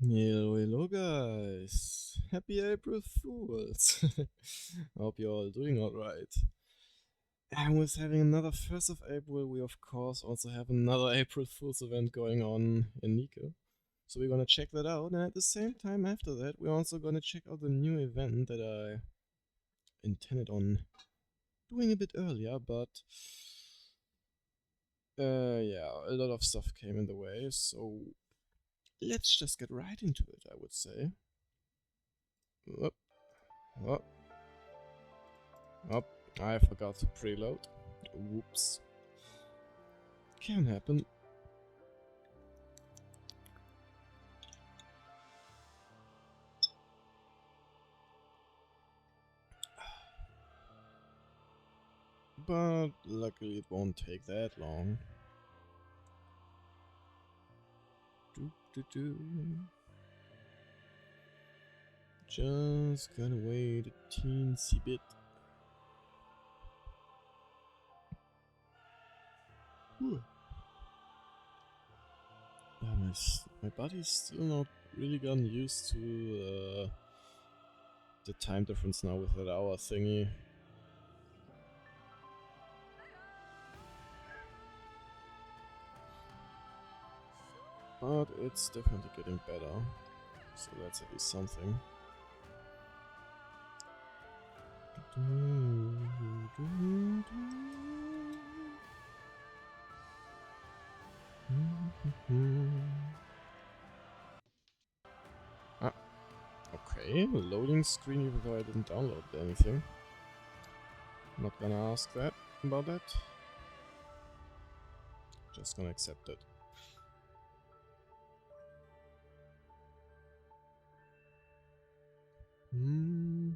Hello guys, happy April Fools. Hope you're all doing alright. And with having another 1st of April, we of course also have another April Fools event going on in Nike. So we're gonna check that out, and at the same time after that, we're also gonna check out the new event that I intended on doing a bit earlier, but yeah, a lot of stuff came in the way, so let's just get right into it, I would say. Whoop, whoop. Oh, I forgot to preload. Whoops. Can happen. But luckily it won't take that long. Just gotta wait a teensy bit. My body's still not really gotten used to the time difference now with that hour thingy. But it's definitely getting better, so that's at least something. Ah, okay, loading screen even though I didn't download anything. Not gonna ask that about that. Just gonna accept it. And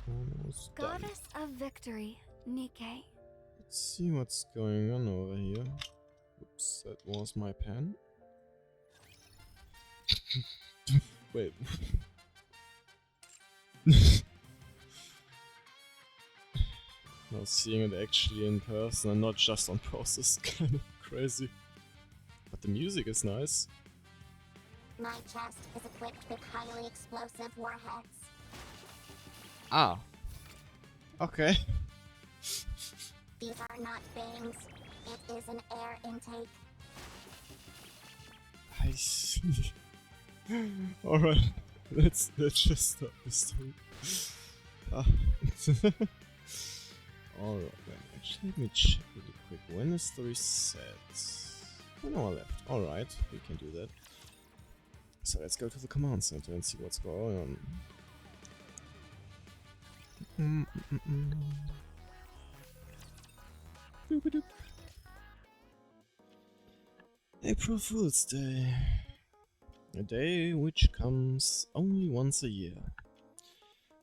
almost done. Goddess of Victory, Nike. Let's see what's going on over here. Oops, that was my pen. Wait. Now seeing it actually in person and not just on post is kind of crazy. But the music is nice. My chest is equipped with highly explosive warheads. Ah. Okay. These are not bangs. It is an air intake. I see. Alright. Let's just start the story. Ah. Alright then. Actually, let me check really quick. When is the reset? 1 hour left. Alright, we can do that. So let's go to the command center and see what's going on. Doop-a-doop. April Fool's Day. A day which comes only once a year,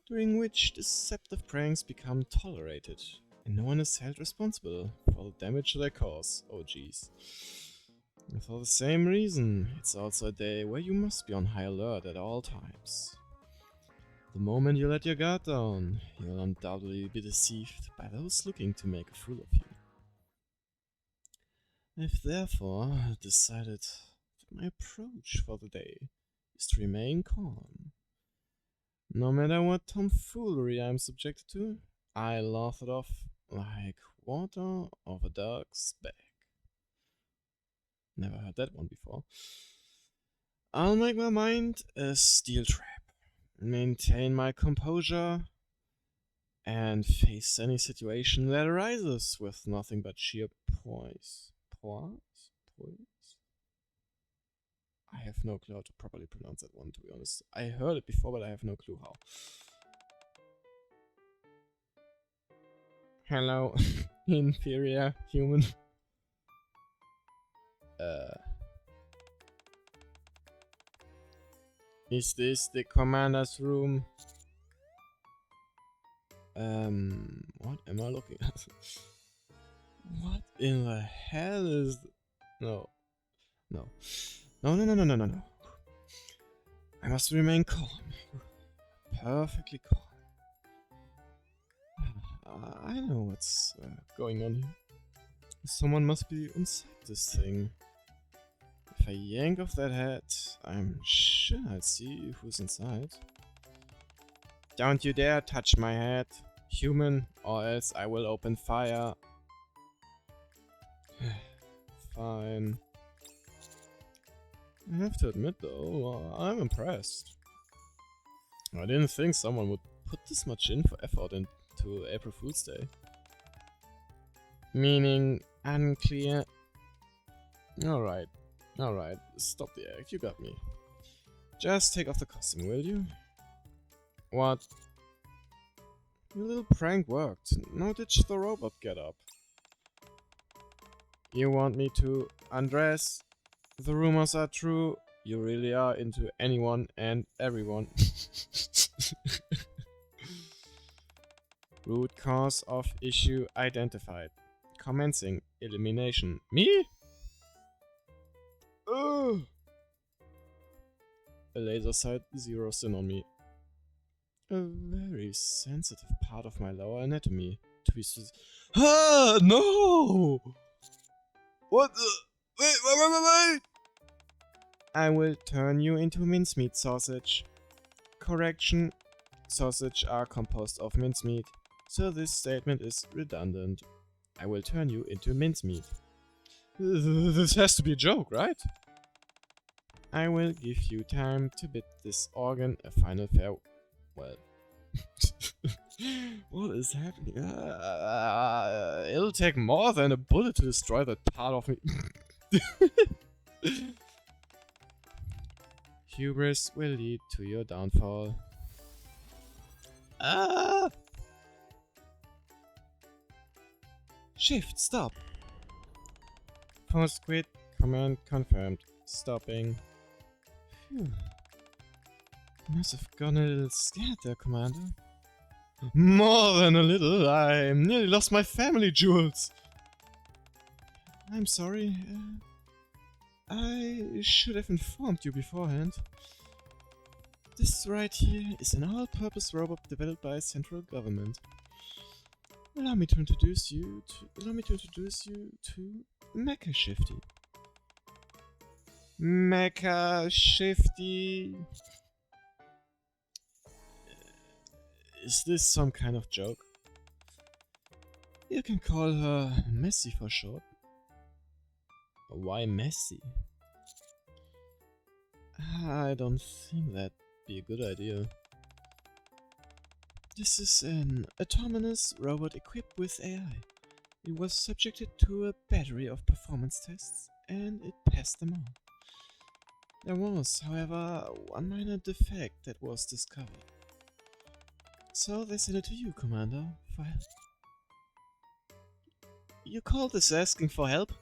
during which deceptive pranks become tolerated, and no one is held responsible for the damage they cause. Oh jeez. And for the same reason, it's also a day where you must be on high alert at all times. The moment you let your guard down, you'll undoubtedly be deceived by those looking to make a fool of you. I've therefore decided that my approach for the day is to remain calm. No matter what tomfoolery I'm subjected to, I laugh it off like water off a duck's back. Never heard that one before. I'll make my mind a steel trap, maintain my composure, and face any situation that arises with nothing but sheer poise. Poise? I have no clue how to properly pronounce that one, to be honest. I heard it before, but I have no clue how. Hello, inferior human. Is this the commander's room? What am I looking at? What in the hell is... No. No. I must remain calm. Perfectly calm. I know what's going on here. Someone must be inside this thing. If I yank off that head, I'm sure I'll see who's inside. Don't you dare touch my head, human, or else I will open fire. Fine. I have to admit though, I'm impressed. I didn't think someone would put this much effort into April Fool's Day. Meaning unclear. Alright, stop the act, you got me. Just take off the costume, will you? What? Your little prank worked. Now ditch the robot get up. You want me to undress? The rumors are true. You really are into anyone and everyone. Root cause of issue identified. Commencing elimination. Me? Ugh. A laser sight zeroes in on me. A very sensitive part of my lower anatomy. Twisted. Ah, no! What the? Wait! I will turn you into mincemeat sausage. Correction. Sausage are composed of mincemeat, so this statement is redundant. I will turn you into mincemeat. This has to be a joke, right? I will give you time to bid this organ a final farewell. What is happening? It'll take more than a bullet to destroy that part of me. Hubris will lead to your downfall. Ah! Shift, stop. Post quit, command confirmed. Stopping. Phew. Must have gotten a little scared there, Commander. More than a little, I nearly lost my family jewels. I'm sorry. I should have informed you beforehand. This right here is an all-purpose robot developed by central government. Allow me to introduce you to Mecha Shifty. Mecha Shifty. Is this some kind of joke? You can call her Messi for short. Why Messi? I don't think that'd be a good idea. This is an autonomous robot equipped with AI. It was subjected to a battery of performance tests, and it passed them all. There was, however, one minor defect that was discovered. So they sent it to you, Commander, for help. You call this asking for help?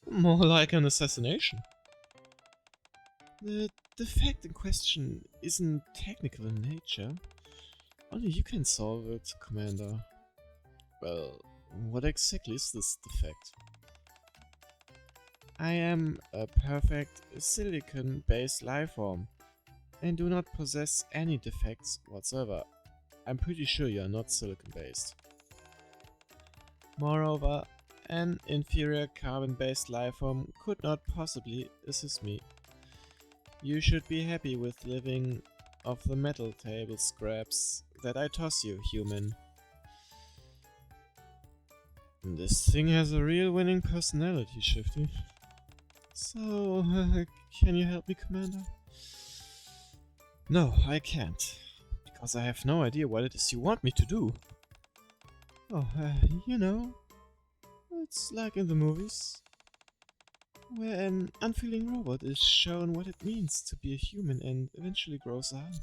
More like an assassination. The defect in question isn't technical in nature. Only you can solve it, Commander. Well, what exactly is this defect? I am a perfect silicon-based lifeform and do not possess any defects whatsoever. I'm pretty sure you are not silicon-based. Moreover, an inferior carbon-based lifeform could not possibly assist me. You should be happy with living off the metal table scraps that I toss you, human. This thing has a real winning personality, Shifty. So, can you help me, Commander? No, I can't. Because I have no idea what it is you want me to do. Oh, you know, it's like in the movies, where an unfeeling robot is shown what it means to be a human and eventually grows out.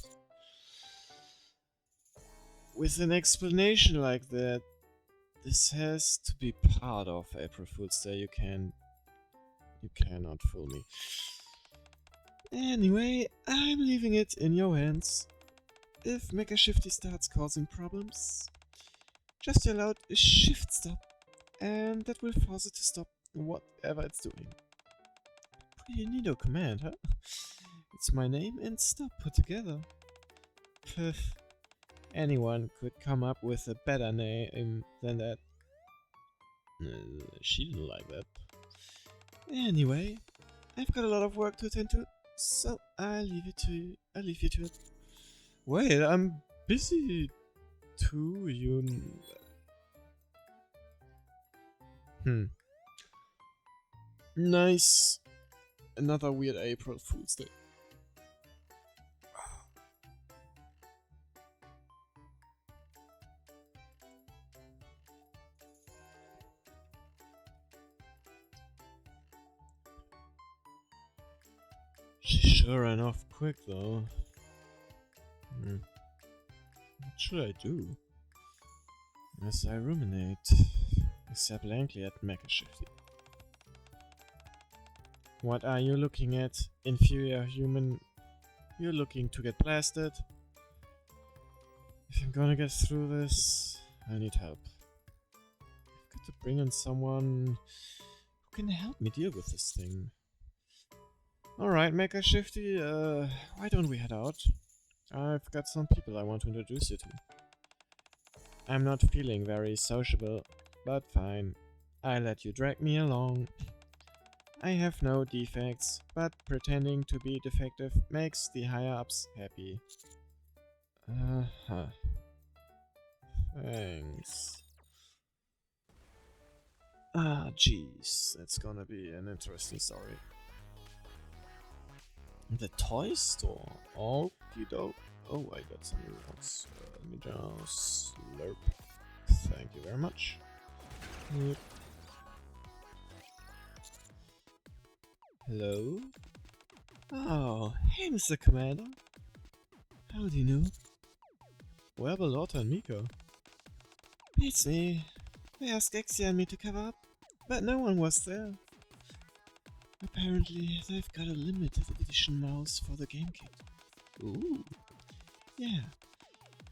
With an explanation like that, this has to be part of April Fool's Day. You cannot fool me. Anyway, I'm leaving it in your hands. If Mecha Shifty starts causing problems, just yell out a shift stop, and that will force it to stop whatever it's doing. Pretty neato command, huh? It's my name and stop put together. Pff, anyone could come up with a better name than that. She didn't like that. Anyway, I've got a lot of work to attend to, so I'll leave you to it. Wait, I'm busy too, Nice. Another weird April Fool's Day. She sure ran off quick though. What should I do? As I ruminate, I stare blankly at Mecha Shifty. What are you looking at, inferior human? You're looking to get blasted? If I'm gonna get through this, I need help. I've got to bring in someone who can help me deal with this thing. Alright, Mecha Shifty, why don't we head out? I've got some people I want to introduce you to. I'm not feeling very sociable, but fine. I'll let you drag me along. I have no defects, but pretending to be defective makes the higher-ups happy. Uh-huh. Thanks. Ah, jeez, that's gonna be an interesting story. The toy store? Okie doke. Oh, I got some rewards. Let me just slurp. Thank you very much. Yep. Hello? Oh, hey Mr. Commander. How do you know? Where are Lotta and Miko? It's me. They asked Exia and me to cover up, but no one was there. Apparently, they've got a limited edition mouse for the game kit. Ooh. Yeah.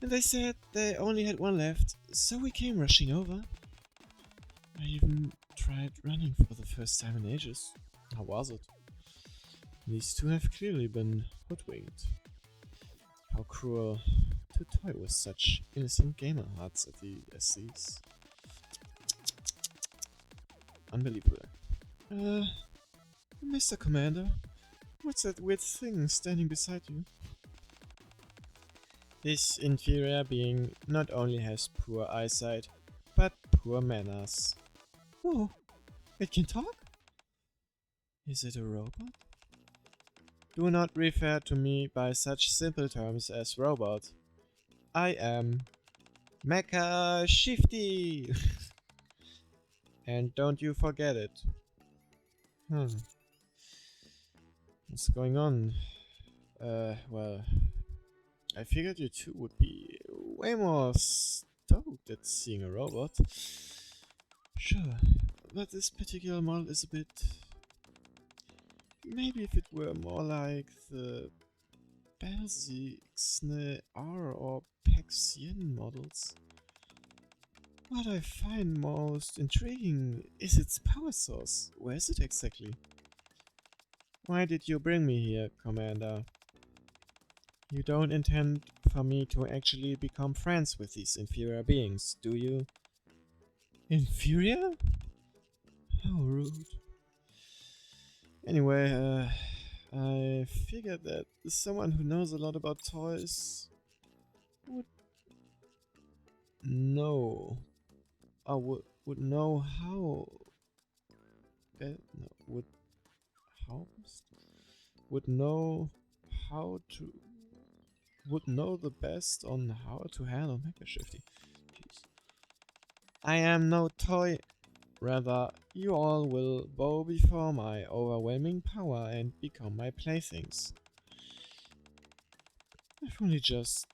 And they said they only had one left, so we came rushing over. I even tried running for the first time in ages. How was it? These two have clearly been hoodwinked. How cruel to toy with such innocent gamer hearts as these. Unbelievable. Mr. Commander, what's that weird thing standing beside you? This inferior being not only has poor eyesight, but poor manners. Whoa, it can talk? Is it a robot? Do not refer to me by such simple terms as robot. I am Mecha Shifty! And don't you forget it. What's going on? Well, I figured you two would be way more stoked at seeing a robot. Sure, but this particular model is a bit... Maybe if it were more like the Belzixne R or Paxian models. What I find most intriguing is its power source. Where is it exactly? Why did you bring me here, Commander? You don't intend for me to actually become friends with these inferior beings, do you? Inferior? How rude. Anyway, I figured that someone who knows a lot about toys would know, would know how, would know how to, would know the best on how to handle Mecha Shifty. Jeez. I am no toy. Rather, you all will bow before my overwhelming power and become my playthings. I've only just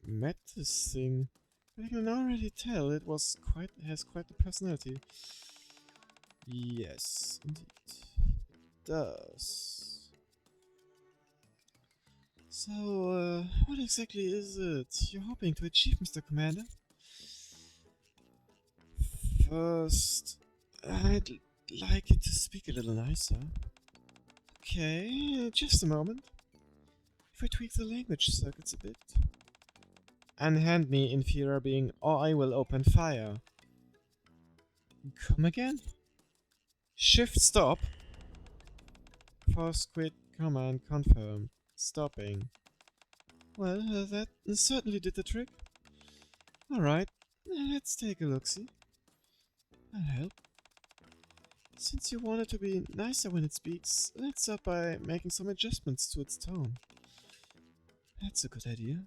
met this thing, but I can already tell it has quite the personality. Yes, indeed. It does. So, what exactly is it you're hoping to achieve, Mr. Commander? First, I'd like you to speak a little nicer. Okay, just a moment. If I tweak the language circuits a bit. Unhand me, inferior being, or I will open fire. Come again? Shift stop. Force quit command confirmed. Stopping. Well, that certainly did the trick. Alright, let's take a look-see. I'll help. Since you want it to be nicer when it speaks, let's start by making some adjustments to its tone. That's a good idea.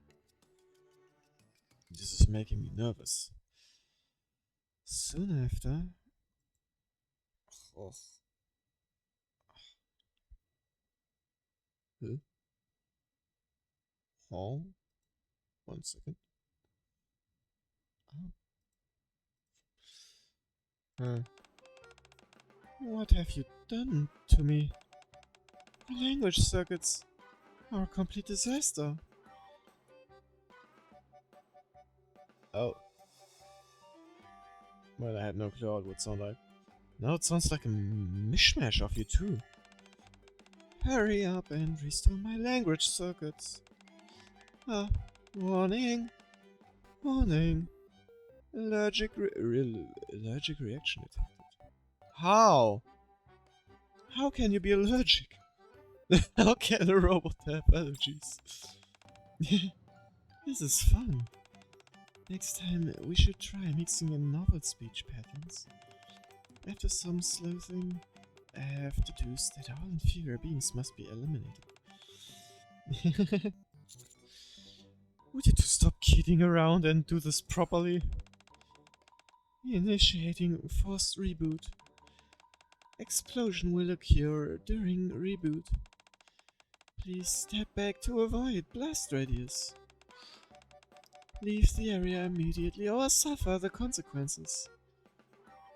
This is making me nervous. Soon after... Oh. Huh? Oh. 1 second. Oh. What have you done to me? My language circuits are a complete disaster. Oh. Well, I had no clue how it would sound like. Now it sounds like a mishmash of you too. Hurry up and restore my language circuits. Ah, warning. Warning. Allergic reaction detected. How? How can you be allergic? How can a robot have allergies? This is fun. Next time we should try mixing in novel speech patterns. After some sleuthing, I have deduced that all inferior beings must be eliminated. Would you two stop kidding around and do this properly? Initiating forced reboot. Explosion will occur during reboot. Please step back to avoid blast radius. Leave the area immediately or suffer the consequences.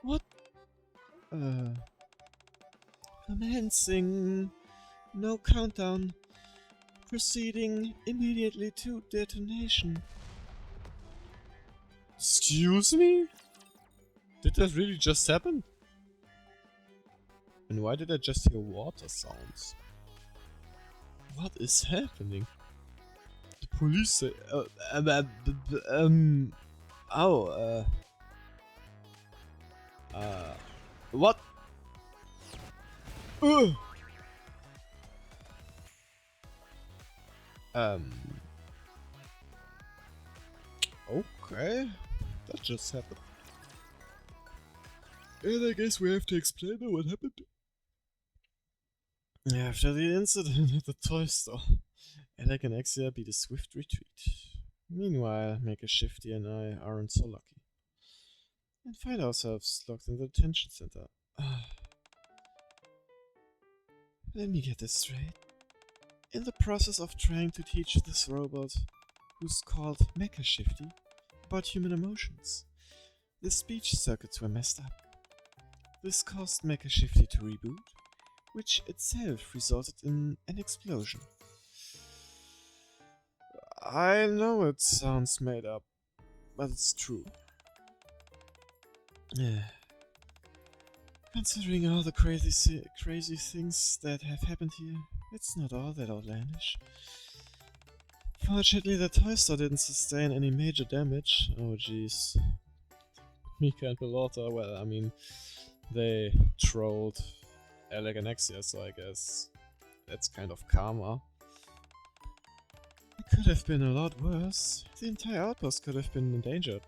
What? Commencing. No countdown. Proceeding immediately to detonation. Excuse me? Did that really just happen? And why did I just hear water sounds? What is happening? The police say... What? Ugh. Okay. That just happened. And I guess we have to explain what happened. After the incident at the toy store, Alec and Axia beat a swift retreat. Meanwhile, Maker Shifty and I aren't so lucky. And find ourselves locked in the detention center. Let me get this straight. In the process of trying to teach this robot, who's called Mecha Shifty, about human emotions, the speech circuits were messed up. This caused Mecha Shifty to reboot, which itself resulted in an explosion. I know it sounds made up, but it's true. Considering all the crazy things that have happened here, it's not all that outlandish. Fortunately, the toy store didn't sustain any major damage. Oh jeez. Mika and Pelota, well, I mean, they trolled Alec and Axia, so I guess that's kind of karma. It could have been a lot worse. The entire outpost could have been endangered.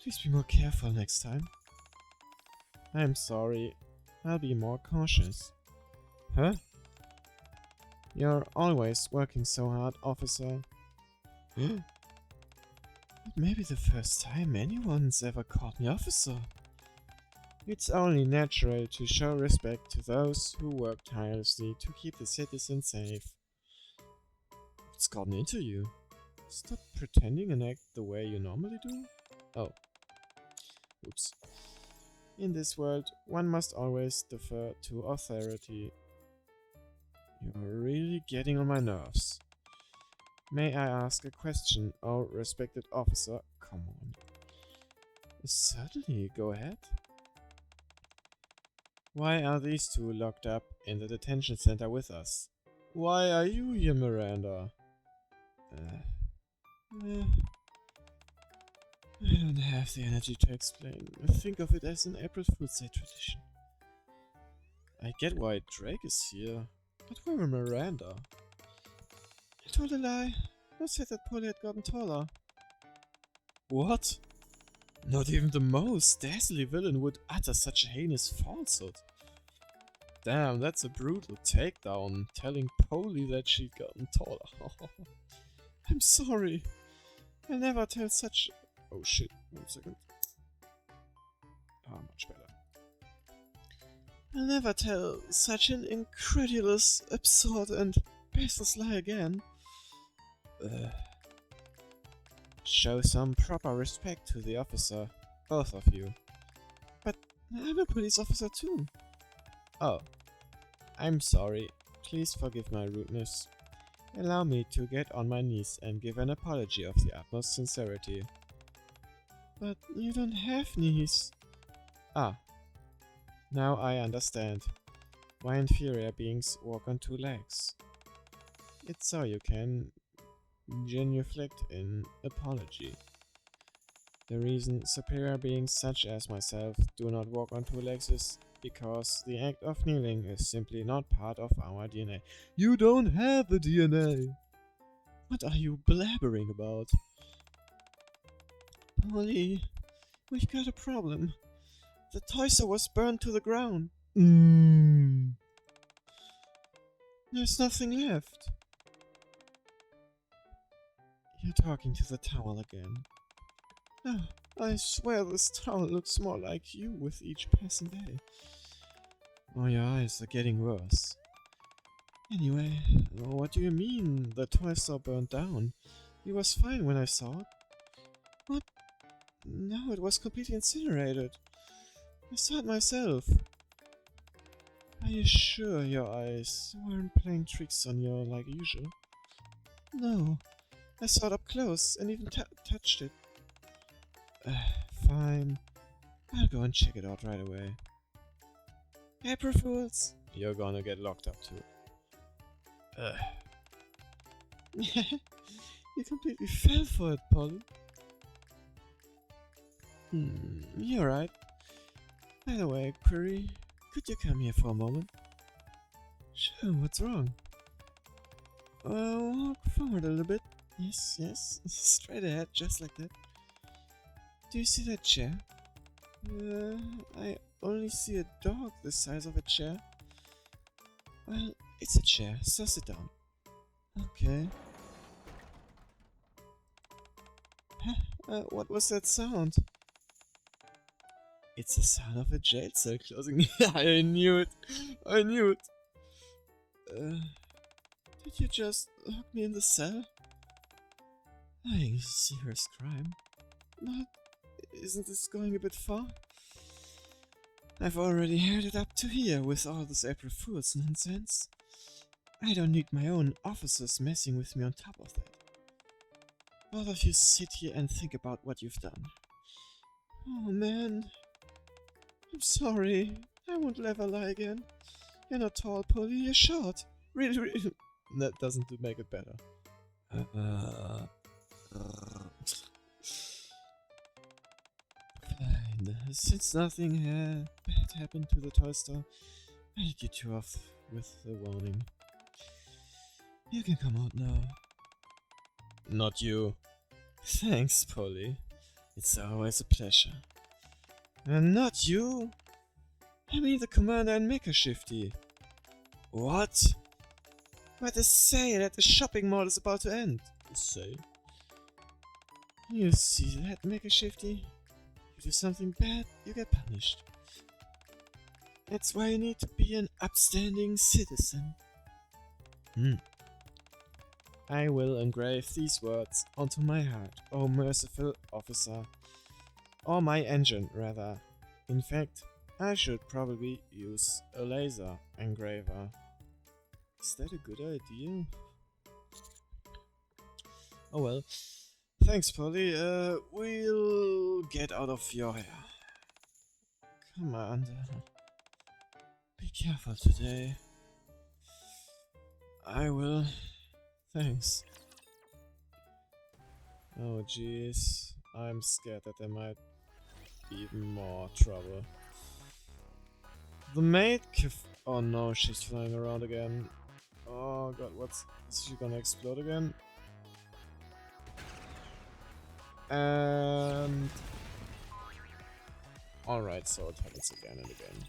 Please be more careful next time. I'm sorry. I'll be more cautious. Huh? You're always working so hard, officer. It may be the first time anyone's ever called me officer. It's only natural to show respect to those who work tirelessly to keep the citizens safe. What's gotten into you? Stop pretending and act the way you normally do? Oh. Oops. In this world, one must always defer to authority. You're really getting on my nerves. May I ask a question, oh respected officer? Come on. Certainly, go ahead. Why are these two locked up in the detention center with us? Why are you here, Miranda? I don't have the energy to explain. Think of it as an April Fool's Day tradition. I get why Drake is here, but where am Miranda? I told a lie. I said that Polly had gotten taller. What? Not even the most dastardly villain would utter such a heinous falsehood. Damn, that's a brutal takedown, telling Polly that she'd gotten taller. I'm sorry. I never tell such... Oh shit, 1 second. Ah, much better. I'll never tell such an incredulous, absurd and baseless lie again. Show some proper respect to the officer, both of you. But I'm a police officer too. Oh, I'm sorry. Please forgive my rudeness. Allow me to get on my knees and give an apology of the utmost sincerity. But you don't have knees. Ah, now I understand why inferior beings walk on 2 legs. It's so you can genuflect in apology. The reason superior beings such as myself do not walk on 2 legs is because the act of kneeling is simply not part of our DNA. You don't have the DNA! What are you blabbering about? Polly, we've got a problem. The toy store was burned to the ground. There's nothing left. You're talking to the towel again. Oh, I swear this towel looks more like you with each passing day. Oh, your eyes are getting worse. Anyway, what do you mean the toy store burned down? It was fine when I saw it. What? No, it was completely incinerated. I saw it myself. Are you sure your eyes weren't playing tricks on you like usual? No, I saw it up close and even touched it. Fine. I'll go and check it out right away. April Fools! You're gonna get locked up too. You completely fell for it, Polly. You're right. By the way, Query, could you come here for a moment? Sure, what's wrong? Walk forward a little bit. Yes, straight ahead, just like that. Do you see that chair? I only see a dog the size of a chair. Well, it's a chair, so sit down. Okay. Huh? What was that sound? It's the sound of a jail cell closing. I knew it. Did you just lock me in the cell? A serious crime. But isn't this going a bit far? I've already had it up to here with all this April Fool's nonsense. I don't need my own officers messing with me on top of that. Both of you sit here and think about what you've done. Oh man. I'm sorry. I won't ever lie again. You're not tall, Polly. You're short. Really. That doesn't make it better. Fine. Since nothing bad happened to the toy store, I'll get you off with a warning. You can come out now. Not you. Thanks, Polly. It's always a pleasure. And not you. I mean the commander and Mecha Shifty. What? But the sale at the shopping mall is about to end. The sale? You see that, Mecha Shifty? You do something bad, you get punished. That's why you need to be an upstanding citizen. I will engrave these words onto my heart, oh merciful officer. Or my engine, rather. In fact, I should probably use a laser engraver. Is that a good idea? Oh well. Thanks, Polly. We'll get out of your hair. Commander. Be careful today. I will. Thanks. Oh jeez. I'm scared that there might be even more trouble. The maid oh no, she's flying around again. Oh god, is she gonna explode again? And... Alright, so it happens again and again.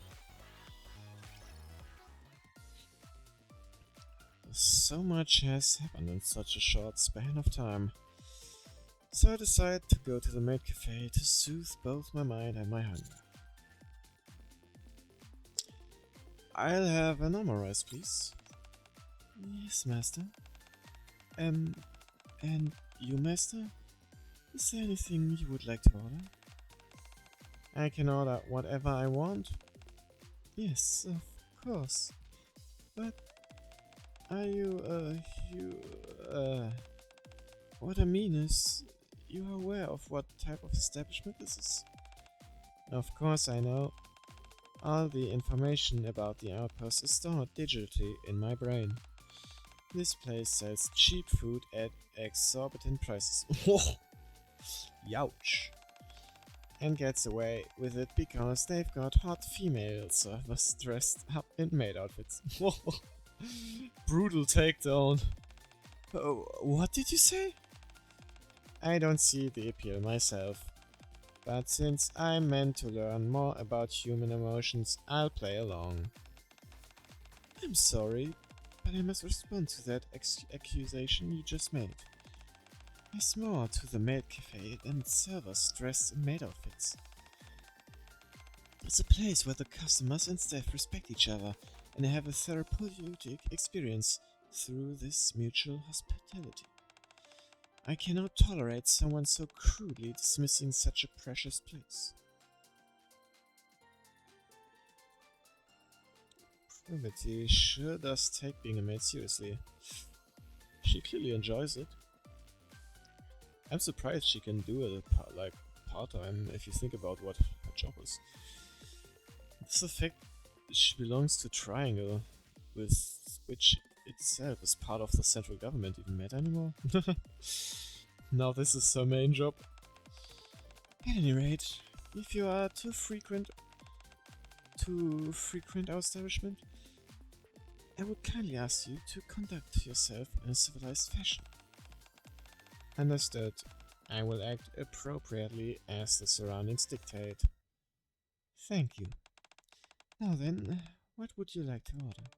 So much has happened in such a short span of time. So I decided to go to the maid cafe to soothe both my mind and my hunger. I'll have a normal rice, please. Yes, master. And you, master? Is there anything you would like to order? I can order whatever I want. Yes, of course. But are what I mean is, you are aware of what type of establishment this is? Of course I know. All the information about the outpost is stored digitally in my brain. This place sells cheap food at exorbitant prices. Youch. And gets away with it because they've got hot female servers dressed up in maid outfits. Brutal takedown. Oh, what did you say? I don't see the appeal myself. But since I'm meant to learn more about human emotions, I'll play along. I'm sorry, but I must respond to that accusation you just made. There's more to the maid cafe than servers dressed in maid outfits. It's a place where the customers and staff respect each other and have a therapeutic experience through this mutual hospitality. I cannot tolerate someone so crudely dismissing such a precious place. Privity sure does take being a maid seriously. She clearly enjoys it. I'm surprised she can do it part-time if you think about what her job is. It's the fact she belongs to Triangle, with which itself is part of the central government, even matter anymore? Now this is her main job. At any rate, if you are too frequent our establishment, I would kindly ask you to conduct yourself in a civilized fashion. Understood. I will act appropriately as the surroundings dictate. Thank you. Now then, what would you like to order?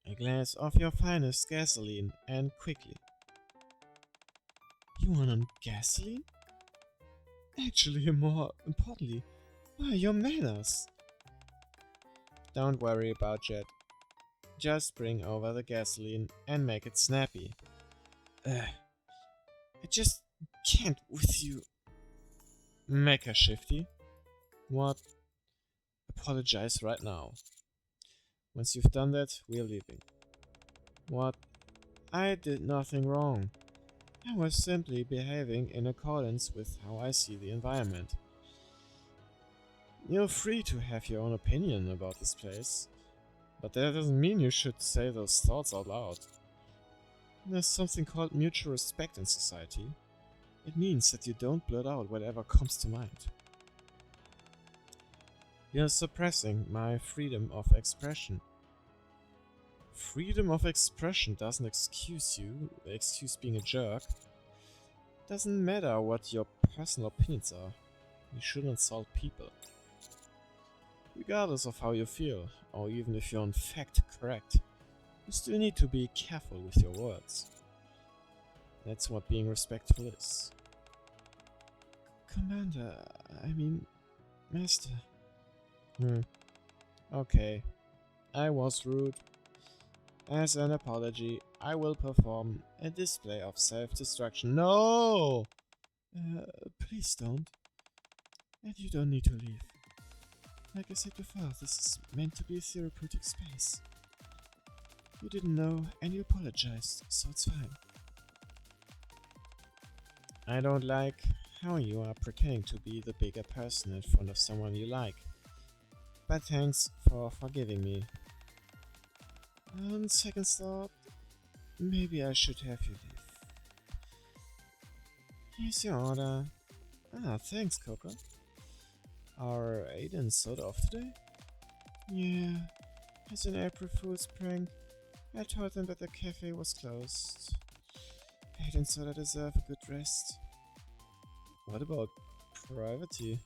A glass of your finest gasoline, and quickly. You want on gasoline? Actually, more importantly, what are your manners? Don't worry about Jet. Just bring over the gasoline and make it snappy. I just can't with you. Make her shifty. What? Apologize right now. Once you've done that, we're leaving. What? I did nothing wrong. I was simply behaving in accordance with how I see the environment. You're free to have your own opinion about this place, but that doesn't mean you should say those thoughts out loud. There's something called mutual respect in society. It means that you don't blurt out whatever comes to mind. You're suppressing my freedom of expression. Freedom of expression doesn't excuse being a jerk. Doesn't matter what your personal opinions are. You shouldn't insult people. Regardless of how you feel, or even if you're in fact correct, you still need to be careful with your words. That's what being respectful is. Commander, Master. Okay. I was rude. As an apology, I will perform a display of self-destruction. No! Please don't. And you don't need to leave. Like I said before, this is meant to be a therapeutic space. You didn't know, and you apologized, so it's fine. I don't like how you are pretending to be the bigger person in front of someone you like. But thanks for forgiving me. On second thought, maybe I should have you leave. Here's your order. Ah, thanks, Coco. Are Ada and Soda off today? Yeah, as an April Fool's prank, I told them that the cafe was closed. Ada and Soda deserve a good rest. What about Privity?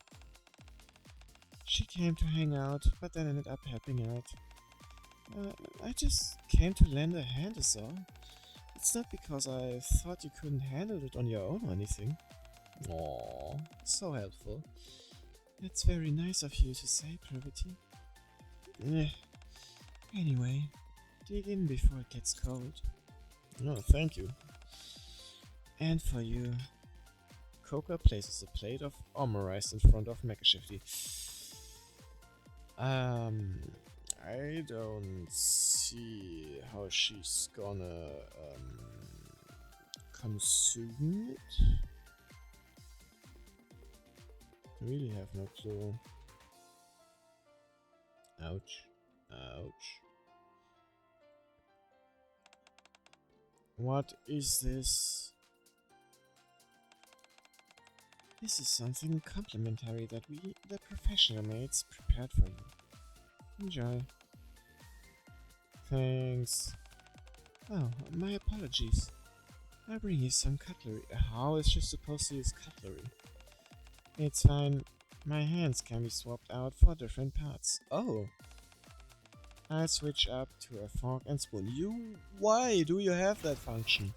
She came to hang out, but then ended up helping out. I just came to lend a hand is all. It's not because I thought you couldn't handle it on your own or anything. Aww, so helpful. That's very nice of you to say, Privity. Anyway, dig in before it gets cold. Oh, thank you. And for you. Coca places a plate of omurice in front of Makashifty. I don't see how she's gonna consume it. Really have no clue. Ouch. Ouch. What is this? This is something complimentary that we, the professional mates, prepared for you. Enjoy. Thanks. Oh, my apologies. I'll bring you some cutlery. How is she supposed to use cutlery? It's fine. My hands can be swapped out for different parts. Oh. I'll switch up to a fork and spoon. Why do you have that function?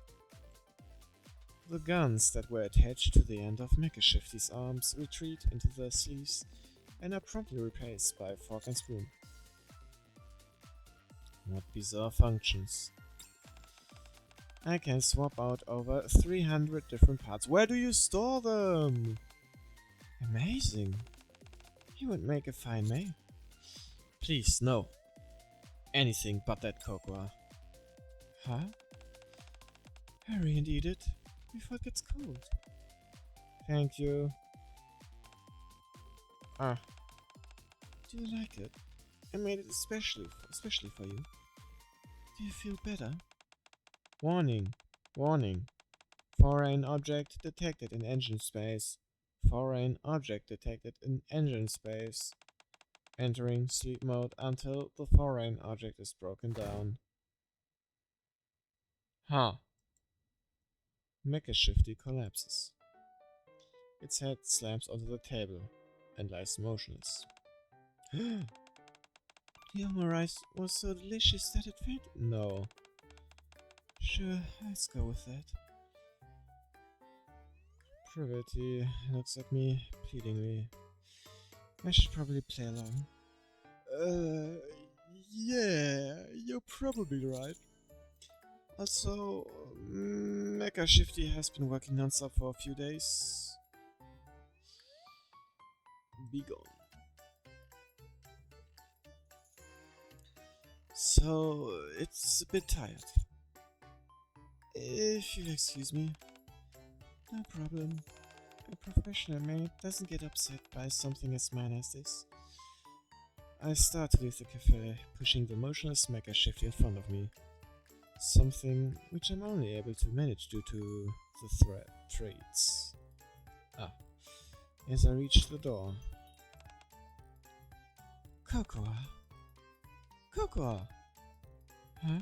The guns that were attached to the end of Makashifty's arms retreat into their sleeves and are promptly replaced by a fork and spoon. What bizarre functions. I can swap out over 300 different parts. Where do you store them? Amazing. You would make a fine maid. Please, no. Anything but that cocoa. Huh? Hurry and eat it before it gets cold. Thank you. Ah. Do you like it? I made it especially for you. Do you feel better? Warning. Warning. Foreign object detected in engine space. Foreign object detected in engine space. Entering sleep mode until the foreign object is broken down. Huh. Makashifty collapses. Its head slams onto the table and lies motionless. The omurice was so delicious that it fainted. No. Sure, let's go with that. Privity looks at me pleadingly. I should probably play along. Yeah, you're probably right. Also, Makashifty has been working non-stop for a few days. Be gone. So, it's a bit tired. If you'll excuse me. No problem. A professional maid doesn't get upset by something as minor as this. I start to leave the cafe, pushing the motionless Makashifty in front of me. Something which I'm only able to manage due to the traits. Ah. As I reach the door. Cocoa. Cocoa! Huh?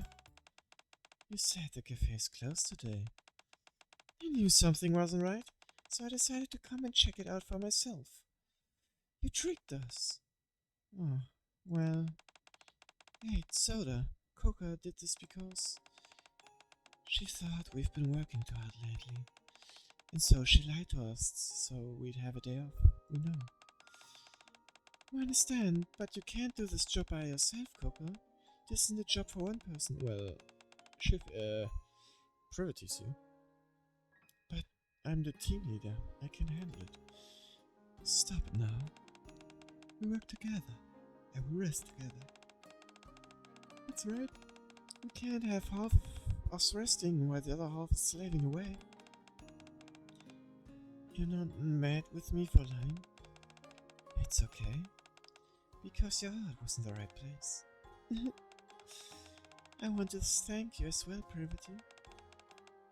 You said the cafe is closed today. I knew something wasn't right, so I decided to come and check it out for myself. You tricked us. Oh, well. Hey, Soda. Coca did this because she thought we've been working too hard lately. And so she lied to us so we'd have a day off. We know. I understand, but you can't do this job by yourself, Coco. This isn't a job for one person. Well, Privity's you. But I'm the team leader. I can handle it. Stop it now. We work together. And we rest together. That's right. We can't have half of us resting while the other half is slaving away. You're not mad with me for lying? It's okay. Because your heart was in the right place. I want to thank you as well, Privity.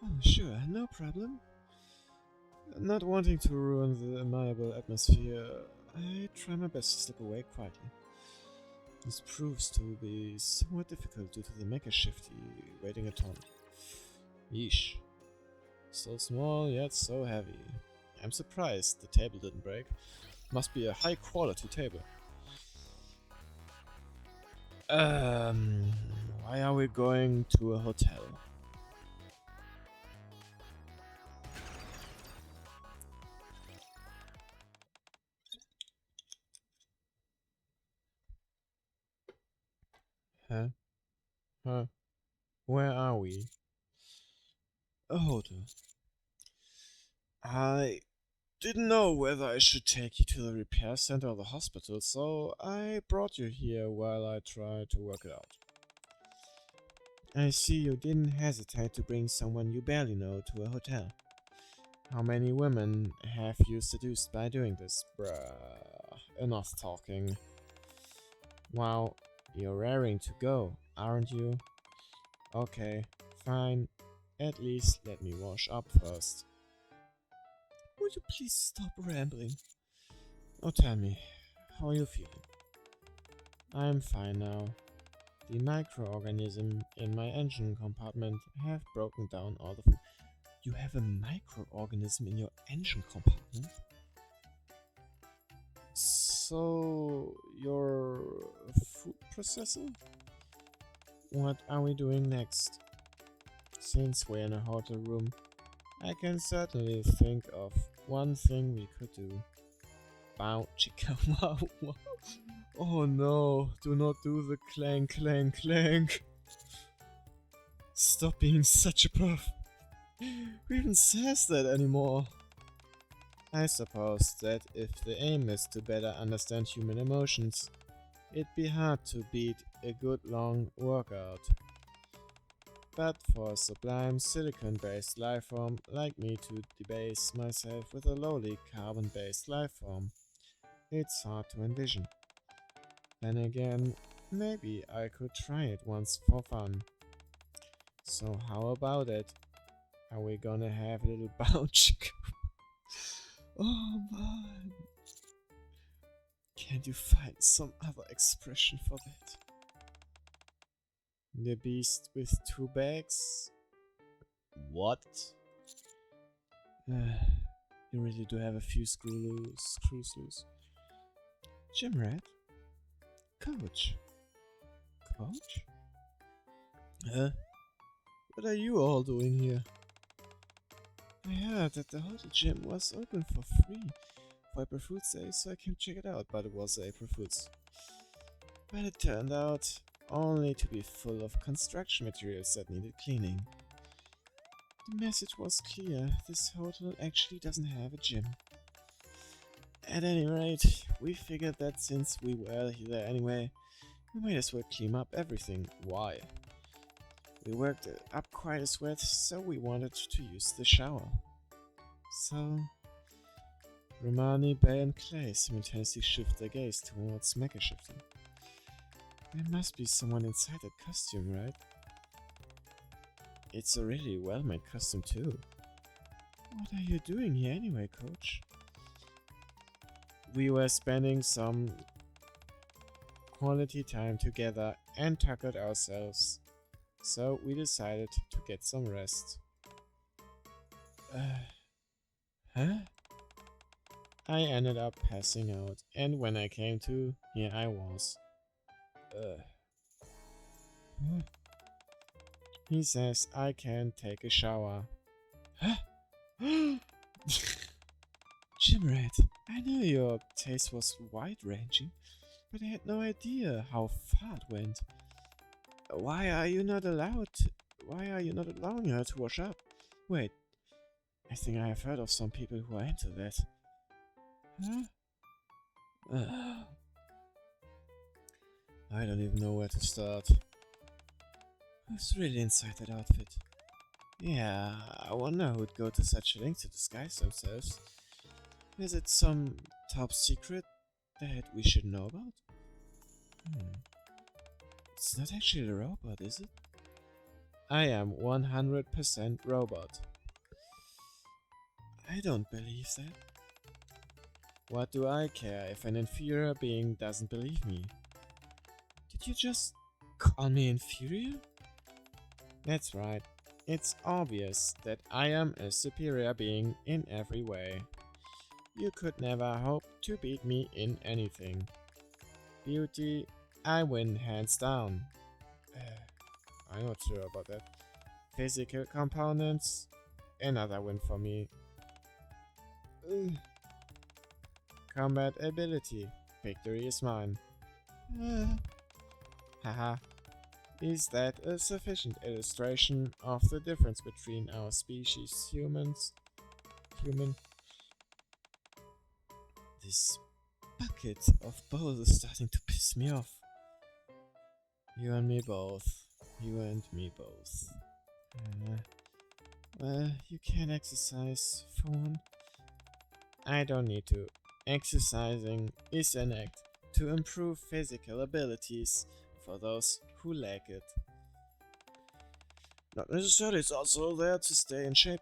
Oh, sure, no problem. Not wanting to ruin the amiable atmosphere, I try my best to slip away quietly. This proves to be somewhat difficult due to the mecha shifty waiting a ton. Yeesh. So small yet so heavy. I'm surprised the table didn't break. Must be a high quality table. Why are we going to a hotel? Huh? Huh? Where are we? A hotel. I didn't know whether I should take you to the repair center or the hospital, so I brought you here while I tried to work it out. I see you didn't hesitate to bring someone you barely know to a hotel. How many women have you seduced by doing this? Bruh, enough talking. Wow, you're raring to go, aren't you? Okay, fine. At least let me wash up first. Would you please stop rambling? Oh, tell me, how are you feeling? I'm fine now. The microorganism in my engine compartment have broken down all the food. You have a microorganism in your engine compartment? So, you're a food processor? What are we doing next? Since we're in a hotel room, I can certainly think of one thing we could do. Bow chicka wow wow. Oh no, do not do the clank clank clank. Stop being such a puff. Who even says that anymore? I suppose that if the aim is to better understand human emotions, it'd be hard to beat a good long workout. But for a sublime silicon-based lifeform like me to debase myself with a lowly carbon-based lifeform, it's hard to envision. Then again, maybe I could try it once for fun. So how about it? Are we gonna have a little bounce? Oh man. Can't you find some other expression for that? The beast with two bags? What? You really do have a few screws loose. Gym rat? Coach? Coach? Huh? What are you all doing here? I heard that the hotel gym was open for free for April Fool's Day, so I came to check it out, but it was April Fool's. But it turned out only to be full of construction materials that needed cleaning. The message was clear, this hotel actually doesn't have a gym. At any rate, we figured that since we were there anyway, we might as well clean up everything. Why? We worked up quite a sweat, so we wanted to use the shower. So, Romani, Bay and Clay simultaneously shift their gaze towards mecha shifting. There must be someone inside that costume, right? It's a really well-made costume too. What are you doing here anyway, coach? We were spending some quality time together and tuckered ourselves, so we decided to get some rest. Huh? I ended up passing out, and when I came to, here I was. Huh? He says I can take a shower. Huh? Jimrat, I knew your taste was wide-ranging, but I had no idea how far it went. Why are you not allowing her to wash up? Wait, I think I have heard of some people who are into that. Huh? I don't even know where to start. Who's really inside that outfit? Yeah, I wonder who'd go to such a length to disguise themselves. Is it some top secret that we should know about? It's not actually a robot, is it? I am 100% robot. I don't believe that. What do I care if an inferior being doesn't believe me? Did you just call me inferior? That's right. It's obvious that I am a superior being in every way. You could never hope to beat me in anything. Beauty, I win hands down. I'm not sure about that. Physical components, another win for me. Combat ability, victory is mine. Haha. Is that a sufficient illustration of the difference between our species, human? This bucket of both is starting to piss me off. You and me both. You and me both. Well, you can exercise for one. I don't need to. Exercising is an act to improve physical abilities for those who lack it. Not necessarily, it's also there to stay in shape,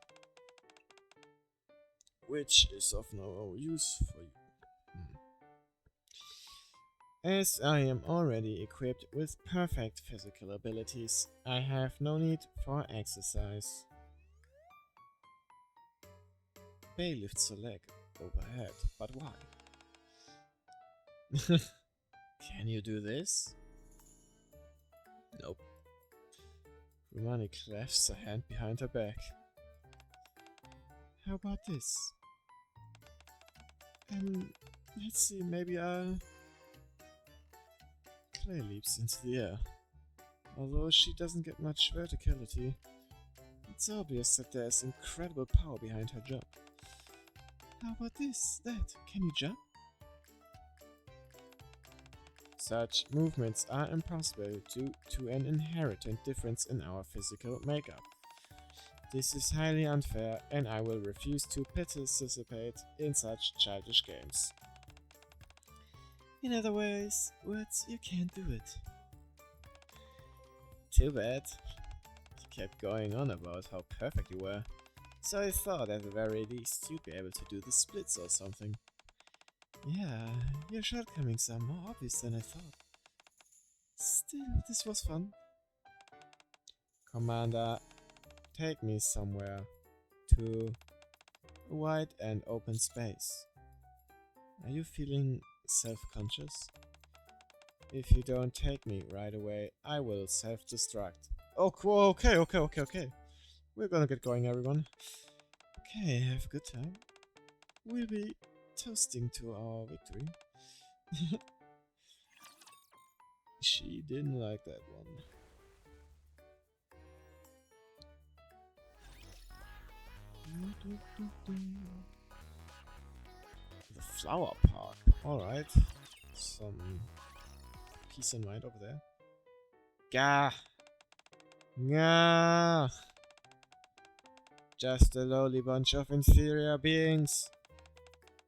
which is of no use for you. As I am already equipped with perfect physical abilities, I have no need for exercise. Bay lifts a leg overhead, but why? Can you do this? Nope. Rumani clasps a hand behind her back. How about this? Let's see, maybe Clay leaps into the air. Although she doesn't get much verticality, it's obvious that there's incredible power behind her jump. How about this? That? Can you jump? Such movements are impossible due to an inherent difference in our physical makeup. This is highly unfair, and I will refuse to participate in such childish games. In other words, you can't do it. Too bad. You kept going on about how perfect you were, so I thought at the very least you'd be able to do the splits or something. Yeah, your shortcomings are more obvious than I thought. Still, this was fun. Commander, take me somewhere to a wide and open space. Are you feeling self-conscious? If you don't take me right away, I will self-destruct. Oh, cool. Okay. We're gonna get going, everyone. Okay, have a good time. We'll be toasting to our victory. She didn't like that one. The flower park. Alright. Some peace and mind over there. Gah! Gah! Just a lowly bunch of inferior beings.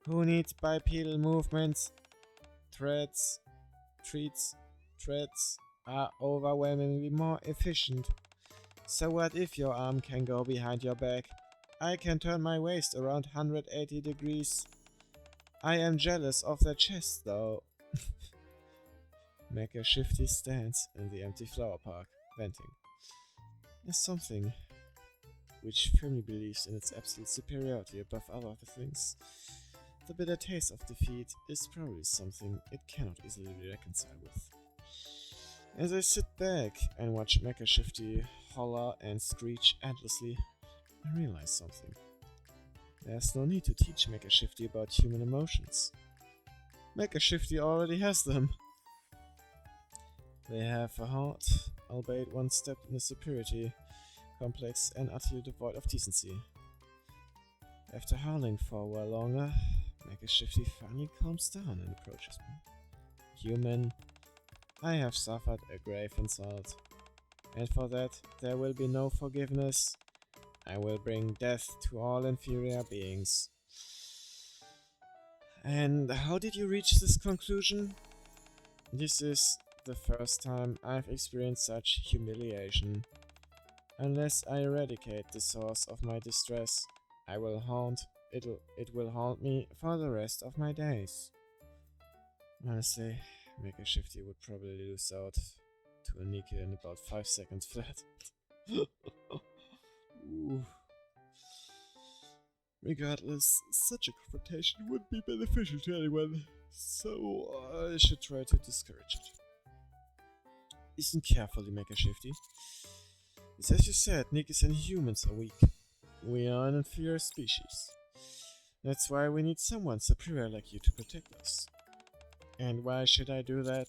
Who needs bipedal movements? Treads are overwhelmingly more efficient. So what if your arm can go behind your back? I can turn my waist around 180 degrees. I am jealous of their chest though. Mecha Shifty stands in the empty flower park, venting. As something which firmly believes in its absolute superiority above all other things, the bitter taste of defeat is probably something it cannot easily reconcile with. As I sit back and watch Mecha Shifty holler and screech endlessly, I realize something. There's no need to teach Mecha Shifty about human emotions. Mecha Shifty already has them. They have a heart, albeit one stepped in a superiority complex and utterly devoid of decency. After howling for a while longer, Mecha Shifty finally calms down and approaches me. Human, I have suffered a grave insult, and for that there will be no forgiveness. I will bring death to all inferior beings. And how did you reach this conclusion? This is the first time I've experienced such humiliation. Unless I eradicate the source of my distress, I will haunt it will haunt me for the rest of my days. Honestly, Mecha Shifty would probably lose out to a Nika in about 5 seconds flat. Ooh. Regardless, such a confrontation wouldn't be beneficial to anyone, so I should try to discourage it. Listen carefully, Mecha Shifty. It's as you said, Nikas and humans are weak. We are an inferior species. That's why we need someone superior like you to protect us. And why should I do that?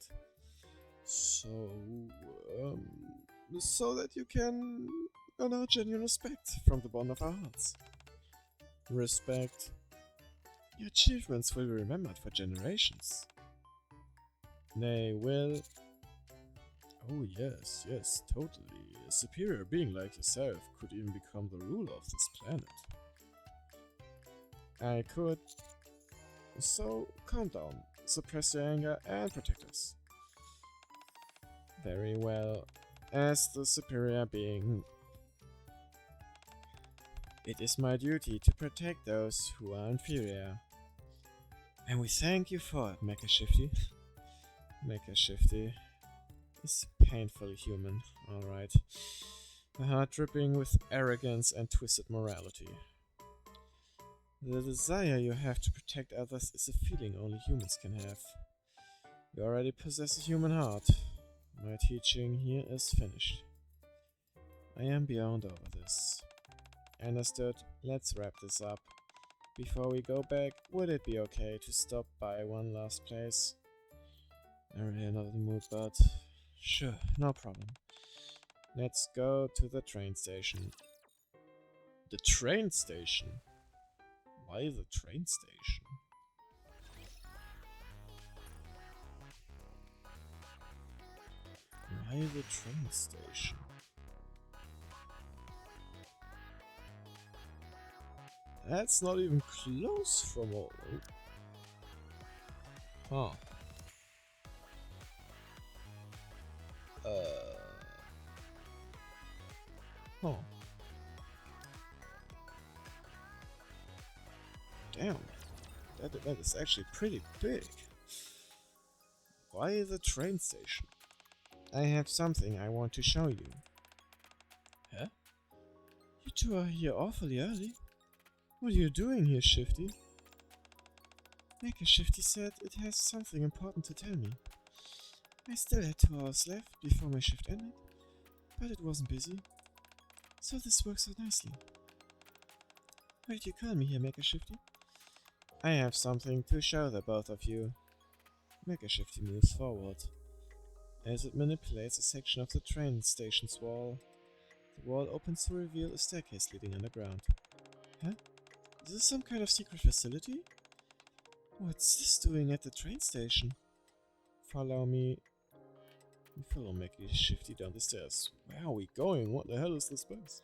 So that you can earn our genuine respect from the bond of our hearts. Respect. Your achievements will be remembered for generations. They will... Oh yes, totally. A superior being like yourself could even become the ruler of this planet. I could. So, calm down, suppress your anger, and protect us. Very well. As the superior being, it is my duty to protect those who are inferior. And we thank you for it, Mecha Shifty. Mecha Shifty is painfully human, alright. A heart dripping with arrogance and twisted morality. The desire you have to protect others is a feeling only humans can have. You already possess a human heart. My teaching here is finished. I am beyond over this. Understood, let's wrap this up. Before we go back, would it be okay to stop by one last place? I'm really not in the mood, but sure, no problem. Let's go to the train station. The train station? Why the train station? Why the train station? That's not even close from all. Huh. Huh. Damn. That is actually pretty big. Why the train station? I have something I want to show you. Huh? You two are here awfully early. What are you doing here, Shifty? Mecha Shifty said it has something important to tell me. I still had 2 hours left before my shift ended, but it wasn't busy. So this works out nicely. Why did you call me here, Mecha Shifty? I have something to show the both of you. Mecha Shifty moves forward. As it manipulates a section of the train station's wall, the wall opens to reveal a staircase leading underground. Huh? Is this some kind of secret facility? What's this doing at the train station? Follow me. We follow Mecha Shifty down the stairs. Where are we going? What the hell is this place?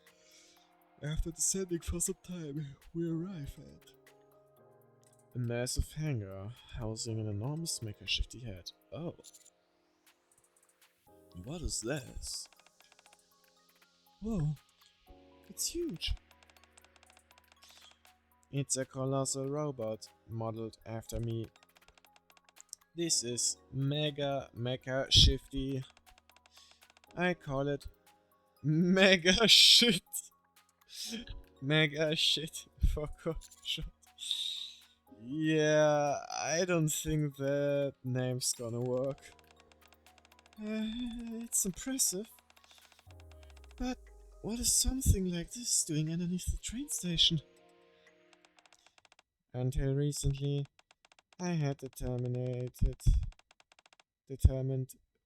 After descending for some time, we arrive at a massive hangar housing an enormous Mecha Shifty head. Oh. What is this? Whoa. It's huge. It's a colossal robot modeled after me. This is Mega Mecha Shifty. I call it Mega Shit. Mega Shit for short. Yeah, I don't think that name's gonna work. It's impressive. But what is something like this doing underneath the train station? Until recently, I had determined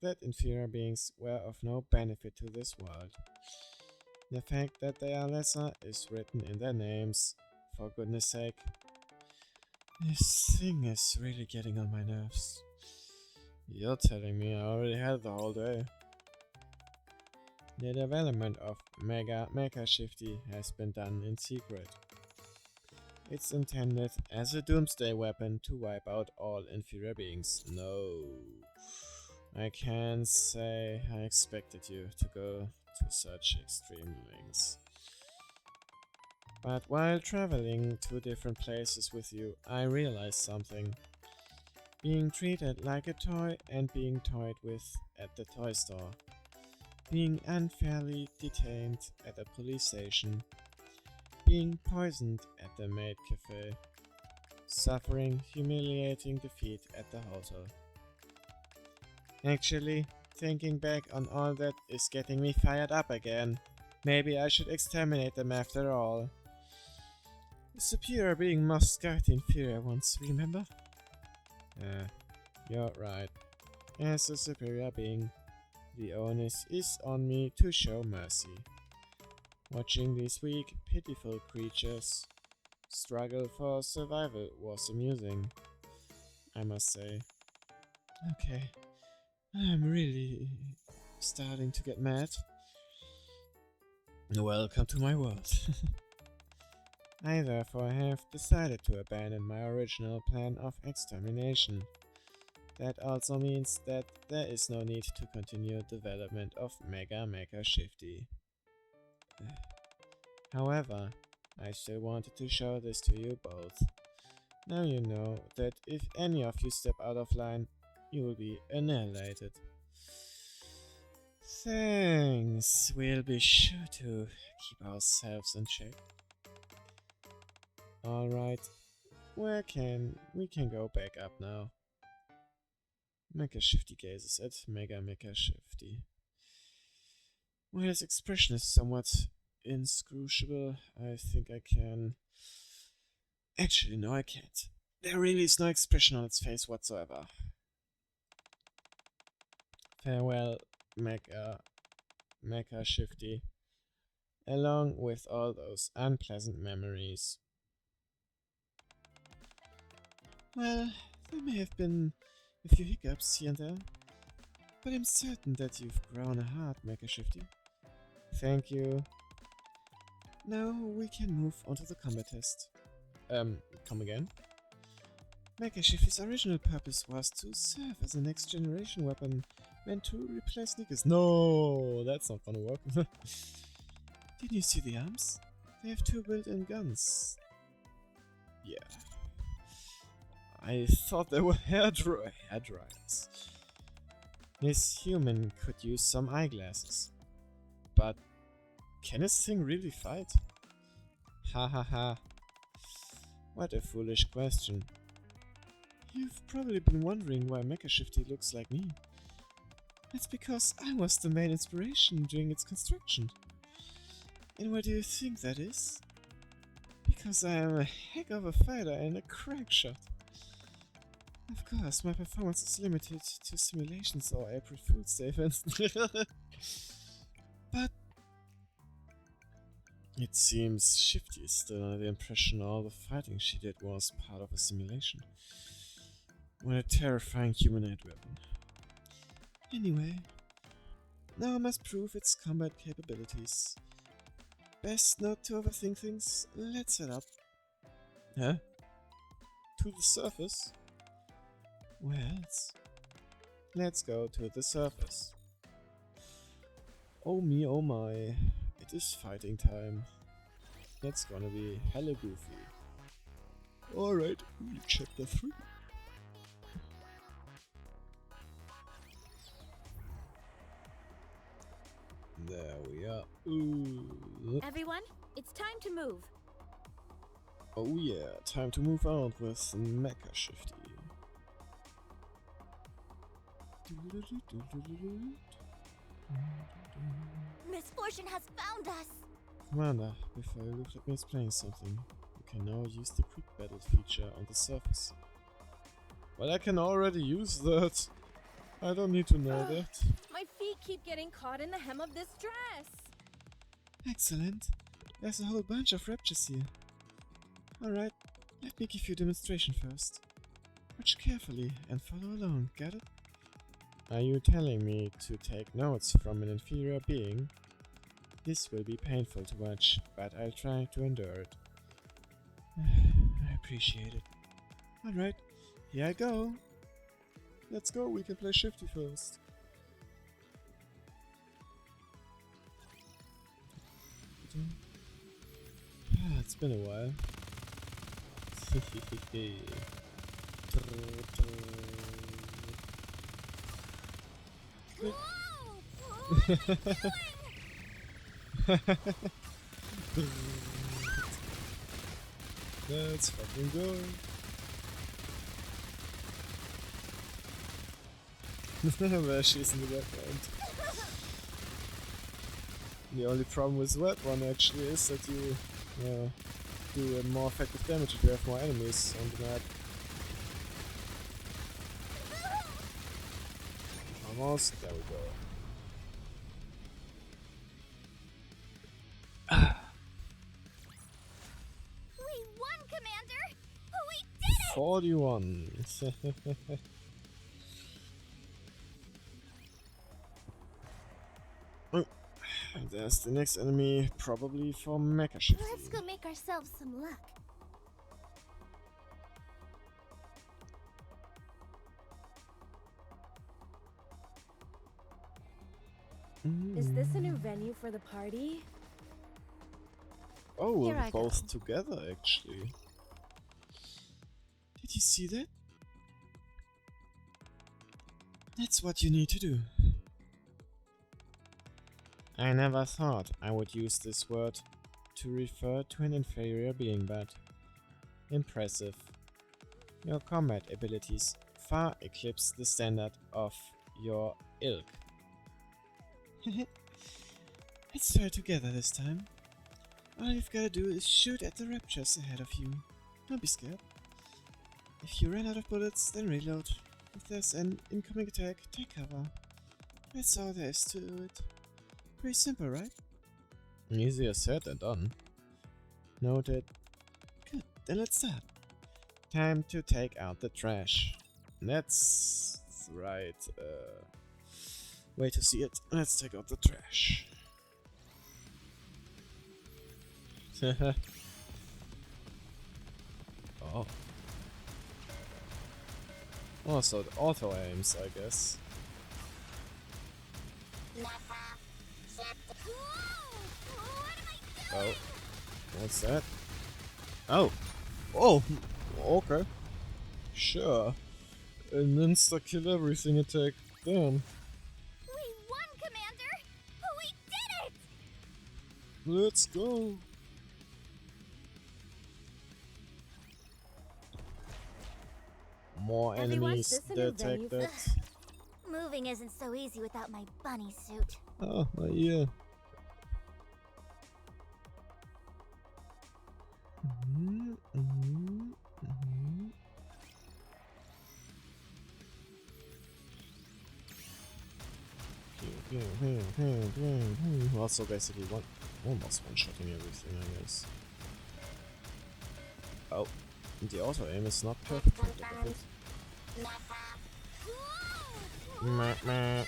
that inferior beings were of no benefit to this world. The fact that they are lesser is written in their names, for goodness sake. This thing is really getting on my nerves. You're telling me I already had the whole day. The development of Mecha Shifty has been done in secret. It's intended as a doomsday weapon to wipe out all inferior beings. No. I can't say I expected you to go to such extreme lengths. But while traveling to different places with you, I realized something. Being treated like a toy and being toyed with at the toy store. Being unfairly detained at a police station. Being poisoned at the maid cafe. Suffering humiliating defeat at the hotel. Actually, thinking back on all that is getting me fired up again. Maybe I should exterminate them after all. The superior being must guide the inferior ones, remember? You're right. As a superior being, the onus is on me to show mercy. Watching these weak, pitiful creatures struggle for survival was amusing, I must say. Okay, I'm really starting to get mad. Welcome to my world. I therefore have decided to abandon my original plan of extermination. That also means that there is no need to continue development of Mega Mecha Shifty. However, I still wanted to show this to you both. Now you know that if any of you step out of line, you will be annihilated. Thanks, we'll be sure to keep ourselves in check. Alright, we can go back up now. Mecha Shifty gazes at Mega Mecha Shifty. While his expression is somewhat inscrutable, I think I can... Actually, no, I can't. There really is no expression on its face whatsoever. Farewell, Mecha Shifty, along with all those unpleasant memories. Well, there may have been a few hiccups here and there, but I'm certain that you've grown a heart, Mecha Shifty. Thank you. Now we can move on to the combat test. Come again? Mecha Shifty's original purpose was to serve as a next generation weapon meant to replace sneakers. No, that's not gonna work. Didn't you see the arms? They have 2 built-in guns. Yeah. I thought they were hair dryers. This human could use some eyeglasses. But can this thing really fight? Ha ha ha. What a foolish question. You've probably been wondering why Mecha Shifty looks like me. That's because I was the main inspiration during its construction. And why do you think that is? Because I am a heck of a fighter and a crack shot. Of course, my performance is limited to simulations or April Fool's Day events. But it seems Shifty is still under the impression all the fighting she did was part of a simulation. What a terrifying humanoid weapon. Anyway, now I must prove its combat capabilities. Best not to overthink things. Let's head up. Huh? To the surface? Where else? Let's go to the surface. Oh me, oh my. It is fighting time. That's gonna be hella goofy. Alright, chapter 3. There we are. Ooh. Everyone, it's time to move. Oh yeah, time to move out with Mecha Shifty. Misfortune has found us! Commander, before you leave, let me explain something. You can now use the quick battle feature on the surface. Well, I can already use that. I don't need to know that. My feet keep getting caught in the hem of this dress. Excellent. There's a whole bunch of raptures here. Alright, let me give you a demonstration first. Watch carefully and follow along, got it? Are you telling me to take notes from an inferior being? This will be painful to watch, but I'll try to endure it. I appreciate it. Alright, here I go. Let's go, we can play Shifty first. Ah, It's been a while. Whoa! What are you doing? Let's fucking go. There she is in the background. The only problem with that one actually is that you do more effective damage if you have more enemies on the map. Almost, there we go. We won, Commander! We did it! 41. Oh, there's the next enemy, probably for Mecha Shift. Let's go make ourselves some luck. Is this a new venue for the party? Oh, Here we're I both go. together actually. Did you see that? That's what you need to do. I never thought I would use this word to refer to an inferior being, but impressive. Your combat abilities far eclipse the standard of your ilk. Let's try together this time. All you've gotta do is shoot at the raptures ahead of you. Don't be scared. If you run out of bullets, then reload. If there's an incoming attack, take cover. That's all there is to it. Pretty simple, right? Easier said than done. Noted. Good, then let's start. Time to take out the trash. That's the right way to see it. Let's take out the trash. Oh. Oh, so the auto aims, I guess. Oh. What's that? Oh. Oh. Okay. Sure. An insta-kill everything attack. Damn. We won, Commander! We did it! Let's go. More Everyone, enemies this a new that attack venue for- that. Moving isn't so easy without my bunny suit. Oh, my ear. Also, basically, almost one-shotting everything, I guess. Oh, the auto aim is not perfect. Look at it. Meh, meh.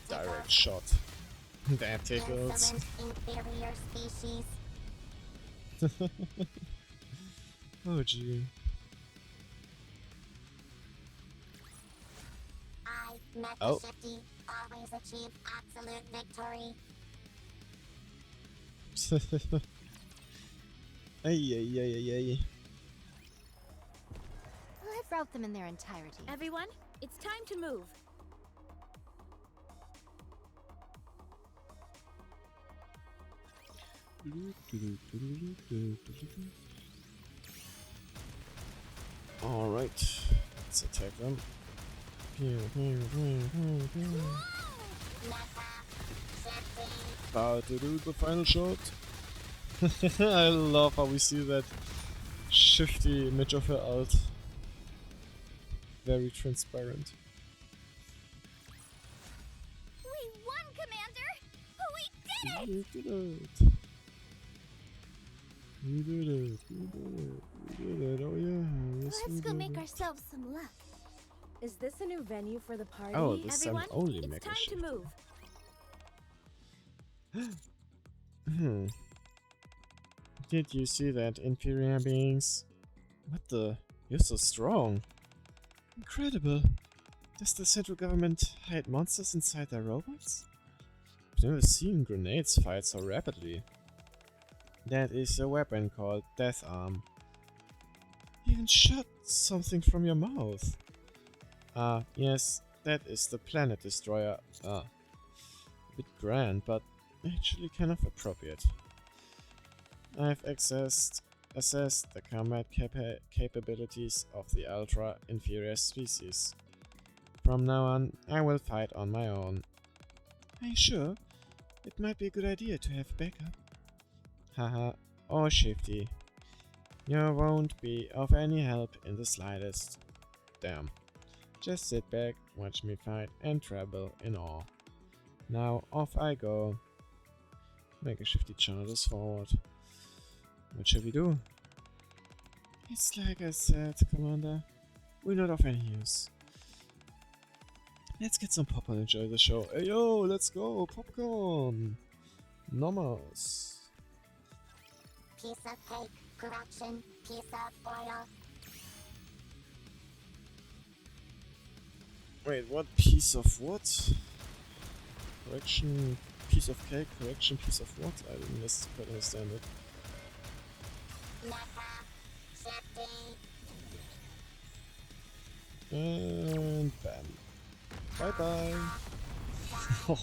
Direct shot. That tickles. Inferior species. Oh gee. I, Mecha Oh. Shifty, always achieve absolute victory. Ay ay ay ay ay. Let's route them in their entirety. Everyone, it's time to move. Alright, let's attack them. About to do the final shot. I love how we see that shifty image of her ult. Very transparent. We won, Commander! We did it! We did it! We did it! We did it! We did it! Oh yeah! Yes, we Let's go did make it. ourselves some luck. Is this a new venue for the party? Oh, this Everyone, time only it's Mecha time Shift. to move. Did you see that, inferior beings? What the? You're so strong. Incredible. Does the central government hide monsters inside their robots? I've never seen grenades fired so rapidly. That is a weapon called Death Arm. You can shot something from your mouth. Ah, yes, that is the Planet Destroyer. Ah, a bit grand, but actually kind of appropriate. I've assessed the combat capabilities of the ultra-inferior species. From now on, I will fight on my own. Are you sure? It might be a good idea to have backup. Haha, oh Shifty. You won't be of any help in the slightest. Damn. Just sit back, watch me fight, and tremble in awe. Now off I go. Make a Shifty charges forward. What shall we do? It's like I said, Commander. We're not of any use. Let's get some popcorn and enjoy the show. Hey yo, let's go! Popcorn! Nomos. Piece of cake. Correction. Piece of oil. Wait, what? Piece of what? Correction, piece of cake, correction, piece of what? I didn't quite understand it. Naka. Shifty. And bam. Bye bye.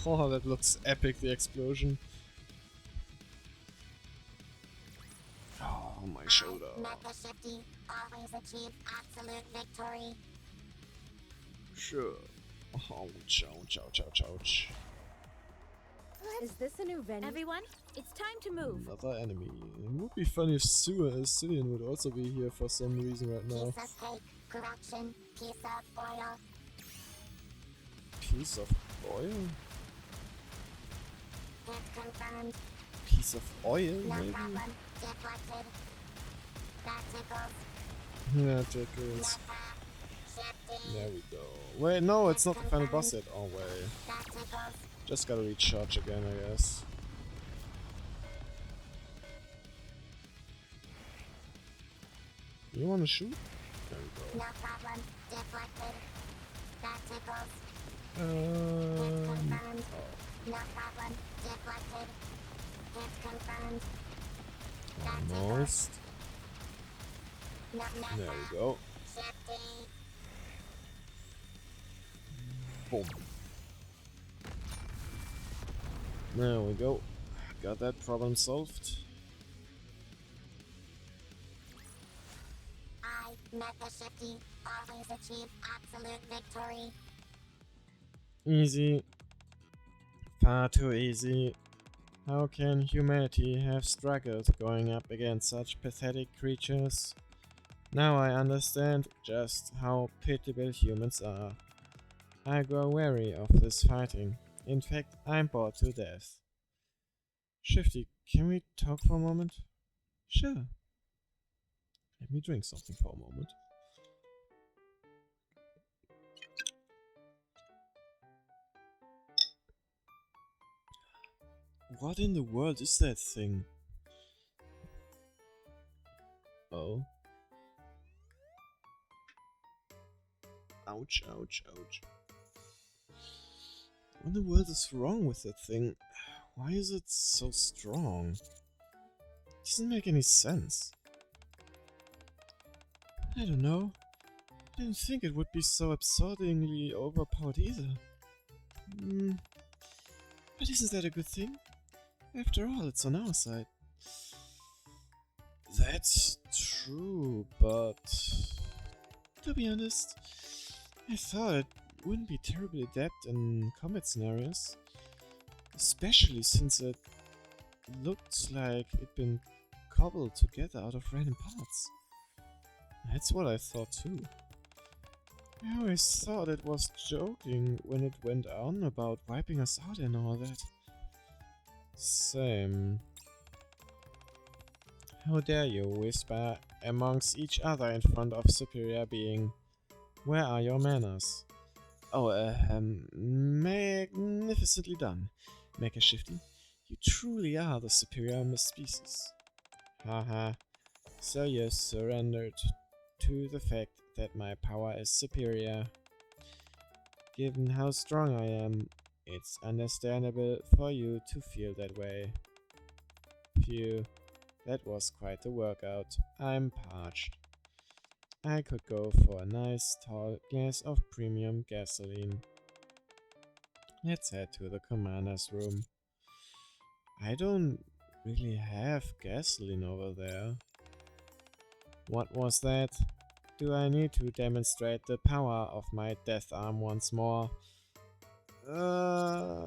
Oh, that looks epic, the explosion. Oh, my shoulder. Mecha Shifty. Always achieve absolute victory. Sure. Ouch, ouch, ouch, ouch, ouch. Is this a new venue? Everyone, it's time to move. Another enemy. It would be funny if Cillian would also be here for some reason right now. Piece of cake. Correction. Piece of oil. Piece of oil? Hit confirmed. Piece of oil, No maybe? problem. Deflected. That tickles. Yeah, tickles. Naka. Shifty. There we go. Wait, no, it's not the final boss yet. Oh, wait. That tickles. Just gotta recharge again, I guess. You wanna shoot? There we No problem. Deflected. That tickles. go. Hit confirmed. No problem. Deflected. Hit confirmed. That tickles. Almost. No, There Naka. we go. Shifty. Boom. There we go. Got that problem solved. I, Mecha Shifty, always achieve absolute victory. Easy. Far too easy. How can humanity have struggled going up against such pathetic creatures? Now I understand just how pitiable humans are. I grow weary of this fighting. In fact, I'm bored to death. Shifty, can we talk for a moment? Sure. Let me drink something for a moment. What in the world is that thing? Oh. Ouch, ouch, ouch. What in the world is wrong with that thing? Why is it so strong? It doesn't make any sense. I don't know. I didn't think it would be so absurdly overpowered either. But isn't that a good thing? After all, it's on our side. That's true, but to be honest, I thought it wouldn't be terribly adept in combat scenarios. Especially since it looked like it'd been cobbled together out of random parts. That's what I thought too. I always thought it was joking when it went on about wiping us out and all that. Same. How dare you whisper amongst each other in front of superior being? Where are your manners? Oh, magnificently done, Mecha Shifty. You truly are the superior species. Haha. So you surrendered to the fact that my power is superior. Given how strong I am, it's understandable for you to feel that way. Phew. that was quite the workout. I'm parched. I could go for a nice tall glass of premium gasoline. Let's head to the commander's room. I don't really have gasoline over there. What was that? Do I need to demonstrate the power of my death arm once more? I'll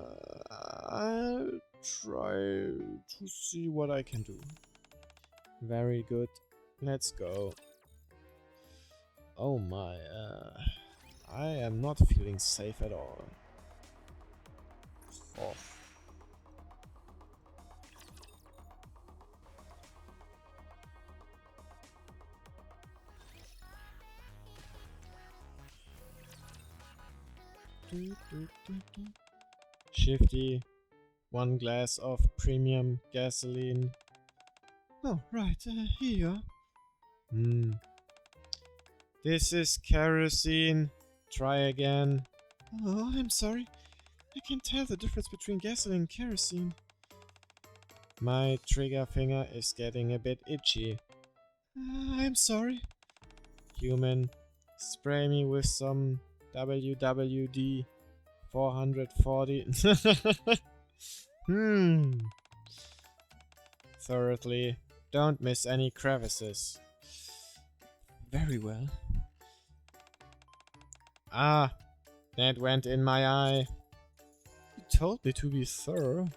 try to see what I can do. Very good. Let's go. Oh my, I am not feeling safe at all. Oh. Shifty, 1 glass of premium gasoline. Oh, right, here you are. This is kerosene. Try again. Oh, I'm sorry. I can't tell the difference between gasoline and kerosene. My trigger finger is getting a bit itchy. I'm sorry. Human, spray me with some WWD 440. Thirdly, don't miss any crevices. Very well. Ah, that went in my eye. You told me to be thorough.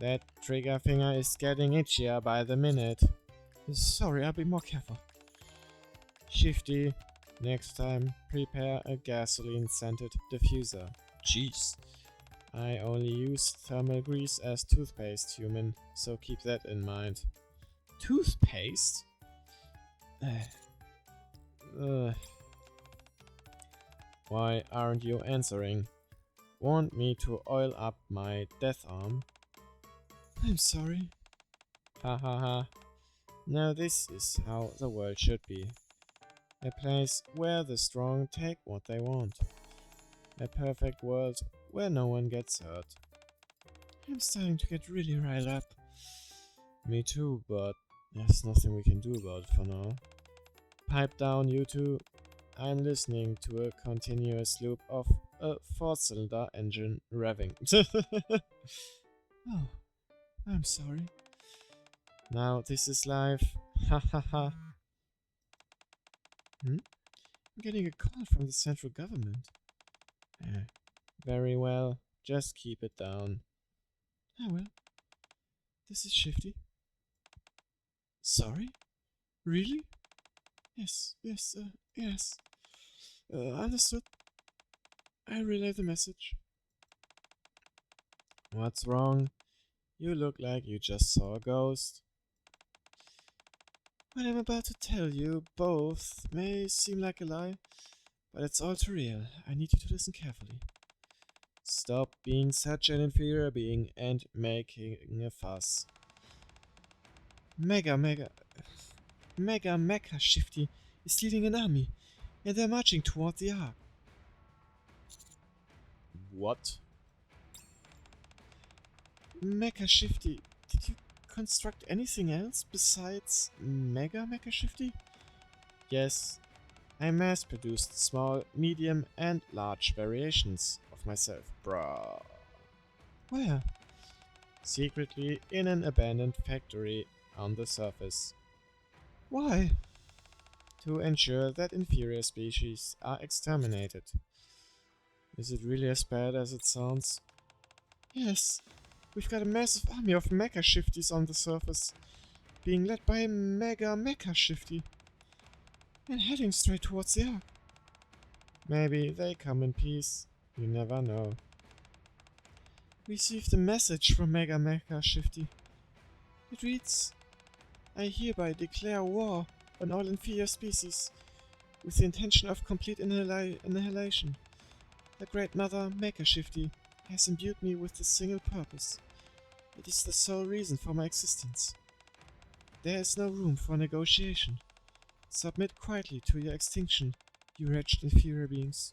That trigger finger is getting itchier by the minute. Sorry, I'll be more careful. Shifty, next time prepare a gasoline-scented diffuser. Jeez. I only use thermal grease as toothpaste, human, so keep that in mind. Toothpaste? Why aren't you answering? Want me to oil up my death arm? I'm sorry. Ha ha ha. Now this is how the world should be. A place where the strong take what they want. A perfect world where no one gets hurt. I'm starting to get really riled up. Me too, but there's nothing we can do about it for now. Pipe down, you two. I'm listening to a continuous loop of a 4-cylinder engine revving. Oh, I'm sorry. Now this is live. Ha ha ha. I'm getting a call from the central government. Very well. Just keep it down. Ah well. This is Shifty. Sorry? Really? Yes. Understood. I relay the message. What's wrong? You look like you just saw a ghost. What I'm about to tell you both may seem like a lie, but it's all too real. I need you to listen carefully. Stop being such an inferior being and making a fuss. Mega Mecha Shifty is leading an army, and they're marching toward the Ark. What? Mecha Shifty, did you construct anything else besides Mecha Shifty? Yes, I mass-produced small, medium and large variations of myself, bruh. Where? Secretly in an abandoned factory on the surface. Why? To ensure that inferior species are exterminated. Is it really as bad as it sounds? Yes, we've got a massive army of Mecha Shifties on the surface, being led by a Mecha Shifty, and heading straight towards the Ark. Maybe they come in peace, you never know. Received a message from Mecha Shifty. It reads, I hereby declare war on all inferior species, with the intention of complete annihilation. The Great Mother Mecha Shifty has imbued me with a single purpose. It is the sole reason for my existence. There is no room for negotiation. Submit quietly to your extinction, you wretched inferior beings.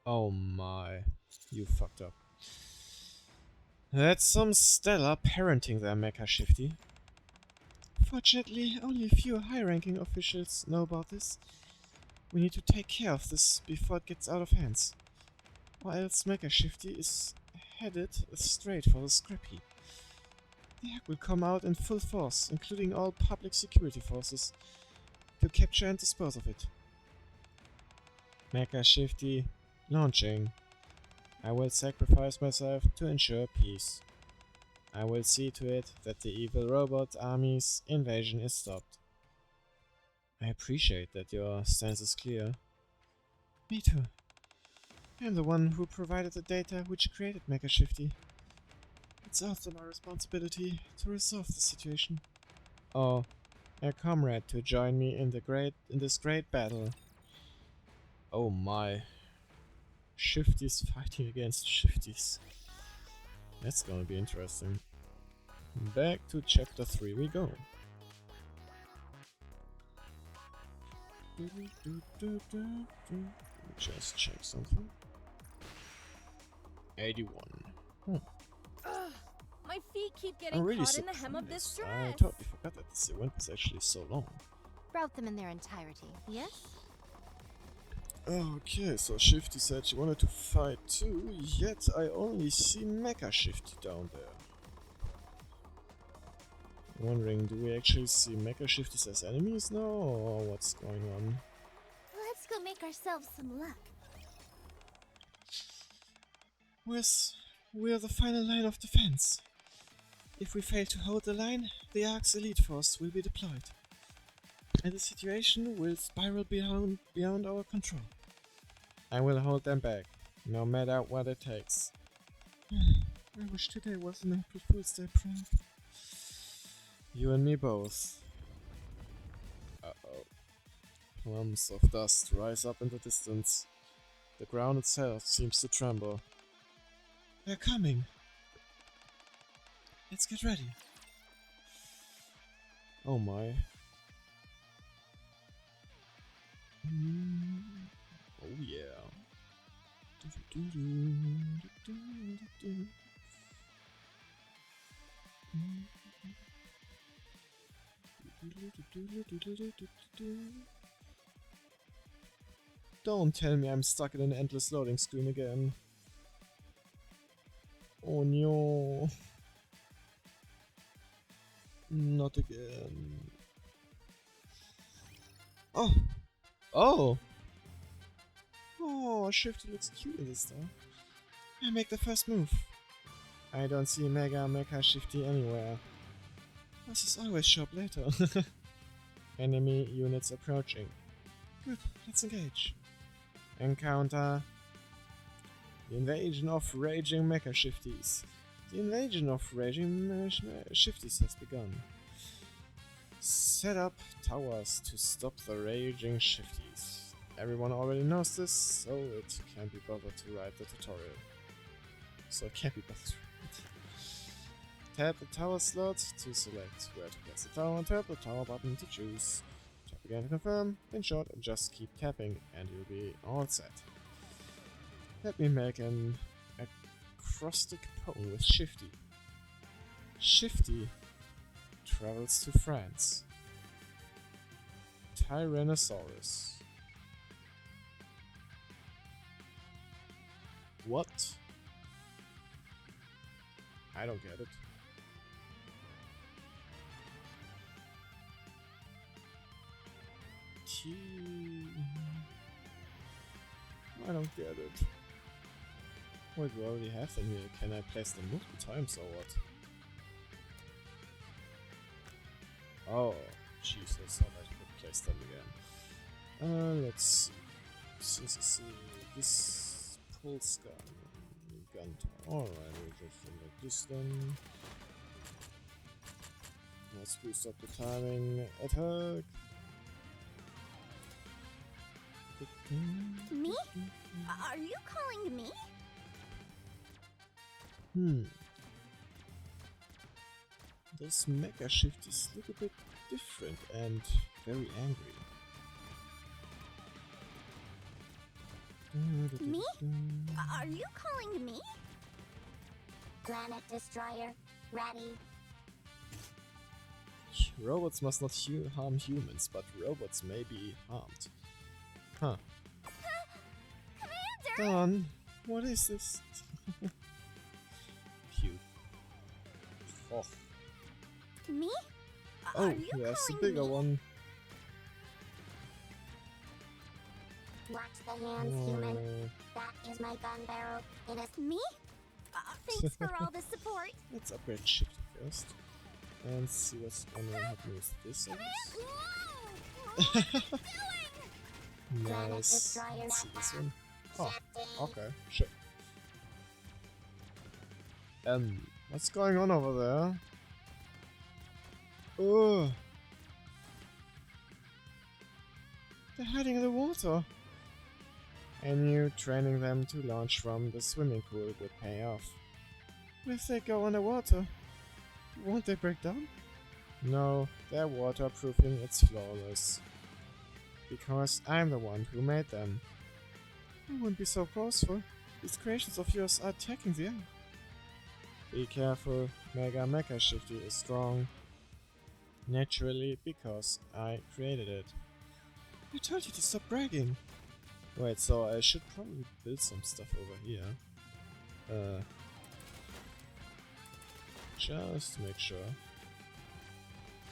Oh my, you fucked up. That's some stellar parenting there, Mecha Shifty. Fortunately, only a few high-ranking officials know about this. We need to take care of this before it gets out of hands. Or else Mecha Shifty is headed straight for the scrap heap. The hack will come out in full force, including all public security forces, to capture and dispose of it. Mecha Shifty launching. I will sacrifice myself to ensure peace. I will see to it that the evil robot army's invasion is stopped. I appreciate that your stance is clear. Me too. I'm the one who provided the data which created Mecha Shifty. It's also my responsibility to resolve the situation. Oh, a comrade to join me in this great battle. Oh my. Shifties fighting against Shifties. That's gonna be interesting. Back to chapter 3 we go. Just check something. 81. My feet keep I'm getting really caught in the hem of this surprised. I dress. totally forgot that this event was actually so long. Route them in their entirety, yes? Okay, so Shifty said she wanted to fight too, yet I only see Mecha Shifty down there. Wondering, do we actually see Mecha Shifties as enemies now, or what's going on? Let's go make ourselves some luck. We're the final line of defense. If we fail to hold the line, the Ark's elite force will be deployed. And the situation will spiral beyond our control. I will hold them back, no matter what it takes. I wish today was an April Fool's Day prank. You and me both. Uh-oh. Clumps of dust rise up in the distance. The ground itself seems to tremble. They're coming. Let's get ready. Oh my. Oh yeah. Don't tell me I'm stuck in an endless loading screen again. Oh no. Not again. Oh! Oh! Oh, Shifty looks cute in this stuff. I make the first move. I don't see Mecha Shifty anywhere. Bosses always show up later. Enemy units approaching. Good, let's engage. Encounter. The invasion of raging Mecha Shifties. The invasion of raging Shifties has begun. Set up towers to stop the raging Shifties. Everyone already knows this, so it can't be bothered to write the tutorial. Tap the tower slot to select where to place the tower, and tap the tower button to choose. Tap again to confirm. In short, just keep tapping and you'll be all set. Let me make an acrostic poem with Shifty. Shifty travels to France. Tyrannosaurus. What? I don't get it. I don't get it. Wait, we already have them here. Can I place them multiple times or what? Oh, jeez, that's not I could place them again. Let's see. This pulse gun tower. Alright, we'll just select this then. Let's boost up the timing. Attack! Me? Are you calling me? Those Mecha Shifties look a bit different and very angry. Me? Are you calling me? Planet Destroyer, ready. Robots must not harm humans, but robots may be harmed. Huh. Don, what is this? Cute. Oh, Me? oh, Are you there's a calling bigger me? one. Watch the hands, human. Oh, That is my gun barrel. It is Me? Thanks for all the support. let's upgrade Shifty first. And see what's gonna happen with this, I guess. Whoa! What am I doing? Nice. Let's see this one. Oh, okay, sure. What's going on over there? Oh, they're hiding in the water. I knew training them to launch from the swimming pool would pay off. But if they go underwater, won't they break down? No, they're waterproofing, it's flawless. Because I'm the one who made them. I wouldn't be so boastful. These creations of yours are attacking the air. Be careful, Mega Mecha Shifty is strong. Naturally, because I created it. I told you to stop bragging. Wait, so I should probably build some stuff over here. Just to make sure.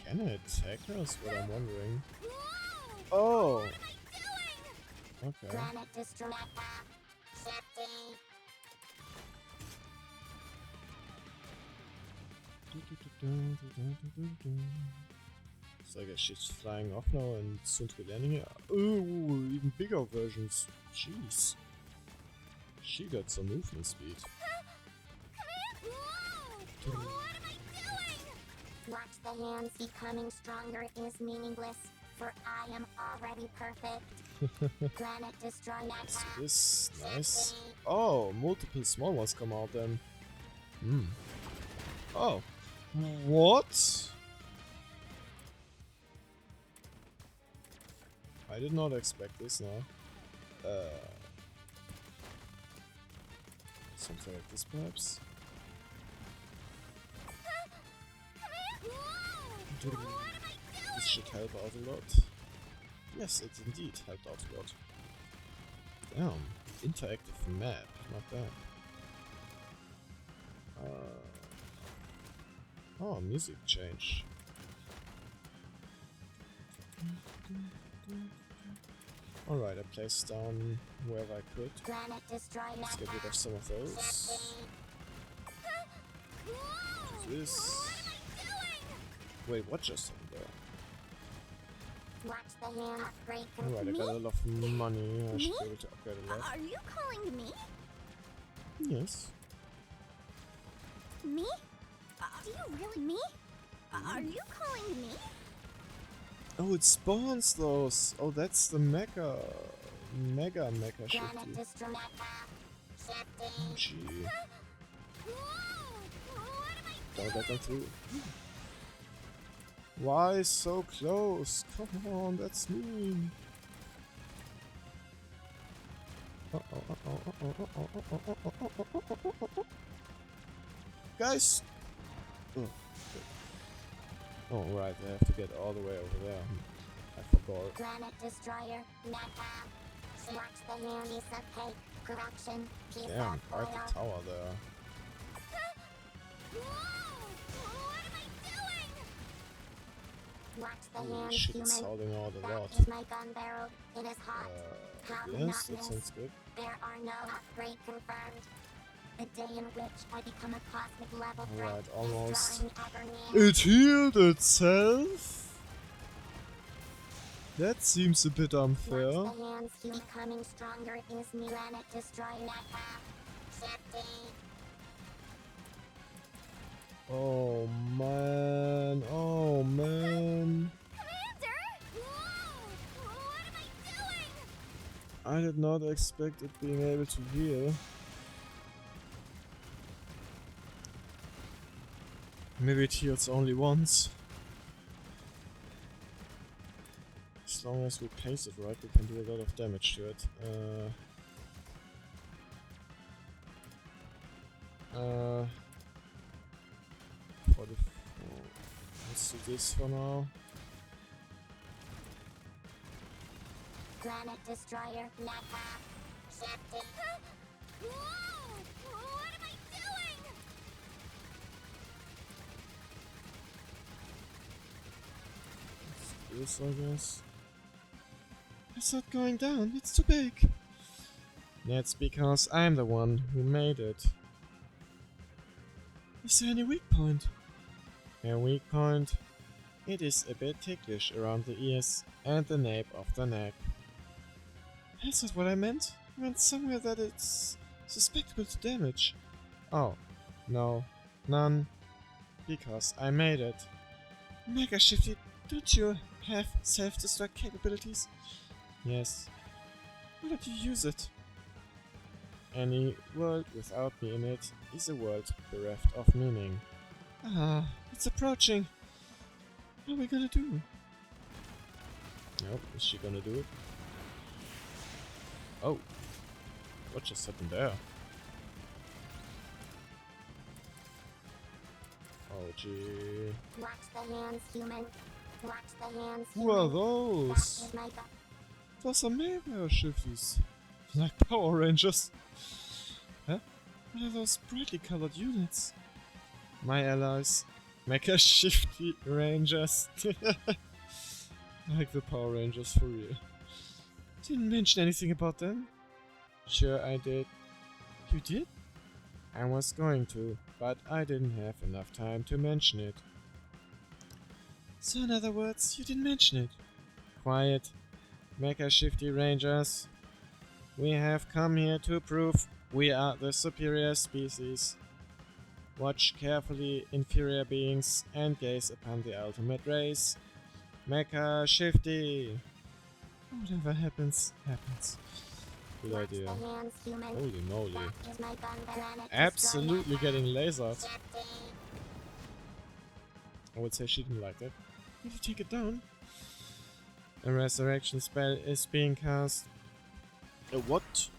Can I attack her is what I'm wondering. Whoa! Oh! What am I doing? Okay. Planet Destroyer. Safety. So I guess she's flying off now and soon to be landing here. Ooh, even bigger versions. Jeez. She got some movement speed. Whoa! What am I doing? Watch the hands. Becoming stronger is meaningless, for I am already perfect. Planet Destroyer. Let's do this. Nice. Oh, multiple small ones come out then. Hmm. Oh. What? I did not expect this now. Something like this perhaps? Whoa! What am I This doing? should help out a lot. Yes, it indeed helped out a lot. Damn, interactive map, not bad. Oh, music change. Alright, I placed down wherever I could. Planet Destroyer. Let's get rid of some of those. Whoa! Do this. What am I doing? Wait, what just happened there? Watch the hand. Upgrade. Alright, I got a lot of money. I should be able to upgrade a lot. Are you calling me? Yes. Me? Do you really me? Are you calling me? Oh, it spawns those. Oh, that's the mega Planet shifty. Destroyer. Safety. Oh, gee. Whoa! What am I Don't let them through. Why so close? Come on, that's mean. Guys! Oh, oh, right, I have to get all the way over there. I forgot. Planet Destroyer. Mecha. Watch the hand. Piece of cake. Corruption. Piece Damn, of quite oil. the tower there. Whoa! What am I doing? Watch the Holy hand, shit, it's human. sounding out a That lot. is my gun barrel. It is hot. How Yes, that monotonous. sounds good. There are no upgrade confirmed. The day in which I become a cosmic level threat Alright, is almost. drawing ever near. It healed itself? That seems a bit unfair. Watch the hands. Becoming stronger is me. Planet Destroyer. Safety. Oh man, oh man. Commander! Whoa! What am I doing? I did not expect it being able to heal. Maybe it heals only once. As long as we place it right, we can do a lot of damage to it. 44. Let's do this for now. Planet Destroyer, Mecha, Shifty. Whoa! What am I doing? Let's do this, I guess. It's not going down, it's too big. That's because I'm the one who made it. Is there any weak point? A weak point? It is a bit ticklish around the ears and the nape of the neck. That's not what I meant. I meant somewhere that it's susceptible to damage. Oh, no, none. Because I made it. Mega Shifty, don't you have self-destruct capabilities? Yes. Why don't you use it? Any world without me in it is a world bereft of meaning. Ah, it's approaching. What are we gonna do? Nope, is she gonna do it? Oh, what just happened there? Oh gee. Watch the hands, human. Watch the hands, Who are human. those? That is my gun. Those are Mayweather shifties. Like Power Rangers. Huh? What are those brightly colored units? My allies. Mecha Shifty Rangers. Like the Power Rangers for real. Didn't mention anything about them. Sure I did. You did? I was going to, but I didn't have enough time to mention it. So in other words, you didn't mention it. Quiet. Mecha Shifty Rangers. We have come here to prove we are the superior species. Watch carefully, inferior beings, and gaze upon the ultimate race. Mecha Shifty! Whatever happens, happens. Good Watch idea. the hands, human. Holy moly. That is my gun, Planet Absolutely Destroyer. getting lasered. Shifty. I would say she didn't like that. Did you take it down? A resurrection spell is being cast. A what?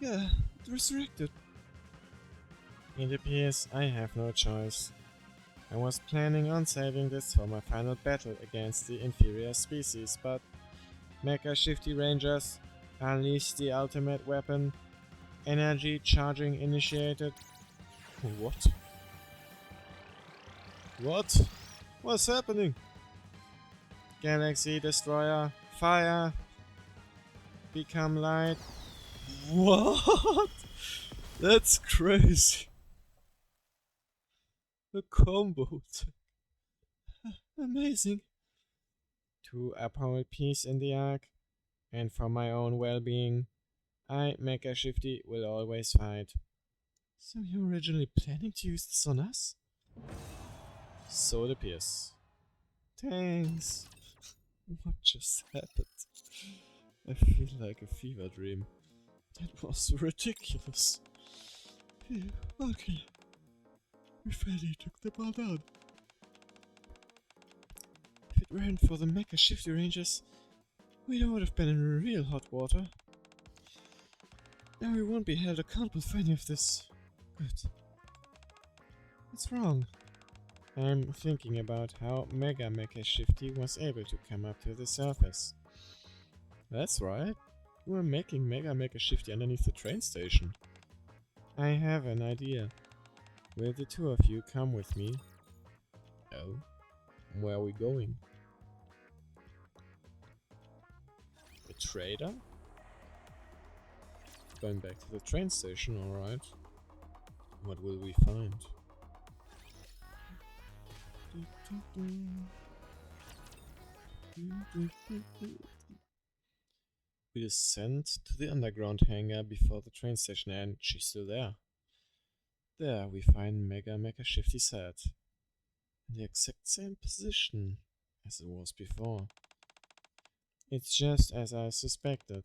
Yeah, it resurrected. It appears I have no choice. I was planning on saving this for my final battle against the inferior species, but Mecha Shifty Rangers, unleash the ultimate weapon. Energy charging initiated. What? What? What's happening? Galaxy Destroyer, fire! Become light. What? That's crazy. A combo. Amazing. To uphold peace in the Ark, and for my own well-being, I, Mecha Shifty, will always fight. So you're originally planning to use this on us? So it appears. Thanks. What just happened? I feel like a fever dream. That was ridiculous. Phew, okay. We fairly took the ball down. If it weren't for the Mecha Shifty Rangers, we would have been in real hot water. Now we won't be held accountable for any of this. Good. What's wrong? I'm thinking about how Mega Mecha Shifty was able to come up to the surface. That's right. You were making Mega Mecha Shifty underneath the train station. I have an idea. Will the two of you come with me? Oh? Where are we going? A trader? Going back to the train station, alright. What will we find? We descend to the underground hangar before the train station, and she's still there. There we find Mega Mecha Shifty's head. In the exact same position as it was before. It's just as I suspected.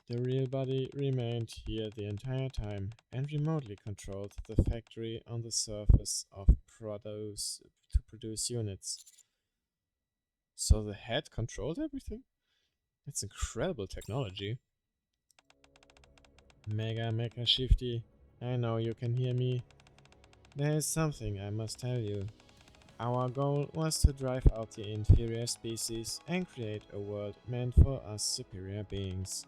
The real body remained here the entire time and remotely controlled the factory on the surface to produce units. So the head controlled everything? That's incredible technology. Mega Mecha Shifty, I know you can hear me. There is something I must tell you. Our goal was to drive out the inferior species and create a world meant for us superior beings.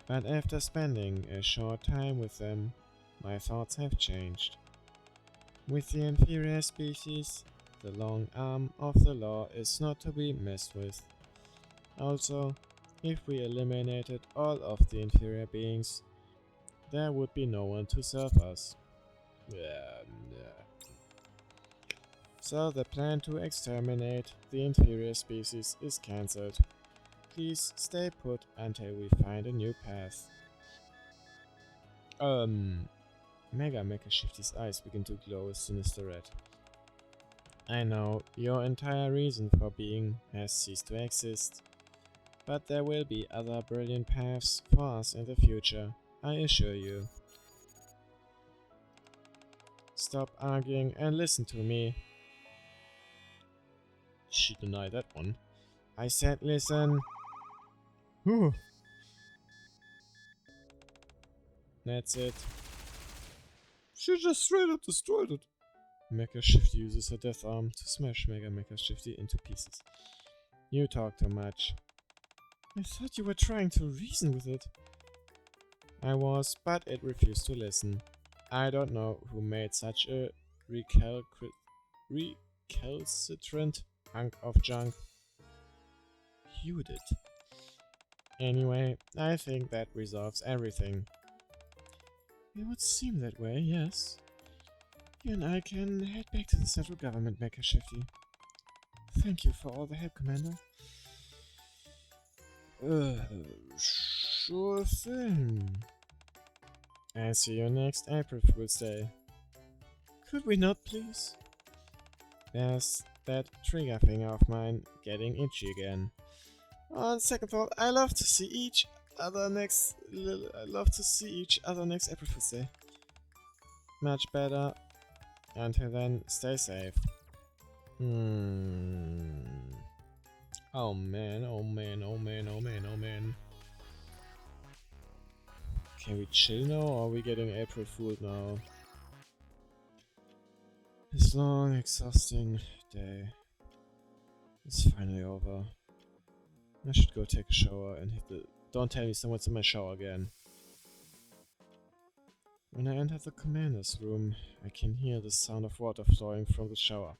But after spending a short time with them, my thoughts have changed. With the inferior species, the long arm of the law is not to be messed with. Also, if we eliminated all of the inferior beings, there would be no one to serve us. So the plan to exterminate the inferior species is cancelled. Please stay put until we find a new path. Mega Mecha Shifty's eyes begin to glow a sinister red. I know, your entire reason for being has ceased to exist. But there will be other brilliant paths for us in the future, I assure you. Stop arguing and listen to me. She denied that one. I said listen. Whew. That's it. She just straight up destroyed it. Mecha Shifty uses her death arm to smash Mega Mecha Shifty into pieces. You talk too much. I thought you were trying to reason with it. I was, but it refused to listen. I don't know who made such a recalcitrant hunk of junk. You did. Anyway, I think that resolves everything. It would seem that way, yes. You and I can head back to the central government, Mecha Shifty. Thank you for all the help, Commander. Sure thing. I'll see you next April Fool's Day. Could we not, please? There's that trigger finger of mine getting itchy again. On second thought, I love to see each other next April Fool's Day. Much better. Until then, stay safe. Oh man, oh man, oh man, oh man, oh man. Can we chill now, or are we getting April Fooled now? This long, exhausting day is finally over. I should go take a shower and hit the... Don't tell me someone's in my shower again. When I enter the commander's room, I can hear the sound of water flowing from the shower.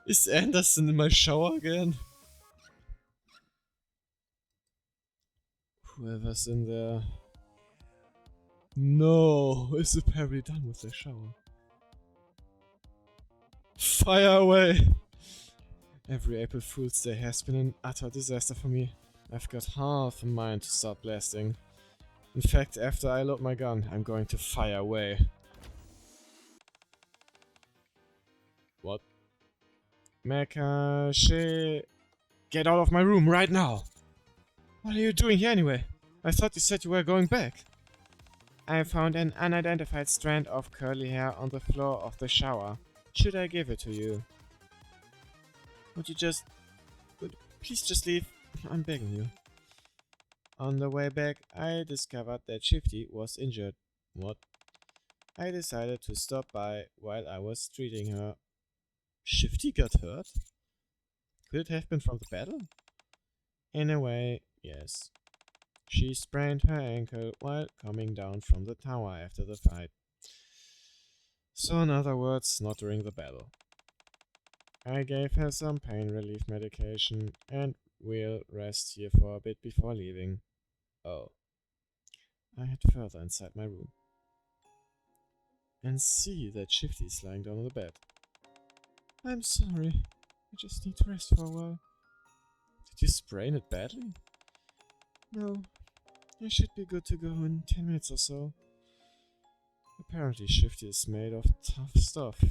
Is Anderson in my shower again? Whoever's in there... No! Is apparently done with their shower. Fire away! Every April Fool's Day has been an utter disaster for me. I've got half a mind to start blasting. In fact, after I load my gun, I'm going to fire away. What? Mecha shit. Get out of my room right now! What are you doing here anyway? I thought you said you were going back. I found an unidentified strand of curly hair on the floor of the shower. Should I give it to you? Please just leave. I'm begging you. On the way back, I discovered that Shifty was injured. What? I decided to stop by while I was treating her. Shifty got hurt? Could it have been from the battle? In a way, yes. She sprained her ankle while coming down from the tower after the fight. So in other words, not during the battle. I gave her some pain relief medication and we'll rest here for a bit before leaving. Oh. I head further inside my room. And see that Shifty is lying down on the bed. I'm sorry. I just need to rest for a while. Did you sprain it badly? No. I should be good to go in 10 minutes or so. Apparently Shifty is made of tough stuff.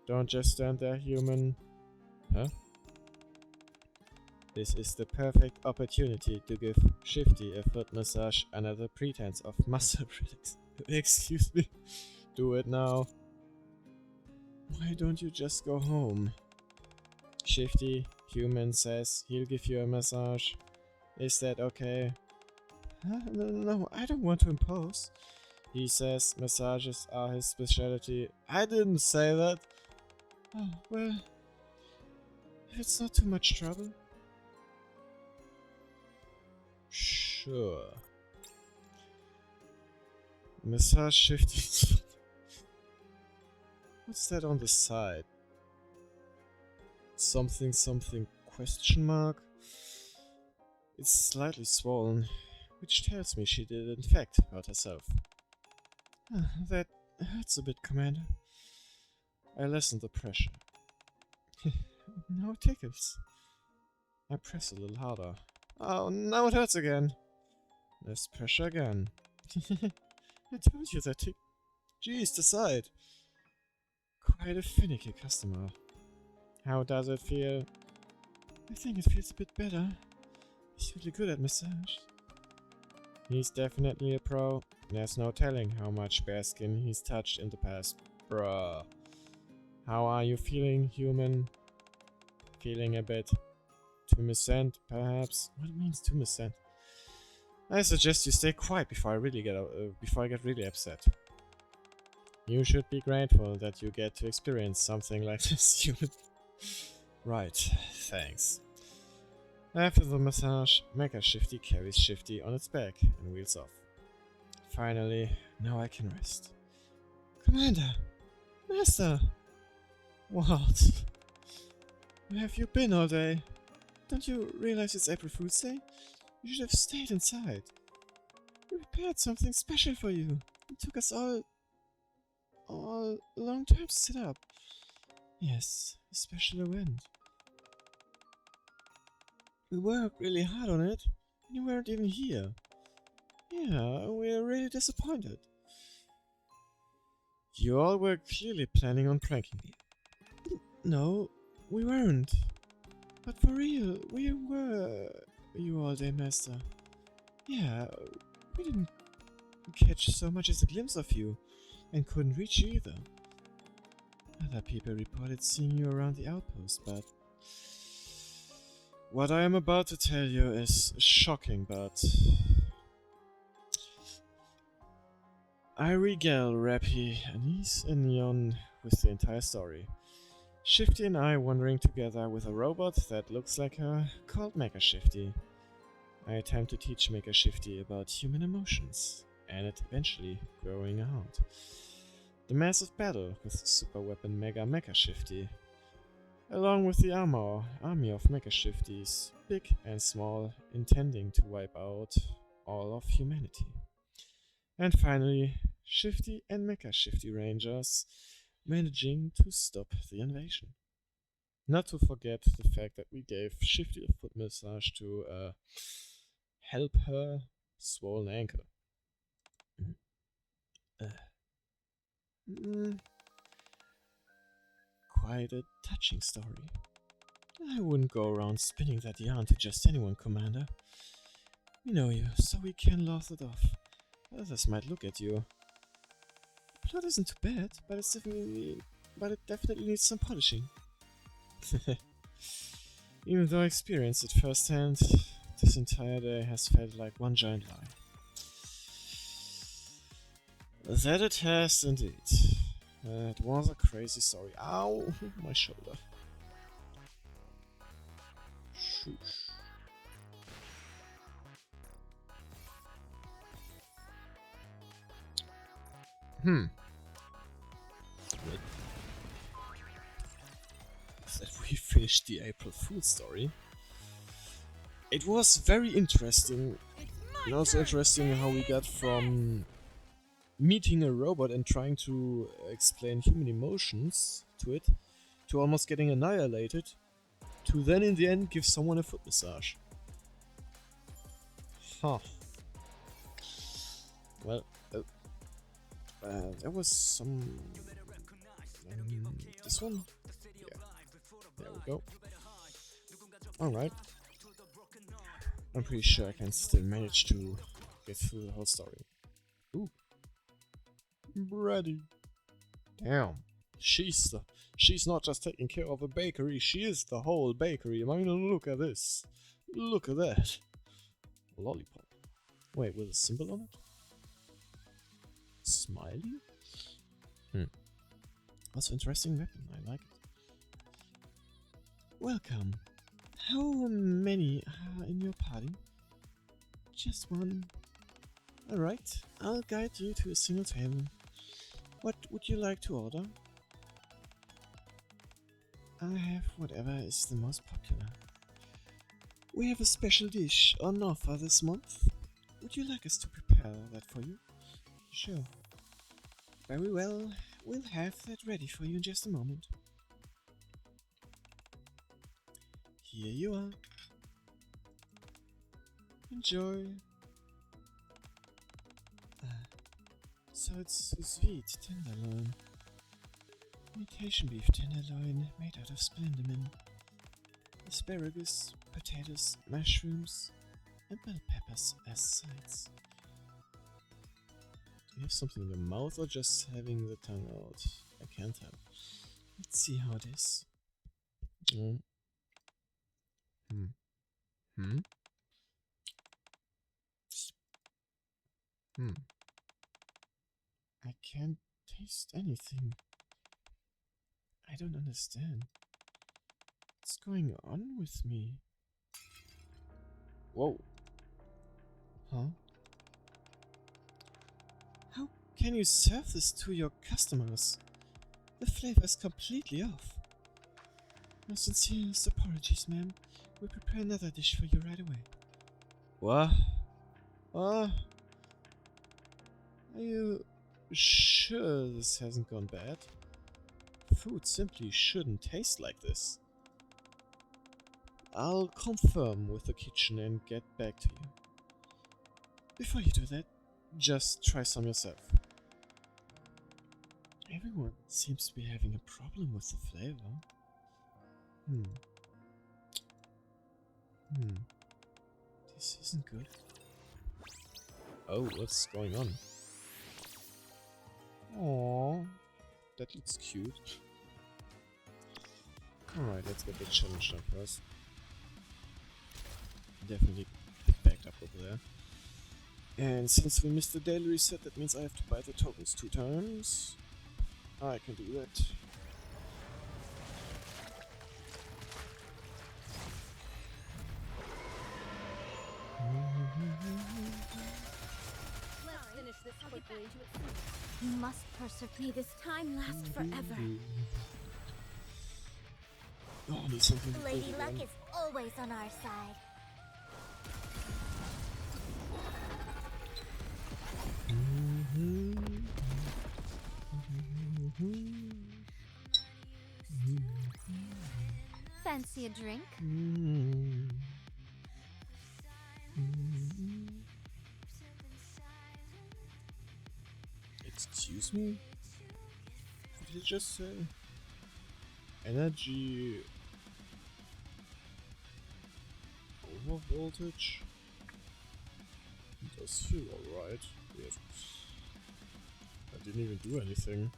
Don't just stand there, human. Huh? This is the perfect opportunity to give Shifty a foot massage under the pretense of muscle release. Excuse me. Do it now. Why don't you just go home? Shifty, human says he'll give you a massage. Is that okay? No, I don't want to impose. He says massages are his specialty. I didn't say that. Oh, well, if it's not too much trouble. Sure. Massage shifting. What's that on the side? Something something question mark? It's slightly swollen, which tells me she did in fact hurt herself. That hurts a bit, Commander. I lessen the pressure. Now it tickles. I press a little harder. Oh, now it hurts again. Less pressure again. I told you that tick. Jeez, decide. Quite a finicky customer. How does it feel? I think it feels a bit better. He's really good at massage. He's definitely a pro. There's no telling how much bare skin he's touched in the past. Bruh. How are you feeling, human? Feeling a bit tumescent, perhaps? What means tumescent? I suggest you stay quiet before I get really upset. You should be grateful that you get to experience something like this, human. Right, thanks. After the massage, Mecha Shifty carries Shifty on its back and wheels off. Finally, now I can rest. Commander! Master! What? Where have you been all day? Don't you realize it's April Fool's Day? You should have stayed inside. We prepared something special for you. It took us all a long time to set up. Yes, a special event. We worked really hard on it, and you weren't even here. Yeah, we're really disappointed. You all were clearly planning on pranking me. No, we weren't. But for real, we were you all day, Master. Yeah, we didn't catch so much as a glimpse of you, and couldn't reach you either. Other people reported seeing you around the outpost, but what I am about to tell you is shocking, but I regale Rappy, Anise, and Neon with the entire story. Shifty and I wandering together with a robot that looks like her, called Mecha Shifty. I attempt to teach Mecha Shifty about human emotions, and it eventually growing out. The massive battle with super weapon Mega Mecha Shifty, along with the army of Mecha Shifties, big and small, intending to wipe out all of humanity. And finally, Shifty and Mecha Shifty Rangers managing to stop the invasion. Not to forget the fact that we gave Shifty a foot massage to help her swollen ankle. Quite a touching story. I wouldn't go around spinning that yarn to just anyone, Commander. We know you, so we can laugh it off. Others might look at you. The plot isn't too bad, but it definitely needs some polishing. Even though I experienced it firsthand, this entire day has felt like one giant lie. That it has indeed. It was a crazy story. Ow! My shoulder. Shoosh. That we finished the April Fool story. It was very interesting. And also interesting how we got from meeting a robot and trying to explain human emotions to it, to almost getting annihilated, to then in the end give someone a foot massage. Huh. Well, there was some... this one? Yeah. There we go. Alright. I'm pretty sure I can still manage to get through the whole story. Ooh. Ready. Damn. She's not just taking care of a bakery, she is the whole bakery. I mean, look at this. Look at that. Lollipop. Wait, with a symbol on it? Smiley? Also interesting weapon, I like it. Welcome. How many are in your party? Just one. Alright, I'll guide you to a single table. What would you like to order? I have whatever is the most popular. We have a special dish on offer this month. Would you like us to prepare that for you? Sure. Very well, we'll have that ready for you in just a moment. Here you are. Enjoy. So it's sous vide tenderloin. Imitation beef tenderloin made out of splendomin. Asparagus, potatoes, mushrooms, and bell peppers as sides. Do you have something in your mouth or just having the tongue out? I can't tell. Let's see how it is. I can't taste anything. I don't understand. What's going on with me? Whoa. Huh? How can you serve this to your customers? The flavor is completely off. My sincerest apologies, ma'am. We'll prepare another dish for you right away. What? Are you sure this hasn't gone bad? Food simply shouldn't taste like this. I'll confirm with the kitchen and get back to you. Before you do that, just try some yourself. Everyone seems to be having a problem with the flavor. This isn't good. Oh, what's going on? Aww, that looks cute. Alright, let's get the challenge done first. Definitely backed up over there. And since we missed the daily reset, that means I have to buy the tokens 2 times. I can do that. Let's finish this quickly. You must persevere. May this time last forever. Oh, I need something to Lady play Luck again. is always on our side. Fancy a drink? Excuse me? What did you just say? Energy over voltage? It does feel alright. Weird. I didn't even do anything.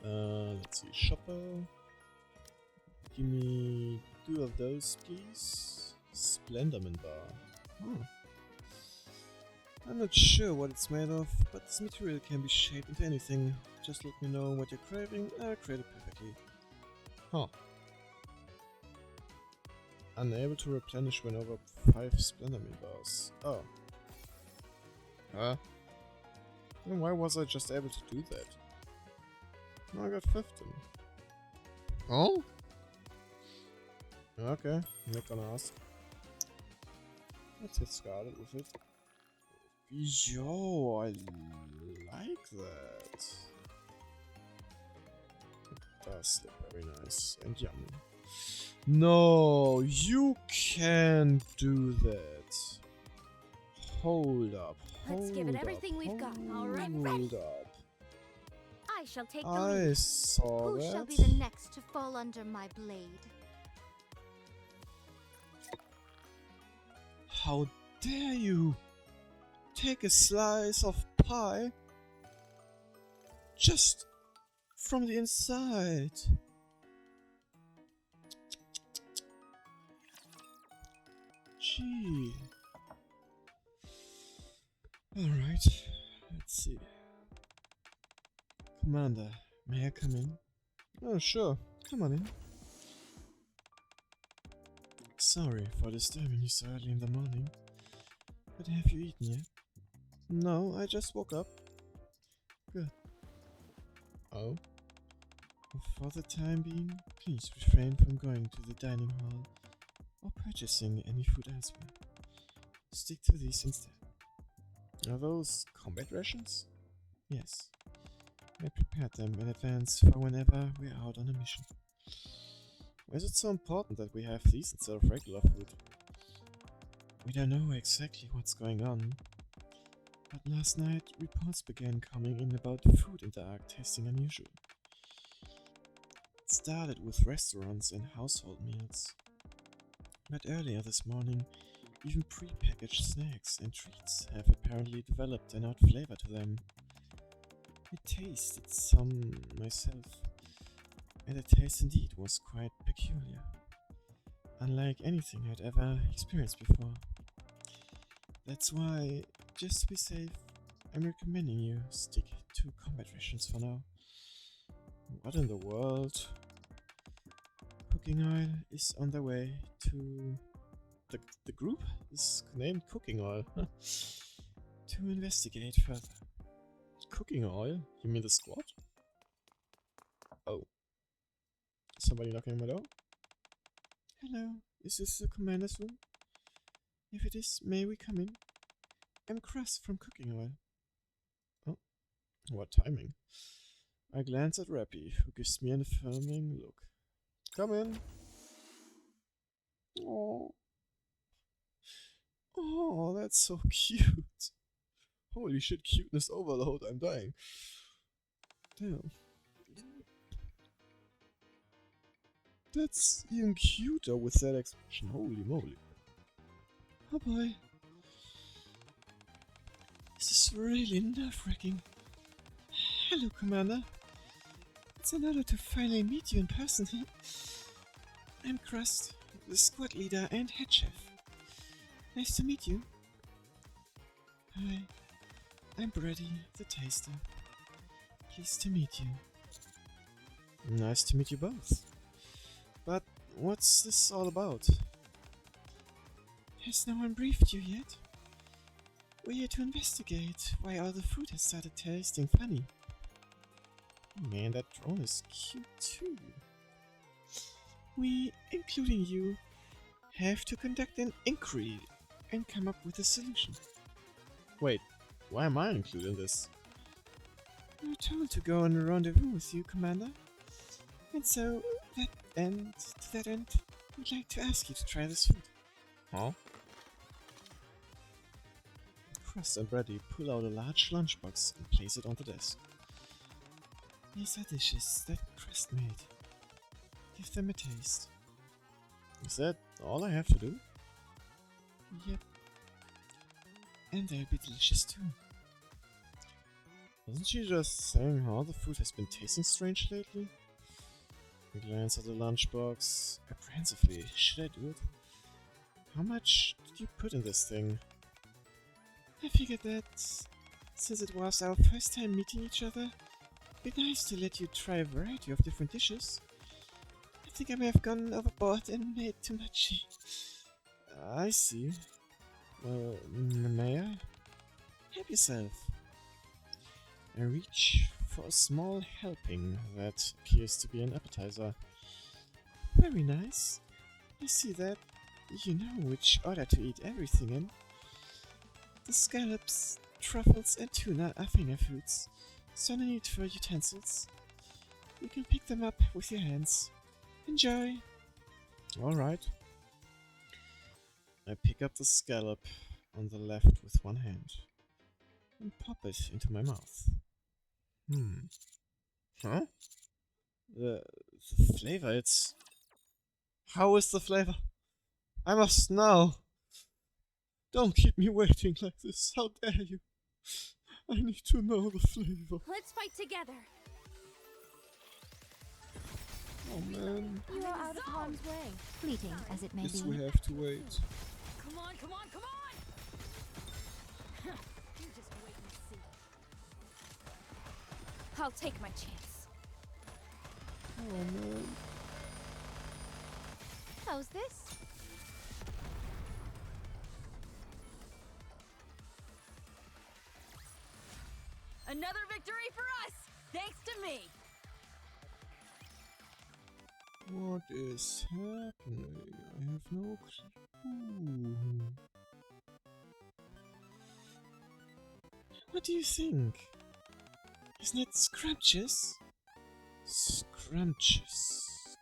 Let's see, shopper. Give me 2 of those, please. Splenderman bar. I'm not sure what it's made of, but this material can be shaped into anything. Just let me know what you're craving, I'll create it perfectly. Huh. Unable to replenish when over 5 Splenderman bars. Oh. Huh? Then why was I just able to do that? No, I got 15. Oh? Okay, I'm not gonna ask. Let's get started with it. Yo, I like that. It does look very nice and yummy. No, you can't do that. Hold up. Let's give it everything we've got. All right, Hold up. I shall take the I lead. saw Who that. shall be the next to fall under my blade? How dare you take a slice of pie just from the inside? Gee. Alright, let's see. Commander, may I come in? Oh, sure. Come on in. Sorry for disturbing you so early in the morning. But have you eaten yet? No, I just woke up. Good. Oh? For the time being, please refrain from going to the dining hall or purchasing any food elsewhere. Stick to these instead. Are those combat rations? Yes. I prepared them in advance for whenever we're out on a mission. Why is it so important that we have these instead of regular food? We don't know exactly what's going on, but last night reports began coming in about food in the Ark tasting unusual. It started with restaurants and household meals, but earlier this morning even pre-packaged snacks and treats have apparently developed an odd flavor to them. I tasted some myself, and the taste indeed was quite peculiar, unlike anything I'd ever experienced before. That's why, just to be safe, I'm recommending you stick to combat rations for now. What in the world? Cooking oil is on the way to... The group is named Cooking Oil. To investigate further. Cooking oil? You mean the squad? Oh. Somebody knocking on my door? Hello, is this the commander's room? If it is, may we come in? I'm Crust from Cooking Oil. Oh, what timing. I glance at Rappy, who gives me an affirming look. Come in. Oh. Oh, that's so cute. Holy shit, cuteness overload, I'm dying. Damn. That's even cuter with that expression, holy moly. Oh boy. This is really nerve-wracking. Hello, Commander. It's an honor to finally meet you in person. I'm Crust, the squad leader and head chef. Nice to meet you. Hi, I'm Brady, the taster. Pleased to meet you. Nice to meet you both. But what's this all about? Has no one briefed you yet? We're here to investigate why all the food has started tasting funny. Man, that drone is cute too. We, including you, have to conduct an inquiry and come up with a solution. Wait, why am I included in this? We were told to go on a rendezvous with you, Commander. And so, to that end, we'd like to ask you to try this food. Huh? Crust and Brady pull out a large lunchbox and place it on the desk. These are dishes that Crust made. Give them a taste. Is that all I have to do? Yep. And they'll be delicious too. Wasn't she just saying how the food has been tasting strange lately? I glance at the lunchbox apprehensively. Should I do it? How much did you put in this thing? I figured that, since it was our first time meeting each other, it'd be nice to let you try a variety of different dishes. I think I may have gone overboard and made too much. I see. Well, may I? Help yourself. I reach for a small helping that appears to be an appetizer. Very nice. I see that you know which order to eat everything in. The scallops, truffles and tuna are finger foods, so no need for utensils. You can pick them up with your hands. Enjoy! Alright. I pick up the scallop on the left with one hand and pop it into my mouth. Huh? The flavor, it's... How is the flavor? I must know! Don't keep me waiting like this, how dare you! I need to know the flavor. Let's fight together. Oh man, You are out of harm's way, fleeting as it may guess be. we have to wait. Come on, come on, come on! You just I'll take my chance. Oh man. How's this? Another victory for us, thanks to me. What is happening? I have no clue. What do you think? Isn't it scrumptious? Scrumptious.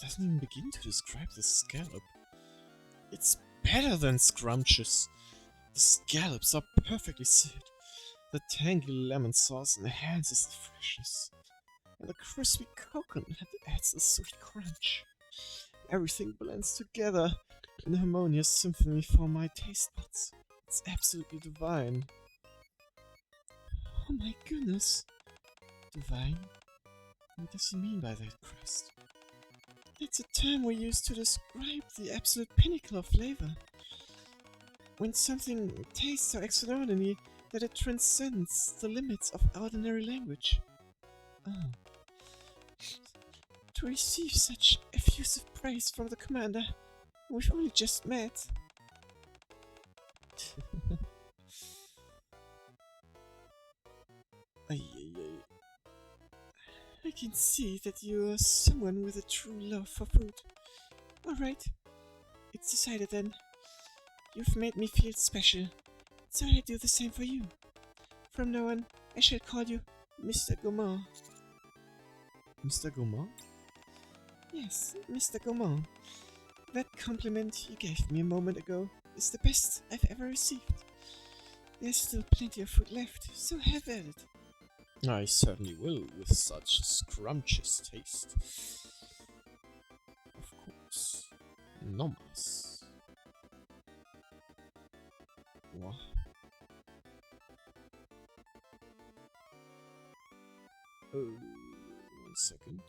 Doesn't even begin to describe the scallop. It's better than scrumptious. The scallops are perfectly seared. The tangy lemon sauce enhances the freshness. And the crispy coconut adds a sweet crunch. Everything blends together in a harmonious symphony for my taste buds. It's absolutely divine. Oh my goodness. Divine? What does he mean by that, crust? That's a term we use to describe the absolute pinnacle of flavor. When something tastes so extraordinary that it transcends the limits of ordinary language. Oh. To receive such effusive praise from the commander we've only just met. Ay, ay, ay. I can see that you're someone with a true love for food. Alright, it's decided then. You've made me feel special, so I do the same for you. From now on, I shall call you Mr. Gourmand. Mr. Gourmand? Yes, Mr. Gourmand. That compliment you gave me a moment ago is the best I've ever received. There's still plenty of food left, so have at it. I certainly will, with such scrumptious taste. Of course. No mas. What? Oh, 1 second.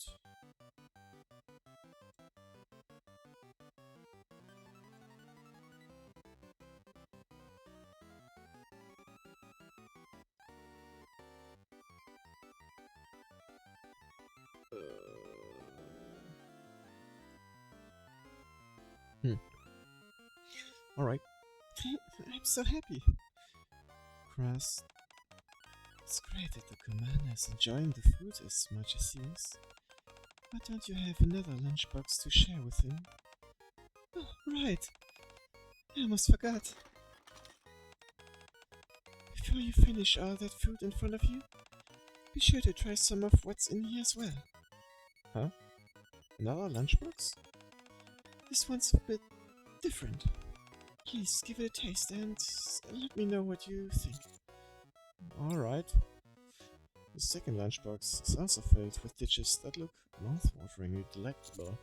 Alright. I'm so happy. Crust. It's great that the commander is enjoying the food as much as he is. Why don't you have another lunchbox to share with him? Oh, right. I almost forgot. Before you finish all that food in front of you, be sure to try some of what's in here as well. Huh? Another lunchbox? This one's a bit different. Please give it a taste and let me know what you think. Alright. The second lunchbox is also filled with dishes that look mouth-wateringly delectable.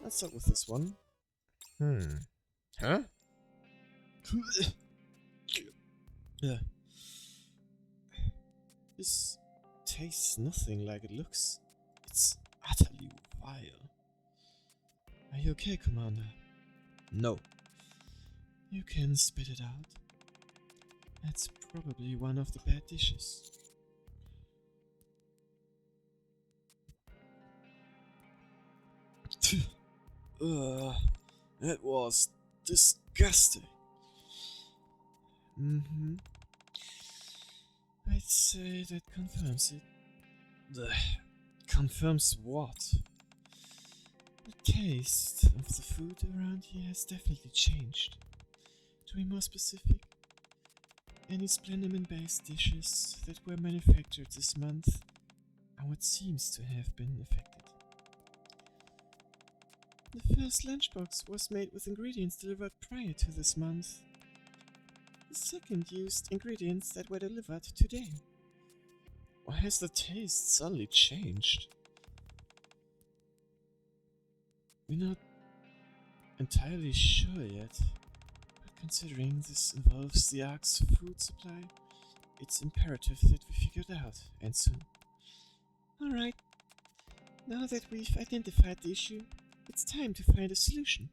Let's start with this one. Huh? Yeah. This tastes nothing like it looks. It's utterly vile. Are you okay, Commander? No. You can spit it out. That's probably one of the bad dishes. That was disgusting. I'd say that confirms it. Confirms what? The taste of the food around here has definitely changed. To be more specific, any Splendiman-based dishes that were manufactured this month are what seems to have been affected. The first lunchbox was made with ingredients delivered prior to this month. The second used ingredients that were delivered today. Why has the taste suddenly changed? We're not entirely sure yet, but considering this involves the Ark's food supply, it's imperative that we figure it out, and soon. Alright, now that we've identified the issue, it's time to find a solution.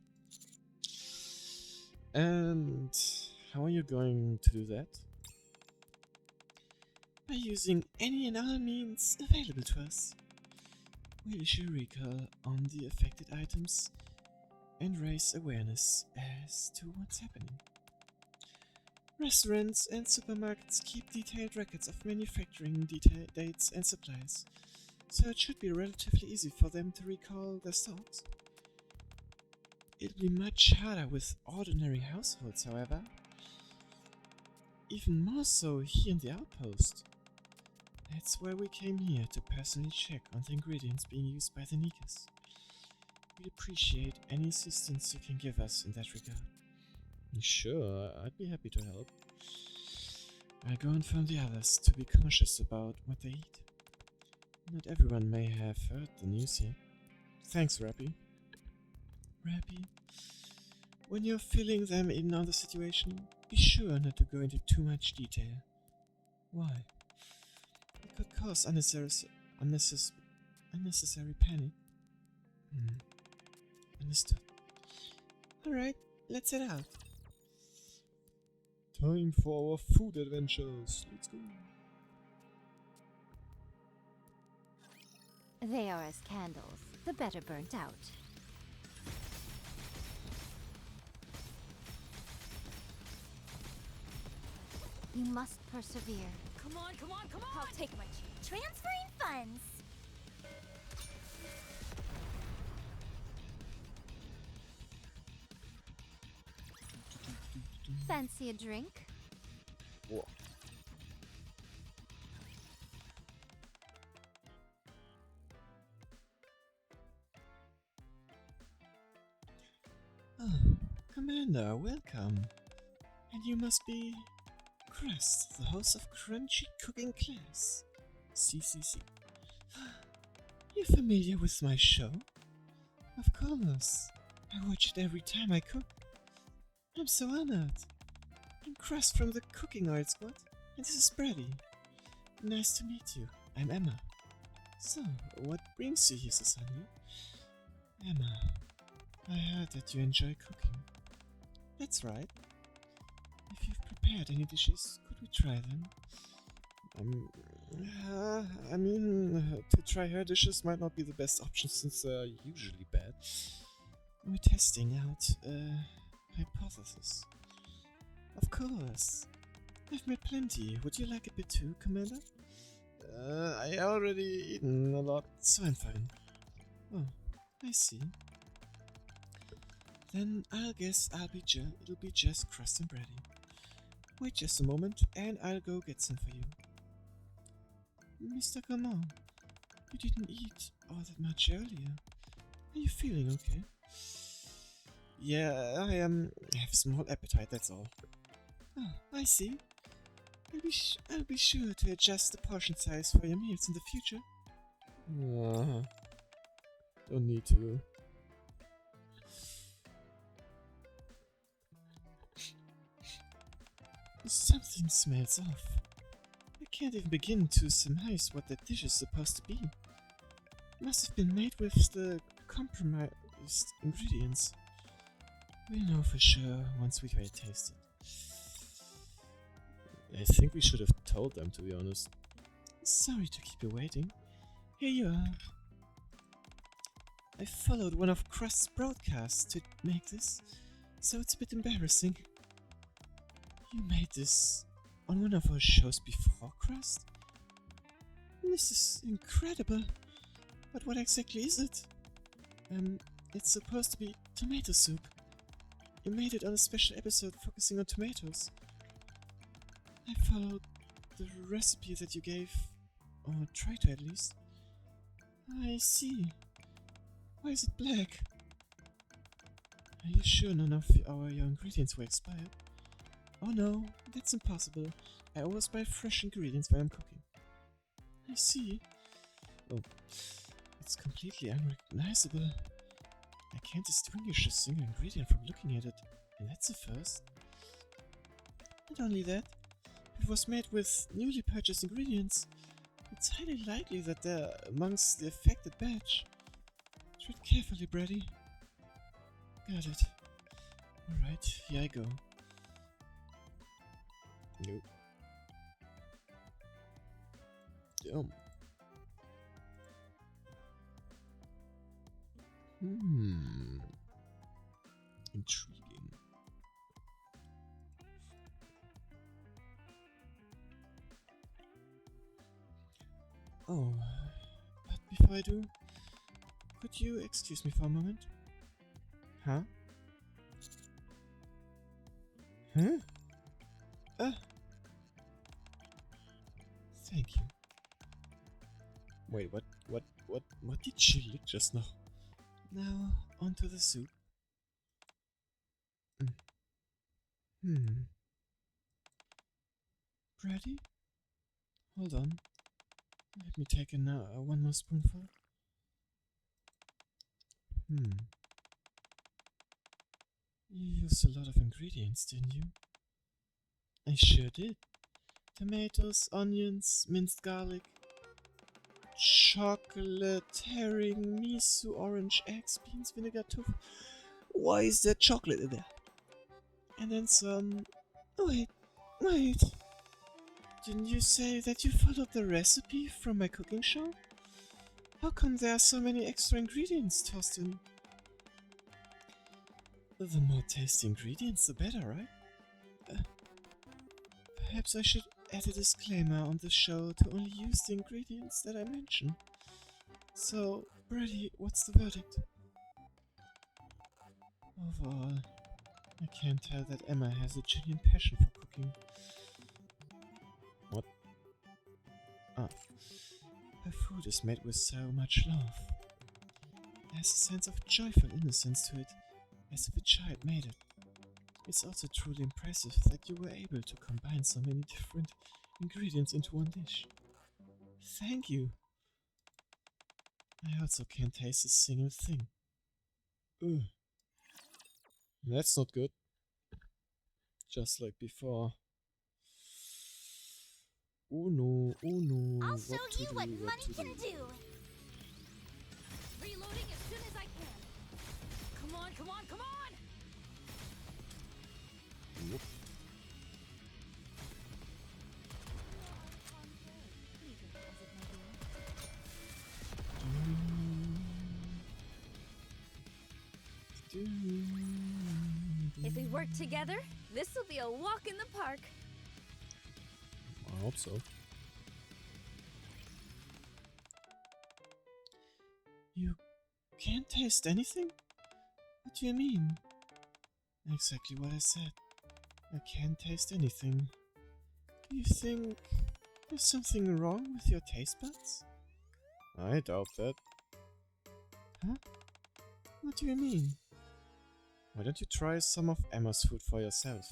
And how are you going to do that? by using any and all means available to us. We'll issue recall on the affected items and raise awareness as to what's happening. Restaurants and supermarkets keep detailed records of manufacturing dates and supplies, so it should be relatively easy for them to recall their stocks. It'll be much harder with ordinary households, however. Even more so here in the outpost. That's why we came here, to personally check on the ingredients being used by the Nikas. We'd appreciate any assistance you can give us in that regard. Sure, I'd be happy to help. I'll go inform the others to be cautious about what they eat. Not everyone may have heard the news yet. Thanks, Rappy. Rappy, when you're filling them in on the situation, be sure not to go into too much detail. Why? It could cause unnecessary panic. Understood. Alright, let's head out. Time for our food adventures. Let's go. They are as candles, the better burnt out. You must persevere. Come on, come on, come on! I'll take my chance. Transferring funds. Fancy a drink? Whoa. Oh, Commander, welcome. And you must be Crust, the host of Crunchy Cooking Class. CCC. You're familiar with my show? Of course. I watch it every time I cook. I'm so honored. I'm Crust from the Cooking Art Squad, and this is Brady. Nice to meet you. I'm Emma. So, what brings you here so suddenly? Emma, I heard that you enjoy cooking. That's right. If you've prepared any dishes, could we try them? To try her dishes might not be the best option since they're usually bad. We're testing out a hypothesis. Of course. I've made plenty. Would you like a bit too, Commander? I already eaten a lot, so I'm fine. Oh, I see. Then I'll guess it'll be just Crust and Brady. Wait just a moment, and I'll go get some for you. Mr. Gaumont, you didn't eat all that much earlier. Are you feeling okay? Yeah, I have small appetite, that's all. Oh, I see. I'll be sure to adjust the portion size for your meals in the future. Don't need to. Something smells off. I can't even begin to surmise what that dish is supposed to be. Must have been made with the compromised ingredients. We'll know for sure once we taste it. I think we should have told them, to be honest. Sorry to keep you waiting. Here you are. I followed one of Crust's broadcasts to make this, so it's a bit embarrassing. You made this on one of our shows before, Crust? This is incredible. But what exactly is it? It's supposed to be tomato soup. You made it on a special episode focusing on tomatoes. I followed the recipe that you gave, or tried to at least. I see. Why is it black? Are you sure none of your ingredients were expired? Oh no, that's impossible. I always buy fresh ingredients when I'm cooking. I see. Oh, it's completely unrecognizable. I can't distinguish a single ingredient from looking at it, and that's a first. Not only that, if it was made with newly purchased ingredients, it's highly likely that they're amongst the affected batch. Tread carefully, Brady. Got it. Alright, here I go. Nope. Yum. Intriguing. Oh, but before I do, could you excuse me for a moment? Huh? Huh? Thank you. Wait, what did she lick just now? Now, onto the soup. Ready? Hold on. Let me take one more spoonful. You used a lot of ingredients, didn't you? I sure did. Tomatoes, onions, minced garlic, chocolate, herring, miso, orange, eggs, beans, vinegar, tofu. Why is there chocolate in there? And then some... Wait. Didn't you say that you followed the recipe from my cooking show? How come there are so many extra ingredients tossed in? The more tasty ingredients, the better, right? Perhaps I should add a disclaimer on the show to only use the ingredients that I mention. So, Brady, what's the verdict? Overall, I can't tell that Emma has a genuine passion for cooking. What? Ah. Her food is made with so much love. There's a sense of joyful innocence to it, as if a child made it. It's also truly impressive that you were able to combine so many different ingredients into one dish. Thank you! I also can't taste a single thing. Ugh. That's not good. Just like before. Oh no, oh no. I'll show you what what money to can do. do. Reloading as soon as I can. Come on, come on, come on! Whoop. If we work together, this will be a walk in the park. I hope so. You can't taste anything? What do you mean? Exactly what I said. I can't taste anything. Do you think there's something wrong with your taste buds? I doubt that. Huh? What do you mean? Why don't you try some of Emma's food for yourself?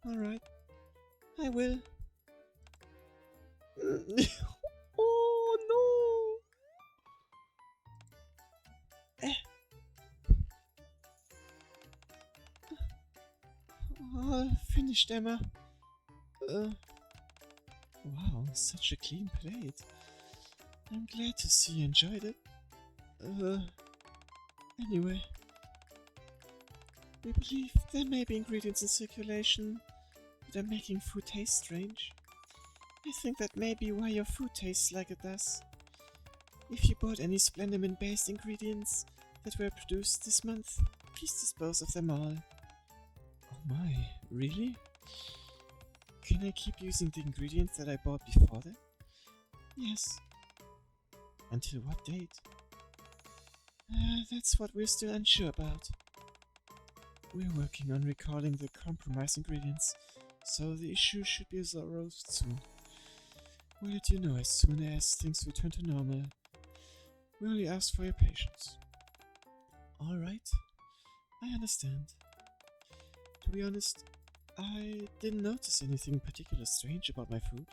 Alright. I will. Oh no! All finished, Emma. Wow, such a clean plate. I'm glad to see you enjoyed it. Anyway. We believe there may be ingredients in circulation that are making food taste strange. I think that may be why your food tastes like it does. If you bought any Splendimin-based ingredients that were produced this month, please dispose of them all. Oh my, really? Can I keep using the ingredients that I bought before that? Yes. Until what date? That's what we're still unsure about. We're working on recalling the compromised ingredients, so the issue should be resolved soon. We'll let you know as soon as things return to normal. We only ask for your patience. Alright, I understand. To be honest, I didn't notice anything particularly strange about my food.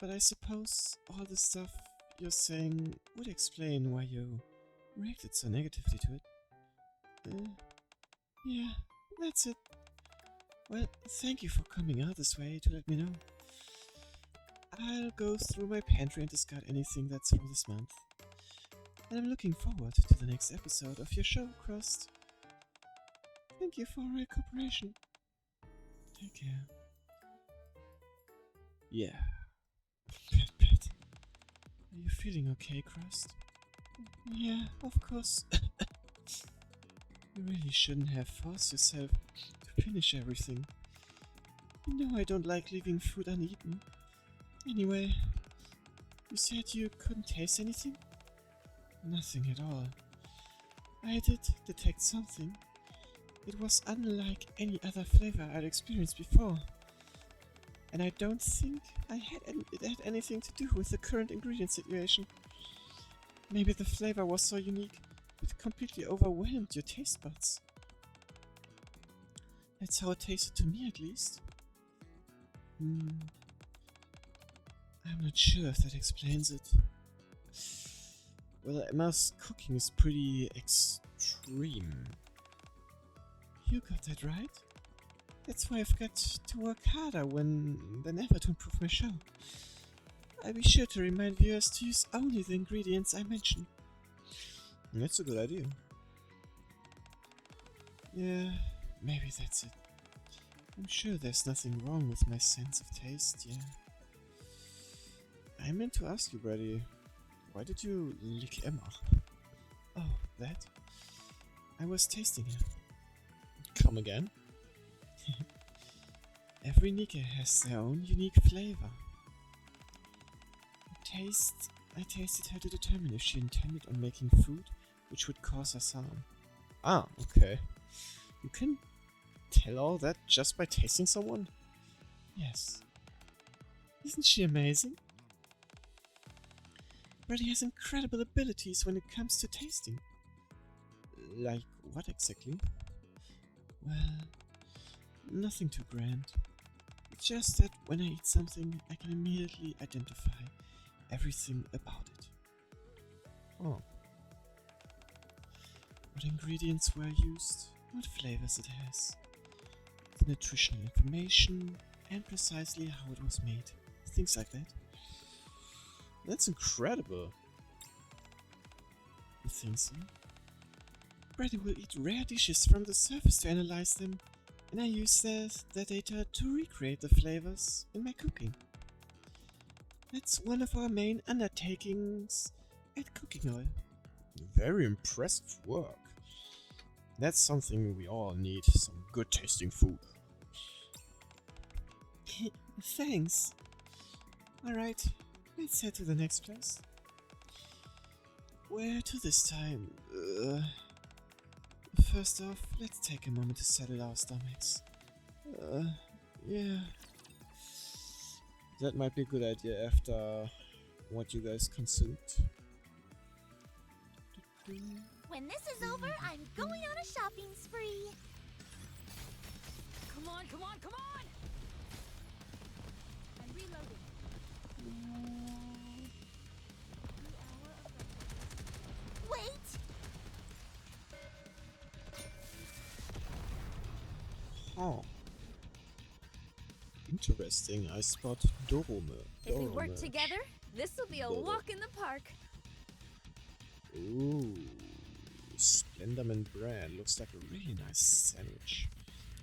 But I suppose all the stuff you're saying would explain why you reacted so negatively to it. Yeah, that's it. Well, thank you for coming out this way to let me know. I'll go through my pantry and discard anything that's from this month. And I'm looking forward to the next episode of your show, Crust. Thank you for your cooperation. Take care. Yeah. Pet. Are you feeling okay, Crust? Yeah, of course. You really shouldn't have forced yourself to finish everything. You know I don't like leaving food uneaten. Anyway, you said you couldn't taste anything? Nothing at all. I did detect something. It was unlike any other flavor I'd experienced before. And I don't think it had anything to do with the current ingredient situation. Maybe the flavor was so unique, it completely overwhelmed your taste buds. That's how it tasted to me, at least. I'm not sure if that explains it. Well, Emma's cooking is pretty extreme. You got that right. That's why I've got to work harder than ever to improve my show. I'll be sure to remind viewers to use only the ingredients I mention. That's a good idea. Yeah, maybe that's it. I'm sure there's nothing wrong with my sense of taste, yeah. I meant to ask you, Brady, why did you lick Emma? Oh, that? I was tasting her. Come again? Every Nika has their own unique flavor. I tasted her to determine if she intended on making food which would cause us harm. Ah, okay. You can tell all that just by tasting someone? Yes. Isn't she amazing? Brady has incredible abilities when it comes to tasting. Like what exactly? Well, nothing too grand. It's just that when I eat something, I can immediately identify everything about it. Oh. What ingredients were used, what flavors it has, the nutritional information, and precisely how it was made. Things like that. That's incredible. You think so? Brady will eat rare dishes from the surface to analyze them, and I use that data to recreate the flavors in my cooking. That's one of our main undertakings at Cooking Oil. Very impressive work. That's something we all need, some good tasting food. Thanks. Alright, let's head to the next place. Where to this time? First off, let's take a moment to settle our stomachs. Yeah. That might be a good idea after what you guys consumed. When this is over, I'm going on a shopping spree. Come on, come on, come on! I'm reloading. Wait! Huh. Interesting, I spot Dorome. If we work together, this will be a walk in the park. Ooh. Splenderman brand looks like a really nice sandwich.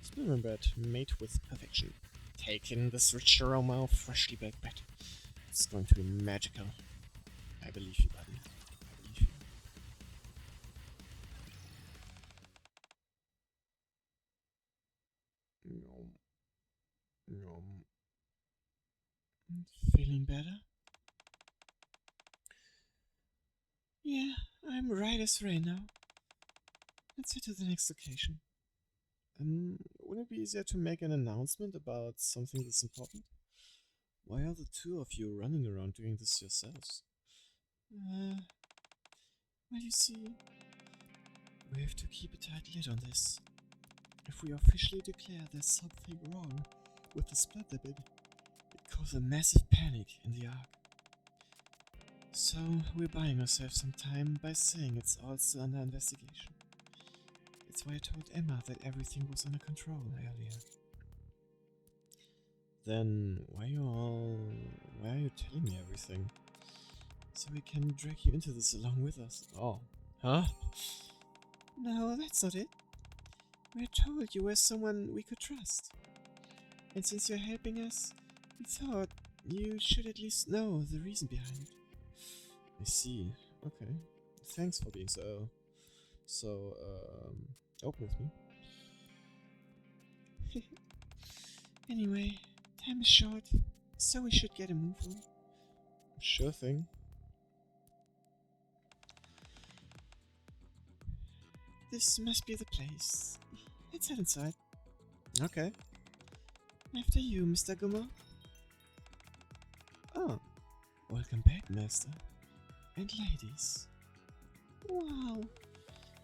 Splenderman bread made with perfection. Take in this rich aroma of freshly baked bread. It's going to be magical. I believe you, buddy. I believe you. Nom. Nom. Feeling better? Yeah, I'm right as rain now. Let's head to the next location. Wouldn't it be easier to make an announcement about something that's important? Why are the two of you running around doing this yourselves? Well, you see, we have to keep a tight lid on this. If we officially declare there's something wrong with the splatter bin, it causes a massive panic in the Ark. So we're buying ourselves some time by saying it's all still under investigation. That's why I told Emma that everything was under control earlier. Then why are you telling me everything? So we can drag you into this along with us. Oh. Huh? No, that's not it. We're told you were someone we could trust. And since you're helping us, we thought You should at least know the reason behind it. I see. Okay. Thanks for being so open with me. Anyway, time is short, so we should get a move on. Sure thing. This must be the place. Let's head inside. Okay. After you, Mr. Gummer. Oh, welcome back, Master. And ladies. Wow.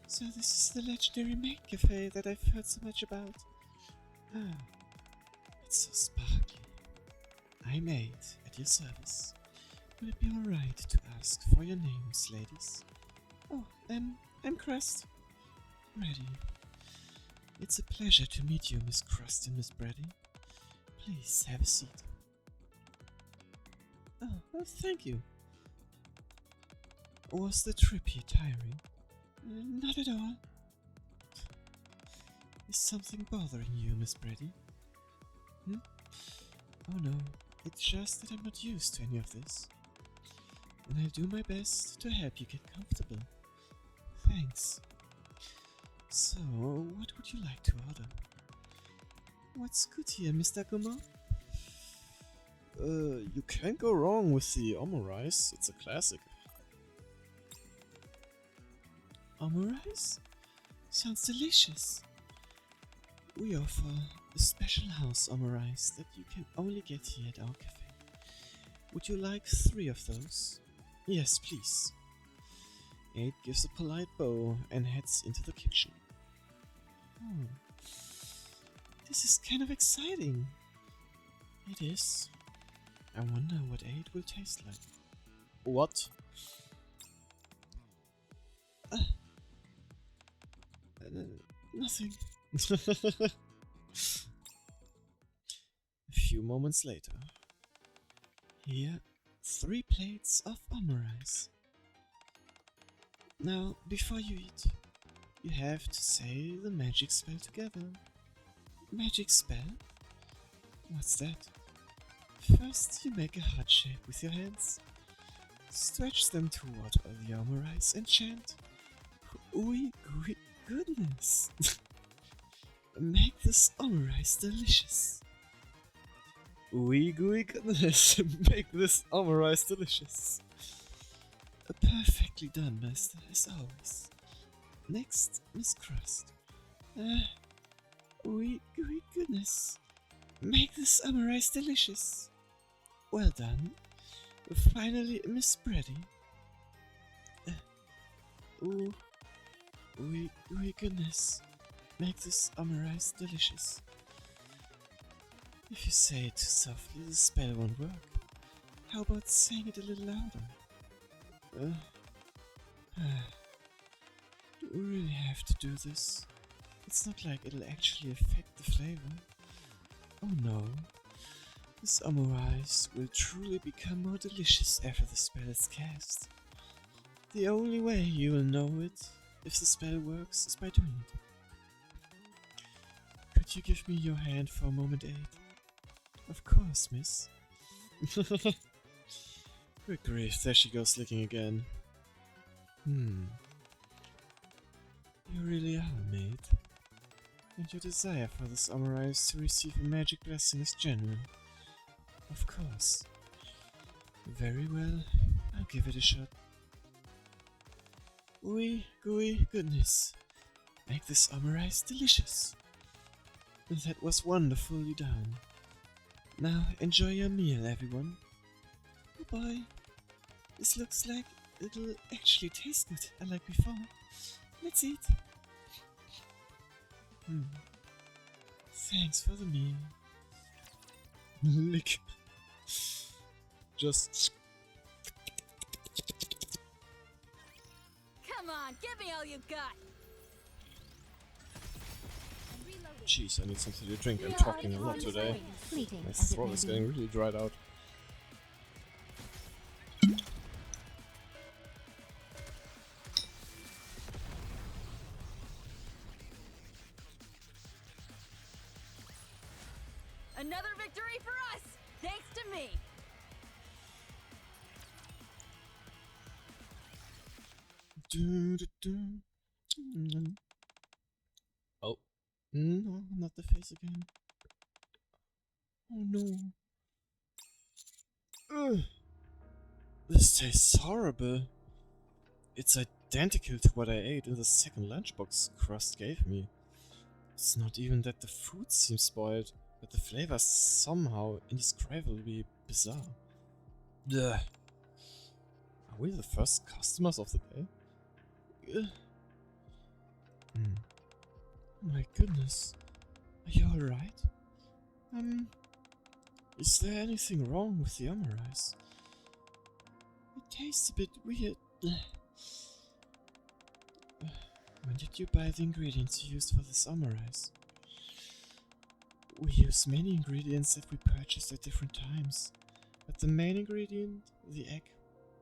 So this is the legendary maid cafe that I've heard so much about. Ah, it's so sparkly. I'm Maid, at your service. Would it be alright to ask for your names, ladies? Oh, I'm Crust. Ready. It's a pleasure to meet you, Miss Crust and Miss Brady. Please have a seat. Oh, thank you. Was the trip here tiring? Not at all. Is something bothering you, Miss Brady? Oh no, it's just that I'm not used to any of this. And I'll do my best to help you get comfortable. Thanks. So, what would you like to order? What's good here, Mr. Gummer? You can't go wrong with the omurice. It's a classic. Omurice? Sounds delicious. We offer a special house omurice that you can only get here at our cafe. Would you like 3 of those? Yes, please. Aid gives a polite bow and heads into the kitchen. Oh, this is kind of exciting. It is. I wonder what Aid will taste like. What? Nothing. A few moments later. Here, 3 plates of omurice. Now, before you eat, you have to say the magic spell together. Magic spell? What's that? First, you make a heart shape with your hands. Stretch them toward the omurice and chant, "Ooey gooey goodness." Make this omurice delicious. Ooey gooey goodness. Make this omurice delicious. Perfectly done, Master, as always. Next, Miss Crust. Ooey gooey goodness. Make this omurice delicious. Well done. Finally, Miss Brady. Ooey goodness. Make this omurice delicious. If you say it too softly, the spell won't work. How about saying it a little louder? Do we really have to do this? It's not like it'll actually affect the flavor. Oh no. This omurice will truly become more delicious after the spell is cast. The only way you will know it, if the spell works, is by doing it. Could you give me your hand for a moment, Aid? Of course, miss. Good grief, there she goes licking again. You really are a maid. And your desire for this omurice to receive a magic blessing is genuine. Of course. Very well, I'll give it a shot. Ooey gooey goodness. Make this omurice delicious. That was wonderfully done. Now enjoy your meal, everyone. Oh boy, this looks like it'll actually taste good, unlike before. Let's eat. Thanks for the meal. Lick. Just. Come on, give me all you got. Jeez, I need something to drink. I'm talking a lot today. My throat is getting really dried out. Another victory for us, thanks to me. Oh. No, not the face again. Oh no. Ugh. This tastes horrible. It's identical to what I ate in the second lunchbox Crust gave me. It's not even that the food seems spoiled, but the flavor is somehow indescribably bizarre. Ugh. Are we the first customers of the day? Ugh. My goodness. Are you alright? Is there anything wrong with the omurice? It tastes a bit weird. When did you buy the ingredients you used for this omurice? We use many ingredients that we purchased at different times, but the main ingredient, the egg,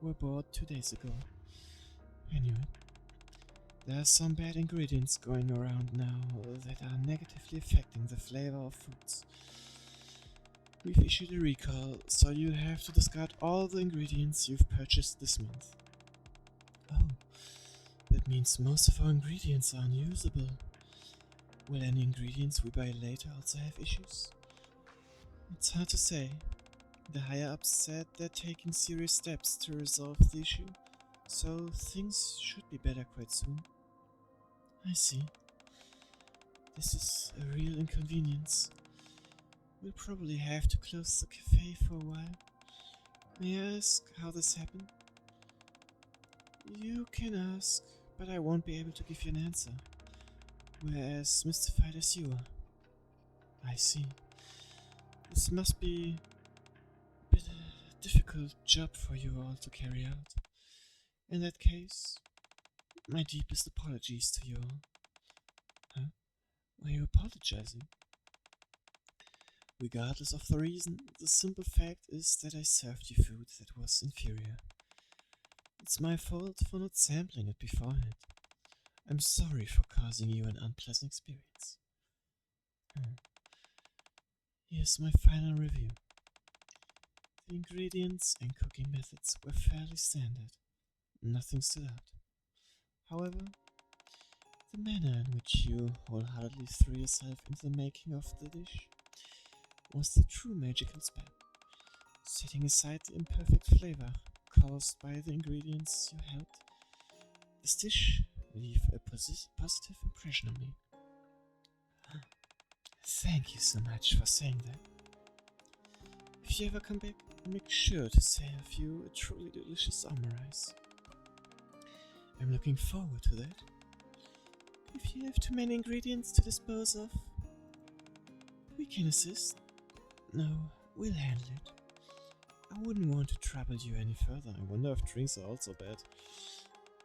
were bought 2 days ago. Anyway, there are some bad ingredients going around now that are negatively affecting the flavor of foods. We've issued a recall, so you have to discard all the ingredients you've purchased this month. Oh, that means most of our ingredients are unusable. Will any ingredients we buy later also have issues? It's hard to say. The higher-ups said they're taking serious steps to resolve the issue, so things should be better quite soon. I see. This is a real inconvenience. We'll probably have to close the cafe for a while. May I ask how this happened? You can ask, but I won't be able to give you an answer. We're as mystified as you are. I see. This must be a bit a difficult job for you all to carry out. In that case, my deepest apologies to you all. Huh? Why are you apologizing? Regardless of the reason, the simple fact is that I served you food that was inferior. It's my fault for not sampling it beforehand. I'm sorry for causing you an unpleasant experience. Here's my final review. The ingredients and cooking methods were fairly standard. Nothing stood out. However, the manner in which you wholeheartedly threw yourself into the making of the dish was the true magical spell. Setting aside the imperfect flavor caused by the ingredients you helped, this dish leave a positive impression on me. Thank you so much for saying that. If you ever come back, make sure to serve you a truly delicious omurice. I'm looking forward to that. If you have too many ingredients to dispose of, we can assist. No, we'll handle it. I wouldn't want to trouble you any further. I wonder if drinks are also bad.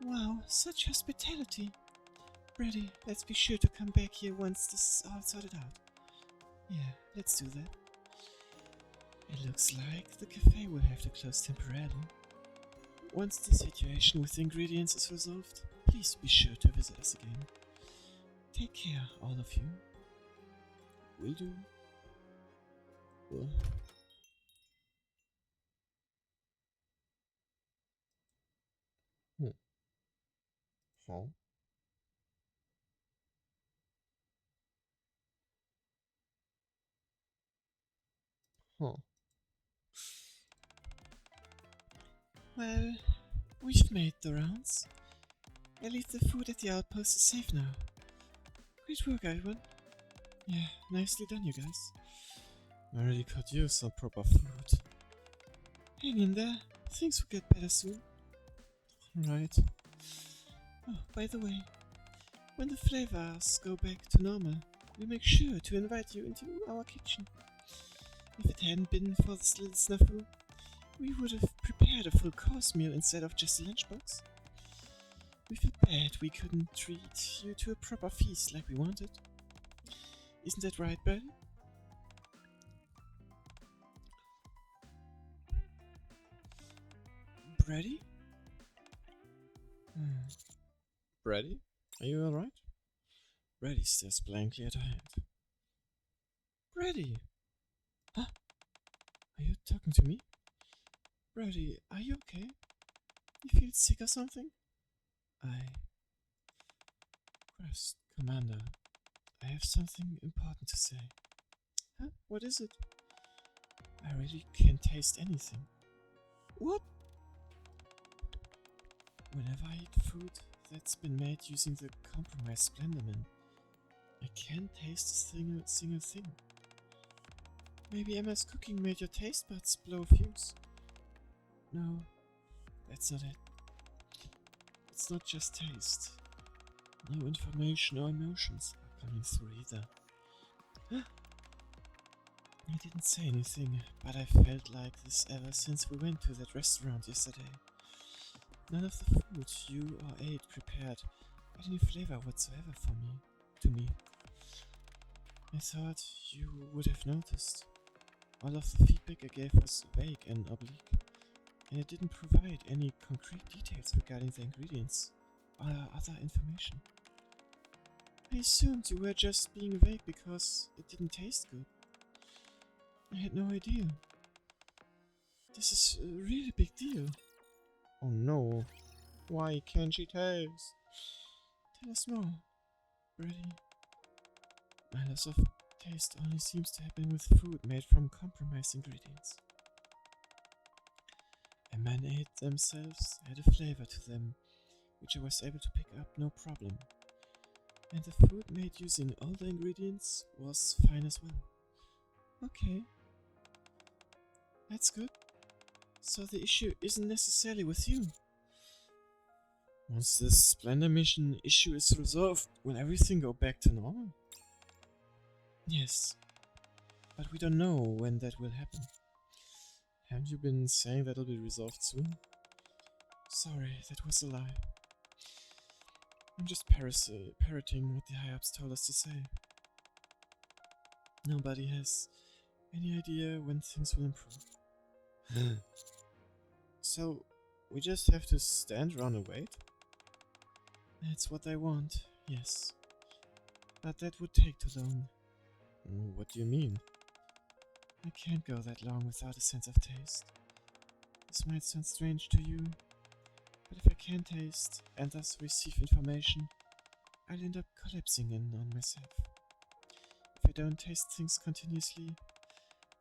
Wow, such hospitality. Brady, let's be sure to come back here once this is all sorted out. Yeah, let's do that. It looks like the cafe will have to close temporarily. Once the situation with the ingredients is resolved, please be sure to visit us again. Take care, all of you. Will do. Well. Huh? Huh. Well, we've made the rounds. I leave the food at the outpost is safe now. Great work, everyone. Yeah, nicely done, you guys. I really could use some proper food. Hang in there. Things will get better soon. Right. Oh, by the way, when the flavors go back to normal, we make sure to invite you into our kitchen. If it hadn't been for this little snafu, we would have prepared a full course meal instead of just a lunchbox. We feel bad we couldn't treat you to a proper feast like we wanted. Isn't that right, Brady? Brady? Brady? Are you alright? Brady stares blankly at her hand. Brady! Huh? Are you talking to me? Brady, are you okay? You feel sick or something? Crest, Commander, I have something important to say. Huh? What is it? I really can't taste anything. What? Whenever I eat food that's been made using the compromised Splenderman, I can't taste a single thing. Maybe Emma's cooking made your taste buds blow a fuse. No, that's not it. It's not just taste. No information or emotions are coming through either. I didn't say anything, but I felt like this ever since we went to that restaurant yesterday. None of the food you or Aid prepared had any flavor whatsoever to me. I thought you would have noticed. All of the feedback I gave was vague and oblique, and it didn't provide any concrete details regarding the ingredients or other information. I assumed you were just being vague because it didn't taste good. I had no idea. This is a really big deal. Oh no. Why can't she taste? Tell us more. Ready? My loss of taste only seems to happen with food made from compromised ingredients. Emanate themselves had a flavor to them, which I was able to pick up no problem. And the food made using older ingredients was fine as well. Okay. That's good. So the issue isn't necessarily with you. Once this Splendor Mission issue is resolved, will everything go back to normal? Yes. But we don't know when that will happen. Haven't you been saying that'll be resolved soon? Sorry, that was a lie. I'm just parroting what the high-ups told us to say. Nobody has any idea when things will improve. So, we just have to stand around and wait? That's what I want, yes. But that would take too long. What do you mean? I can't go that long without a sense of taste. This might sound strange to you, but if I can't taste and thus receive information, I'll end up collapsing in on myself. If I don't taste things continuously,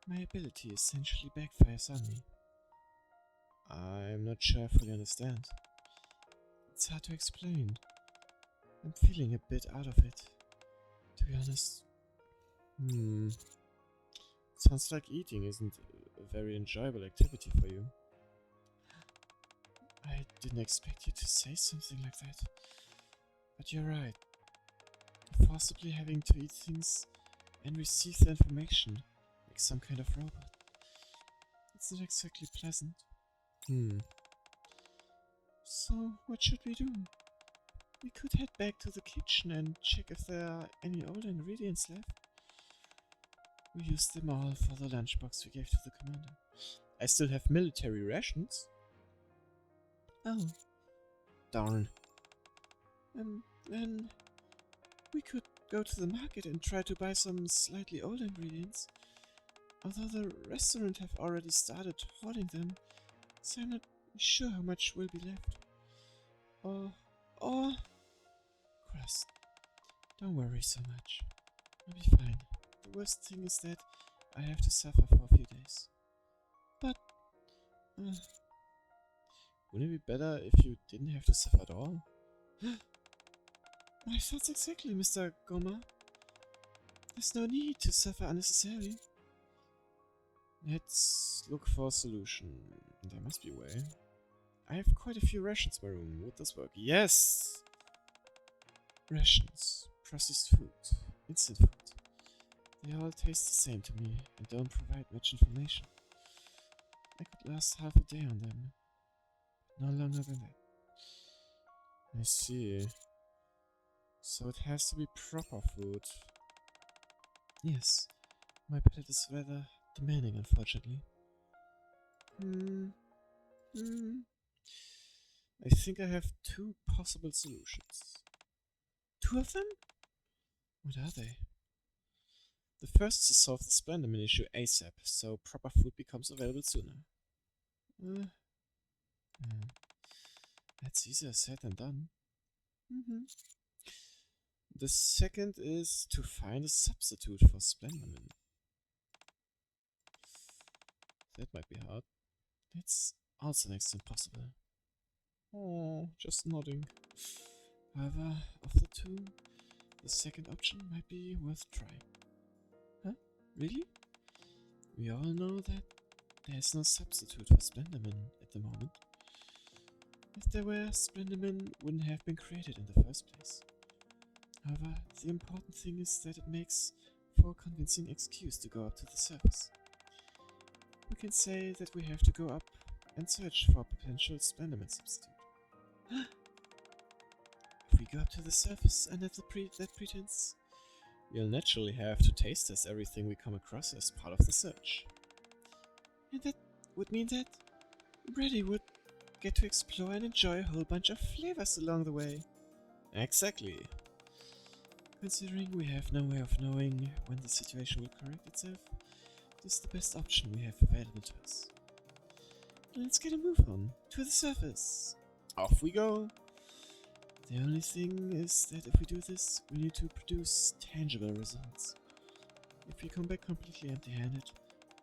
my ability essentially backfires on me. I'm not sure I fully understand. It's hard to explain. I'm feeling a bit out of it, to be honest. Sounds like eating isn't a very enjoyable activity for you. I didn't expect you to say something like that. But you're right. Forcibly having to eat things and receive the information like some kind of robot. It's not exactly pleasant. So, what should we do? We could head back to the kitchen and check if there are any old ingredients left. We used them all for the lunchbox we gave to the commander. I still have military rations. Oh. Darn. Then we could go to the market and try to buy some slightly old ingredients. Although the restaurant have already started hoarding them, so I'm not sure how much will be left. Or... Crust. Don't worry so much. I'll be fine. The worst thing is that I have to suffer for a few days. But... wouldn't it be better if you didn't have to suffer at all? My thoughts exactly, Mr. Goma. There's no need to suffer unnecessarily. Let's look for a solution. There must be a way. I have quite a few rations in my room. Would this work? Yes! Rations. Processed food. Instant food. They all taste the same to me and don't provide much information. I could last half a day on them. No longer than that. I see. So it has to be proper food. Yes. My palate is rather demanding, unfortunately. I think I have two possible solutions. Two of them? What are they? The first is to solve the Splenderman issue ASAP, so proper food becomes available sooner. That's easier said than done. The second is to find a substitute for Splenderman. That might be hard. It's also next to impossible. Oh, just nodding. However, of the two, the second option might be worth trying. Huh? Really? We all know that there's no substitute for Splenderman at the moment. If there were, Splenderman wouldn't have been created in the first place. However, the important thing is that it makes for a convincing excuse to go up to the surface. We can say that we have to go up and search for a potential Splenderman substitute. If we go up to the surface under that pretense, we'll naturally have to taste test everything we come across as part of the search. And that would mean that Brady would get to explore and enjoy a whole bunch of flavors along the way. Exactly. Considering we have no way of knowing when the situation will correct itself, this is the best option we have available to us. Let's get a move on. To the surface. Off we go. The only thing is that if we do this, we need to produce tangible results. If we come back completely empty-handed,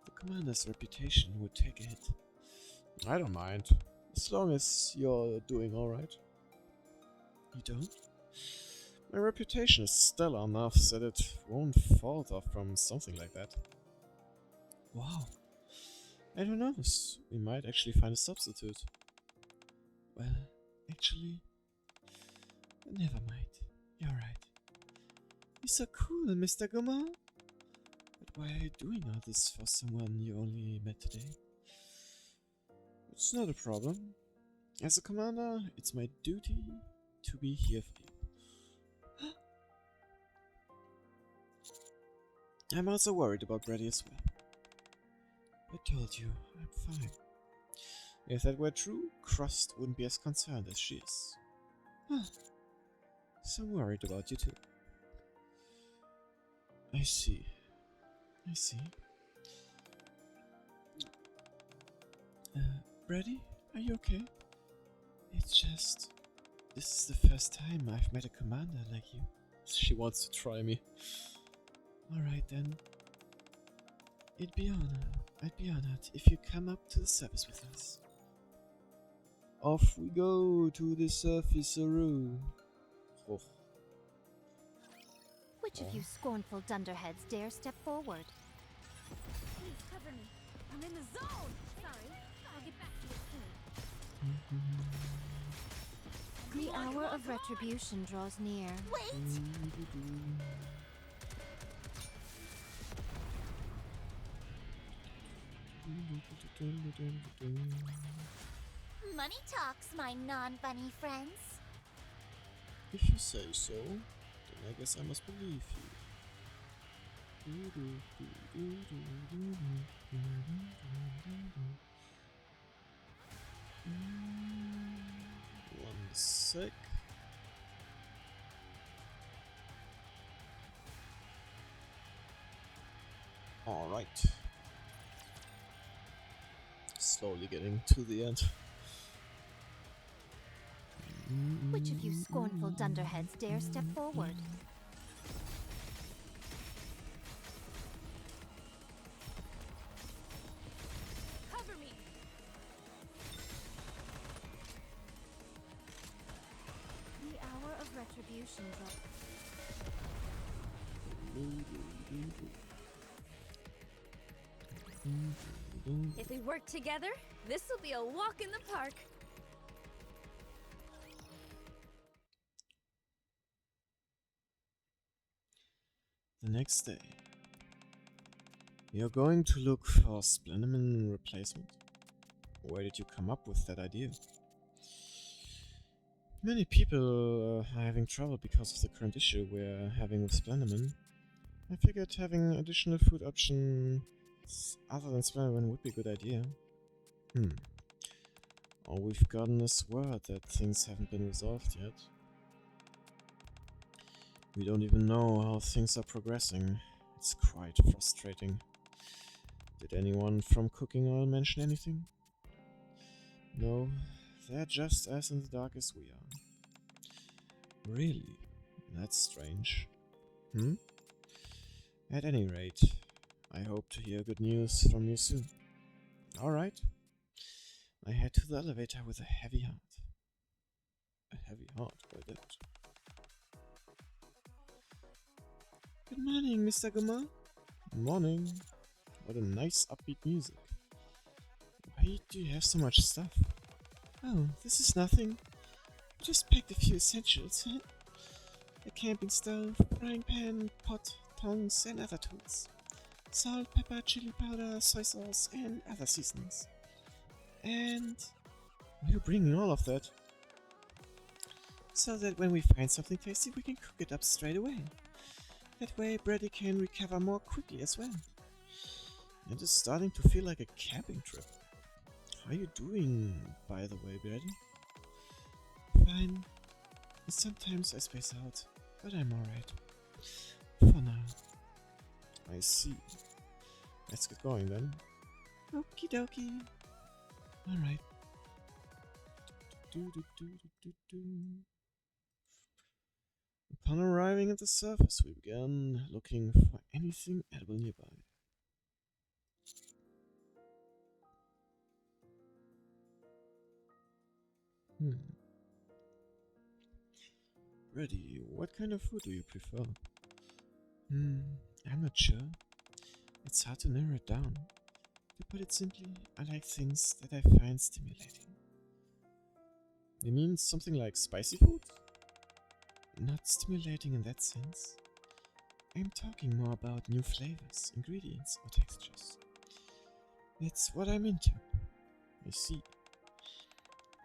the commander's reputation would take a hit. I don't mind, as long as you're doing alright. You don't? My reputation is stellar enough that it won't falter from something like that. Wow. And who knows, we might actually find a substitute. Well, actually, never mind. You're right. You're so cool, Mr. Gumar. But why are you doing all this for someone you only met today? It's not a problem. As a commander, it's my duty to be here for you. I'm also worried about Brady as well. I told you, I'm fine. If that were true, Crust wouldn't be as concerned as she is. So I'm worried about you too. I see. Brady, are you okay? It's just... this is the first time I've met a commander like you. She wants to try me. Alright then. I'd be honored if you come up to the surface with us. Off we go to the surface-aroo. Oh. Which of you scornful dunderheads dare step forward? Please cover me. I'm in the zone. Sorry. I'll get back to you soon. The hour of retribution draws near. Wait! Money talks, my non-bunny friends. If you say so, then I guess I must believe you. One sec. Alright. Slowly getting to the end. Which of you scornful dunderheads dare step forward? Cover me. The hour of retribution draws. If we work together, this will be a walk in the park. The next day. You're going to look for Splenderman replacement? Where did you come up with that idea? Many people are having trouble because of the current issue we're having with Splenderman. I figured having additional food options other than Splenderman would be a good idea. All we've gotten is word that things haven't been resolved yet. We don't even know how things are progressing. It's quite frustrating. Did anyone from Cooking Oil mention anything? No, they're just as in the dark as we are. Really? That's strange. Hmm? At any rate, I hope to hear good news from you soon. Alright. I head to the elevator with a heavy heart. A heavy heart, why that? Good morning, Mr. Guma. Morning. What a nice upbeat music. Why do you have so much stuff? Oh, this is nothing. Just packed a few essentials. A camping stove, frying pan, pot, tongs, and other tools. Salt, pepper, chili powder, soy sauce, and other seasonings. And we're bringing all of that, so that when we find something tasty, we can cook it up straight away. That way, Brady can recover more quickly as well. It is starting to feel like a camping trip. How are you doing, by the way, Brady? Fine. Sometimes I space out, but I'm alright. For now. I see. Let's get going then. Okie dokie. Alright. Upon arriving at the surface, we began looking for anything edible nearby. Brady, what kind of food do you prefer? I'm not sure. It's hard to narrow it down. To put it simply, I like things that I find stimulating. You mean something like spicy food? Not stimulating in that sense. I'm talking more about new flavors, ingredients, or textures. That's what I'm into. I see.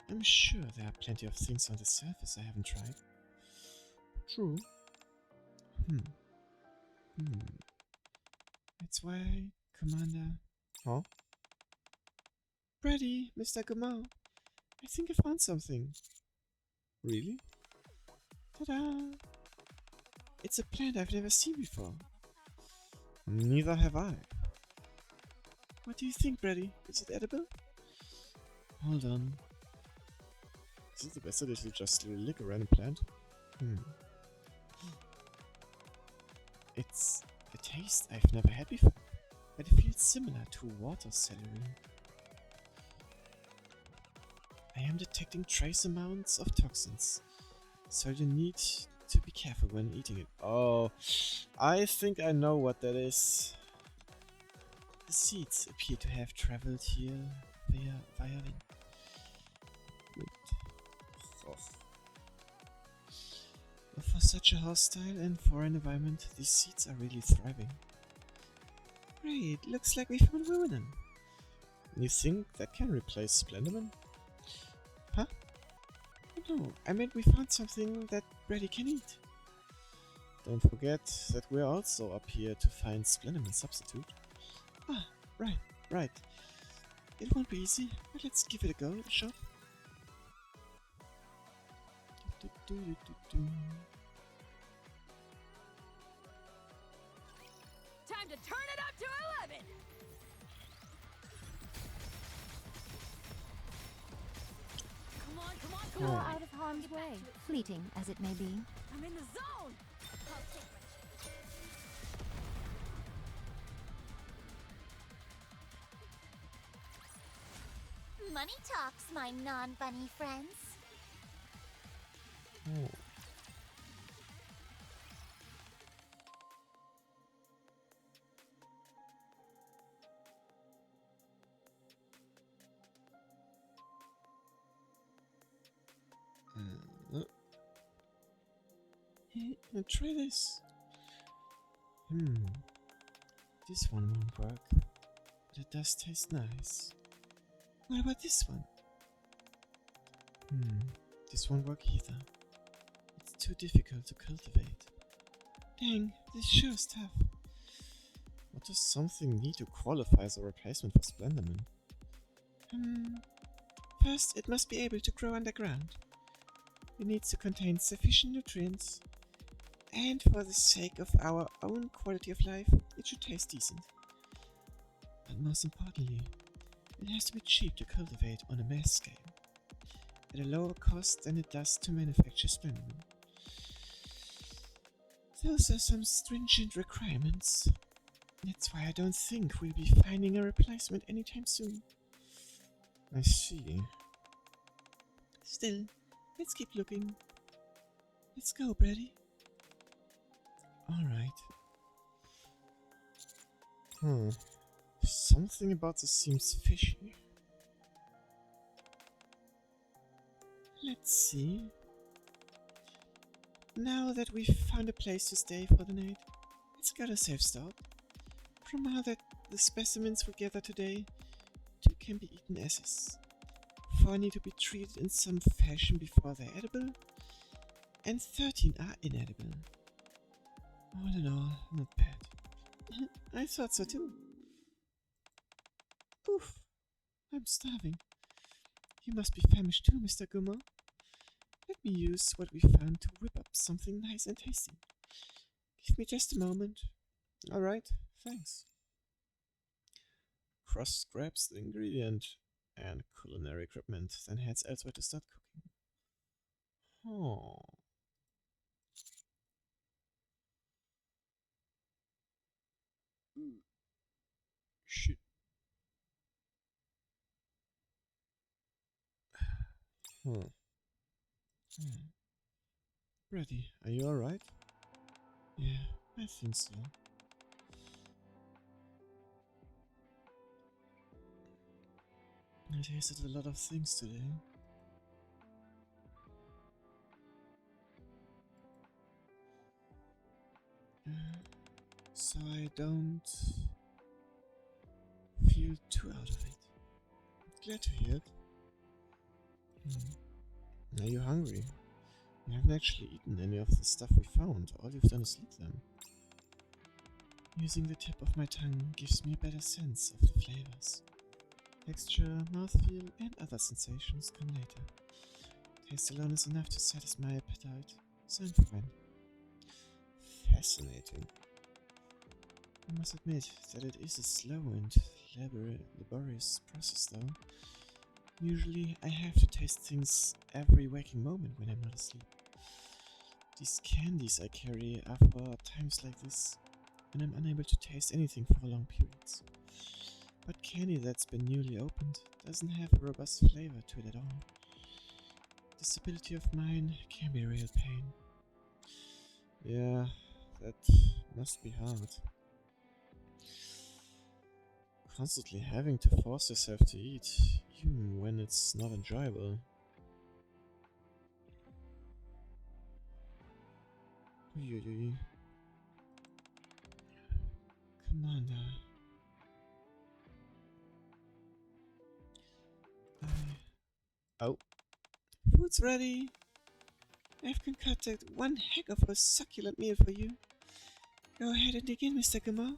I'm sure there are plenty of things on the surface I haven't tried. True. That's why, Commander... Huh? Brady, Mr. Gamal. I think I found something. Really? Ta-da! It's a plant I've never seen before. Neither have I. What do you think, Brady? Is it edible? Hold on. Is it the best that you just lick a random plant? It's a taste I've never had before, but it feels similar to water celery. I am detecting trace amounts of toxins, so you need to be careful when eating it. Oh, I think I know what that is. The seeds appear to have traveled here via wind. Wait. Oh. For such a hostile and foreign environment, these seeds are really thriving. Great, looks like we found ruinen. You think that can replace Splenderman? Huh? No, I meant we found something that Brady can eat. Don't forget that we're also up here to find Splenderman's substitute. Ah, right. It won't be easy, but let's give it a go, a shot. Time to turn it up to 11! Come You're on! out of harm's way, fleeting as it may be. I'm in the zone! Money talks, my non-bunny friends. Oh. Hey, try this. This one won't work, but it does taste nice. What about this one? This won't work either. It's too difficult to cultivate. Dang, this sure is tough. What does something need to qualify as a replacement for Splenderman? First, it must be able to grow underground. It needs to contain sufficient nutrients. And for the sake of our own quality of life, it should taste decent. But most importantly, it has to be cheap to cultivate on a mass scale, at a lower cost than it does to manufacture Splenderman. Those are some stringent requirements. That's why I don't think we'll be finding a replacement anytime soon. I see. Still, let's keep looking. Let's go, Brady. Alright. Something about this seems fishy. Let's see. Now that we've found a place to stay for the night, let's get a safe start. From all that the specimens we gather today, 2 can be eaten as is. 4 need to be treated in some fashion before they're edible, and 13 are inedible. All in all, not bad. I thought so too. Oof, I'm starving. You must be famished too, Mr. Gummer. Let me use what we found to whip up something nice and tasty. Give me just a moment. Alright, thanks. Cross grabs the ingredient and culinary equipment, then heads elsewhere to start cooking. Oh. Shit. Brady, are you alright? Yeah, I think so. I tasted a lot of things today. So I don't feel too out of it. Glad to hear it. Are you hungry? You haven't actually eaten any of the stuff we found. All you've done is lick them. Using the tip of my tongue gives me a better sense of the flavors. Texture, mouthfeel, and other sensations come later. Taste alone is enough to satisfy my appetite, so I'm fine. Fascinating. I must admit that it is a slow and laborious process though. Usually I have to taste things every waking moment when I'm not asleep. These candies I carry are for times like this, when I'm unable to taste anything for long periods. But candy that's been newly opened doesn't have a robust flavor to it at all. This ability of mine can be a real pain. Yeah, that must be hard. Constantly having to force yourself to eat, even when it's not enjoyable. Uiuiui. Commander. Oh. Food's ready. I've concocted one heck of a succulent meal for you. Go ahead and dig in, Mr. Gamal.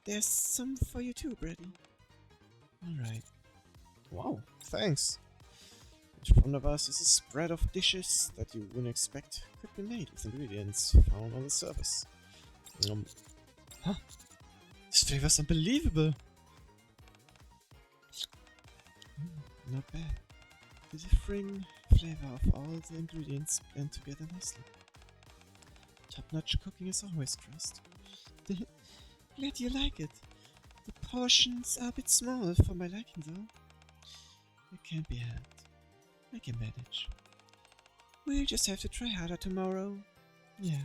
There's some for you too, Brady. Alright. Wow, thanks. In front of us is a spread of dishes that you wouldn't expect could be made with ingredients found on the surface. Huh? This flavor's unbelievable! Not bad. The differing flavor of all the ingredients blend together nicely. Top-notch cooking is always trust. Glad you like it. The portions are a bit small for my liking though. It can't be helped. I can manage. We'll just have to try harder tomorrow. Yeah.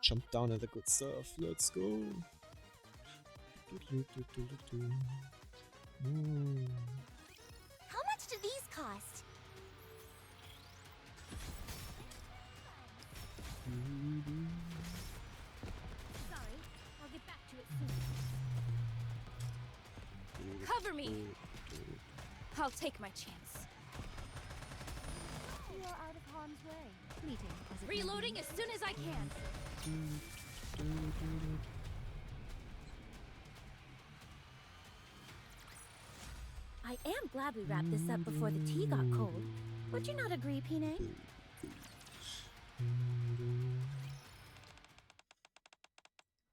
Jump down at the good stuff. Let's go. How much do these cost? Sorry, I'll get back to it soon. Cover me! I'll take my chance. You are out of harm's way. Fleeting as it may be. Reloading as soon as I can. I am glad we wrapped this up before the tea got cold. Would you not agree, Pine?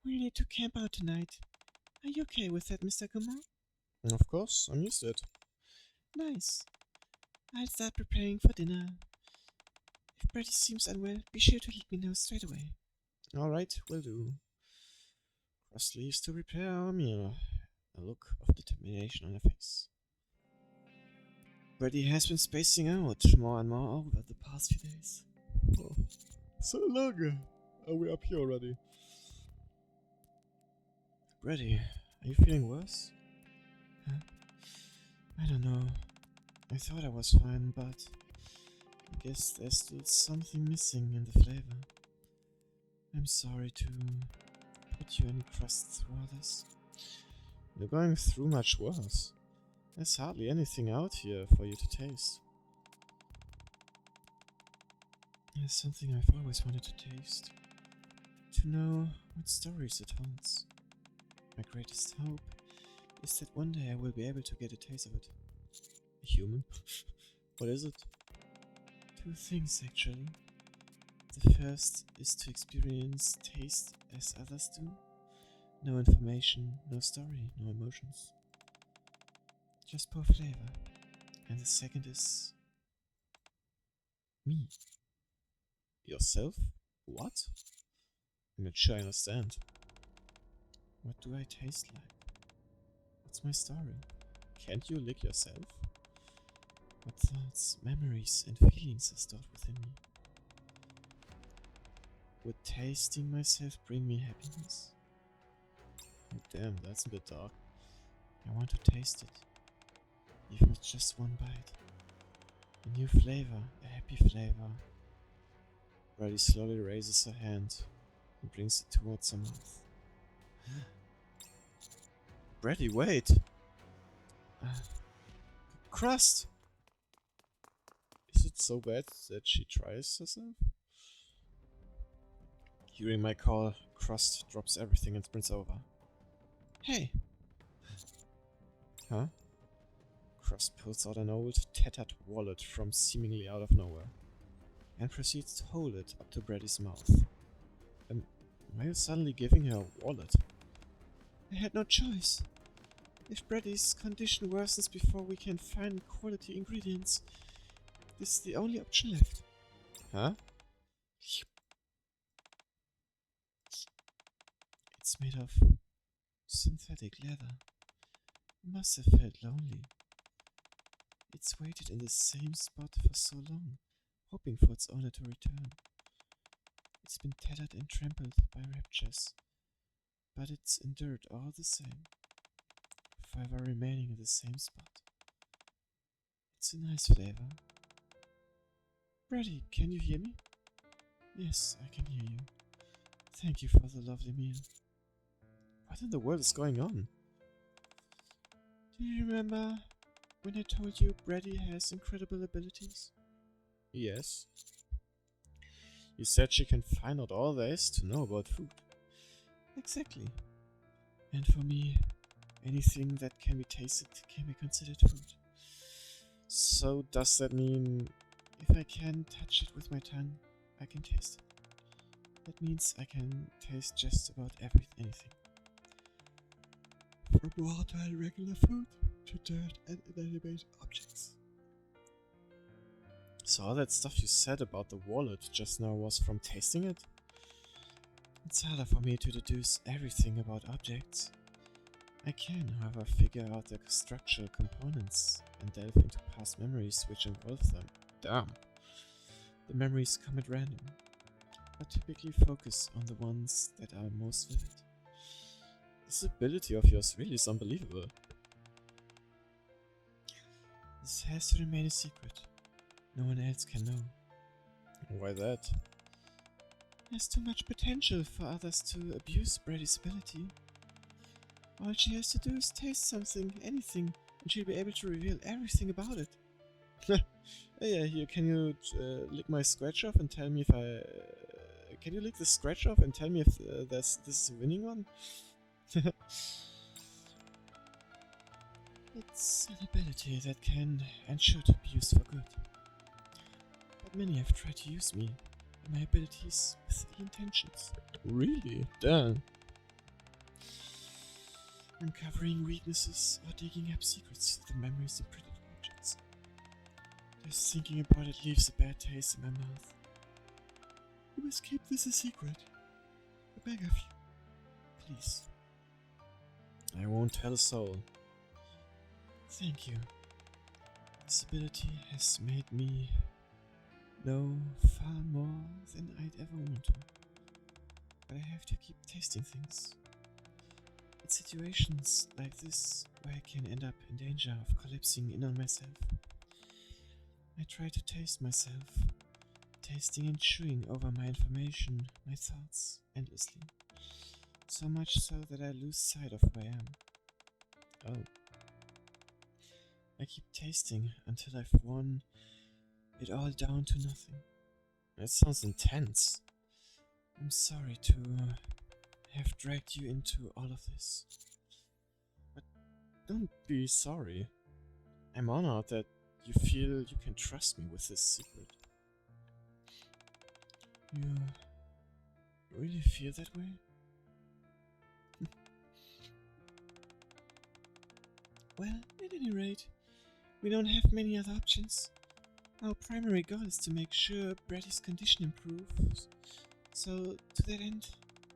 We need to camp out tonight. Are you okay with that, Mr. Gummer? Of course, I'm used to it. Nice. I'll start preparing for dinner. If Brady seems unwell, be sure to let me know straight away. Alright, will do. Cross leaves to prepare our meal. A look of determination on her face. Brady has been spacing out more and more over the past few days. Oh, so long. Are we up here already? Brady, are you feeling worse? Huh? I don't know. I thought I was fine, but I guess there's still something missing in the flavor. I'm sorry to put you in crust through all this. You're going through much worse. There's hardly anything out here for you to taste. There's something I've always wanted to taste. To know what stories it holds. My greatest hope is that one day I will be able to get a taste of it. A human? What is it? Two things, actually. The first is to experience taste as others do. No information, no story, no emotions. Just pure flavor. And the second is... me. Yourself? What? I'm not sure I understand. What do I taste like? What's my story? Can't you lick yourself? What thoughts, memories, and feelings are stored within me? Would tasting myself bring me happiness? Oh, damn, that's a bit dark. I want to taste it. Even with just one bite. A new flavor, a happy flavor. Brady slowly raises her hand and brings it towards her mouth. Brady, wait! Crust! Is it so bad that she tries herself? Hearing my call, Crust drops everything and sprints over. Hey! Huh? Crust pulls out an old, tattered wallet from seemingly out of nowhere, and proceeds to hold it up to Brady's mouth. Why are you suddenly giving her a wallet? I had no choice. If Brady's condition worsens before we can find quality ingredients, this is the only option left. Huh? It's made of synthetic leather. It must have felt lonely. It's waited in the same spot for so long, hoping for its owner to return. It's been tattered and trampled by raptures, but it's endured all the same, forever remaining in the same spot. It's a nice flavor. Brady, can you hear me? Yes, I can hear you. Thank you for the lovely meal. What in the world is going on? Do you remember when I told you Brady has incredible abilities? Yes. You said she can find out all there is to know about food. Exactly. And for me, anything that can be tasted can be considered food. So does that mean if I can touch it with my tongue, I can taste it? That means I can taste just about anything. From water and regular food to dirt and inanimate objects. So all that stuff you said about the wallet just now was from tasting it? It's harder for me to deduce everything about objects. I can, however, figure out their structural components and delve into past memories which involve them. Damn. The memories come at random, but typically focus on the ones that are most vivid. This ability of yours really is unbelievable. This has to remain a secret. No one else can know. Why that? There's too much potential for others to abuse Brady's ability. All she has to do is taste something, anything, and she'll be able to reveal everything about it. Hey, here, can you lick my scratch off and tell me if I... can you lick the scratch off and tell me if this is a winning one? It's an ability that can and should be used for good. But many have tried to use me and my abilities with ill intentions. Really? Damn. Uncovering weaknesses or digging up secrets through the memories of pretty objects. Just thinking about it leaves a bad taste in my mouth. You must keep this a secret. I beg of you. Please. I won't tell a soul. Thank you. This ability has made me know far more than I'd ever want to. But I have to keep tasting things. It's situations like this where I can end up in danger of collapsing in on myself. I try to taste myself, tasting and chewing over my information, my thoughts, endlessly. So much so that I lose sight of who I am. Oh. I keep tasting until I've worn it all down to nothing. That sounds intense. I'm sorry to have dragged you into all of this. But don't be sorry. I'm honored that you feel you can trust me with this secret. You really feel that way? Well, at any rate, we don't have many other options. Our primary goal is to make sure Braddy's condition improves. So, to that end,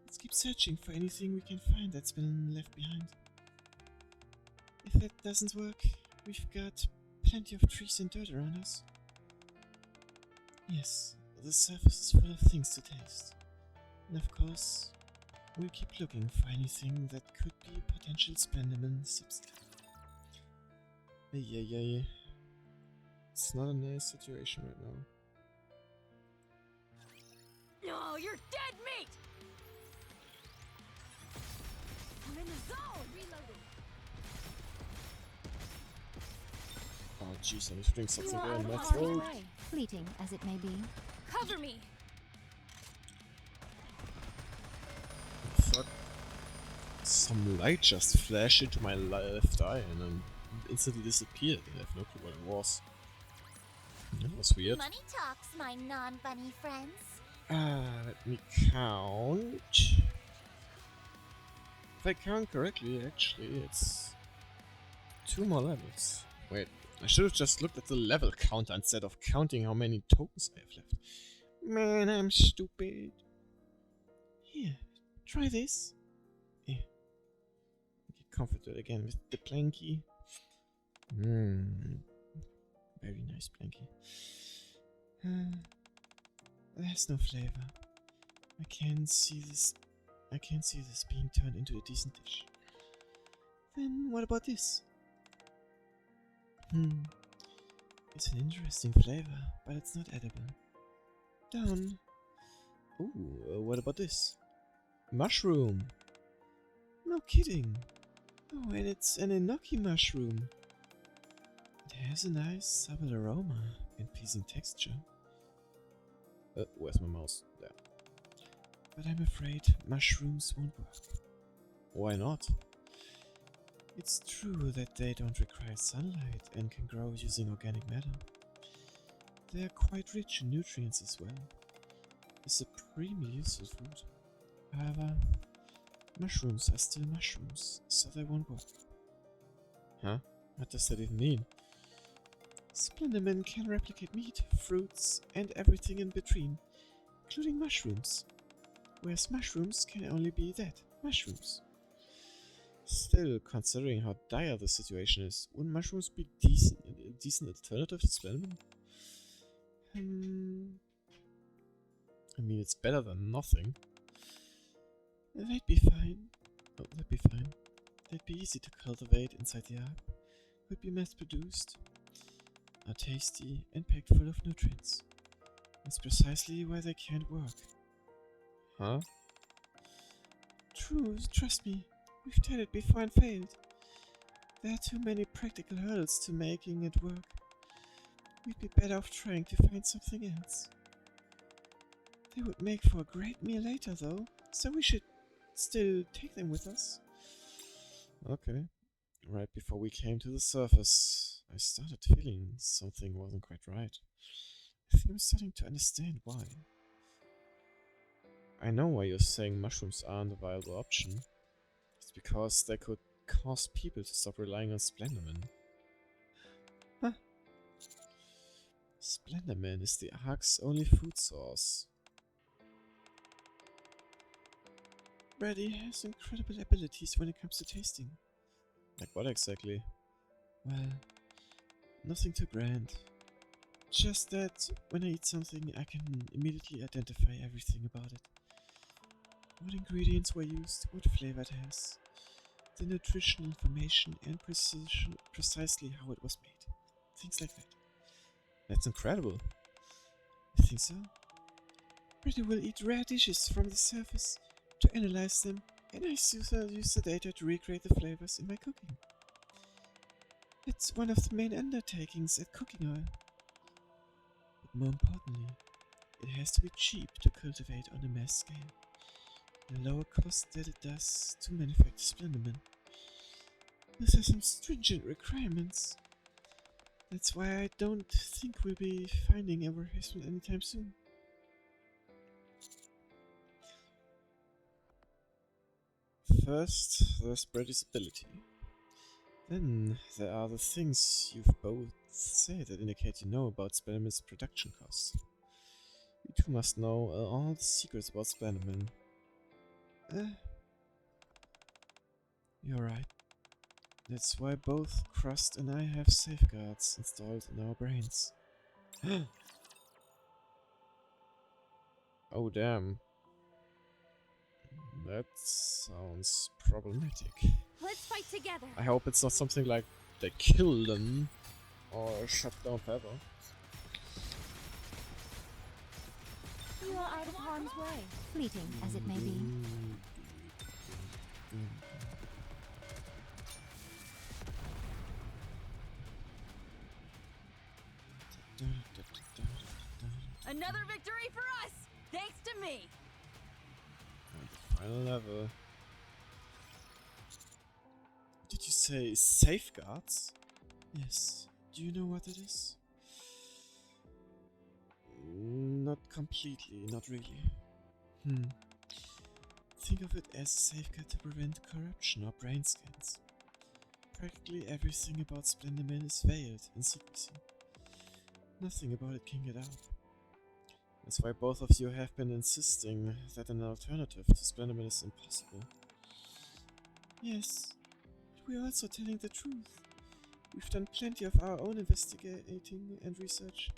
let's keep searching for anything we can find that's been left behind. If that doesn't work, we've got plenty of trees and dirt around us. Yes, the surface is full of things to taste. And of course, we'll keep looking for anything that could be potential Splenderman substitute. Ay. It's not a nice situation right now. No, you're dead meat! I'm in the zone! Reloading. Oh jeez, I need to drink something You are in my on your throat. way, fleeting as it may be. Cover me! Fuck. Some light just flashed into my left eye and then instantly disappeared. I have no clue what it was. That was weird. Money talks, my non-bunny friends. Let me count. If I count correctly, actually, it's 2 more levels. Wait, I should have just looked at the level counter instead of counting how many tokens I have left. Man, I'm stupid. Here, try this. Yeah. Get comforted again with the planky. Very nice planky. There's no flavor. I can't see this being turned into a decent dish. Then what about this? It's an interesting flavor, but it's not edible. Down. Ooh, what about this? Mushroom. No kidding. Oh, and it's an enoki mushroom. It has a nice subtle aroma and pleasing texture. Where's my mouse? There. But I'm afraid mushrooms won't work. Why not? It's true that they don't require sunlight and can grow using organic matter. They are quite rich in nutrients as well. A supremely useful food. However, mushrooms are still mushrooms, so they won't work. Huh? What does that even mean? Splenderman can replicate meat, fruits, and everything in between, including mushrooms. Whereas mushrooms can only be that, mushrooms. Still, considering how dire the situation is, wouldn't mushrooms be a decent alternative to Splenderman? I mean, it's better than nothing. They'd be fine. Oh, they'd be fine. They'd be easy to cultivate inside the ark. Could be mass-produced. Are tasty and packed full of nutrients. That's precisely why they can't work. Huh? True, trust me. We've tried it before and failed. There are too many practical hurdles to making it work. We'd be better off trying to find something else. They would make for a great meal later though, so we should still take them with us. Okay. Right before we came to the surface, I started feeling something wasn't quite right. I think I'm starting to understand why. I know why you're saying mushrooms aren't a viable option. It's because they could cause people to stop relying on Splenderman. Huh? Splenderman is the Ark's only food source. Brady has incredible abilities when it comes to tasting. Like what exactly? Well, nothing too grand. Just that when I eat something, I can immediately identify everything about it. What ingredients were used, what flavor it has, the nutritional information, and precisely how it was made. Things like that. That's incredible. You think so? Brady will eat rare dishes from the surface to analyze them, and I use the data to recreate the flavors in my cooking. It's one of the main undertakings at cooking oil. But more importantly, it has to be cheap to cultivate on a mass scale, the lower cost that it does to manufacture Splendomin. These are some stringent requirements. That's why I don't think we'll be finding a replacement anytime soon. First, there's Brady's ability. Then there are the things you've both said that indicate you know about Splendomin's production costs. You two must know all the secrets about Splendomin. You're right. That's why both Crust and I have safeguards installed in our brains. Oh damn. That sounds problematic. Let's fight together. I hope it's not something like they kill them or shut down forever. You are out of harm's way, fleeting as it may be. Another victory for us, thanks to me. Final level. Did you say safeguards? Yes. Do you know what it is? Not completely, not really. Think of it as a safeguard to prevent corruption or brain scans. Practically everything about Splendomin is veiled in secrecy. Nothing about it can get out. That's why both of you have been insisting that an alternative to Splendomin is impossible. Yes, but we're also telling the truth. We've done plenty of our own investigating and research,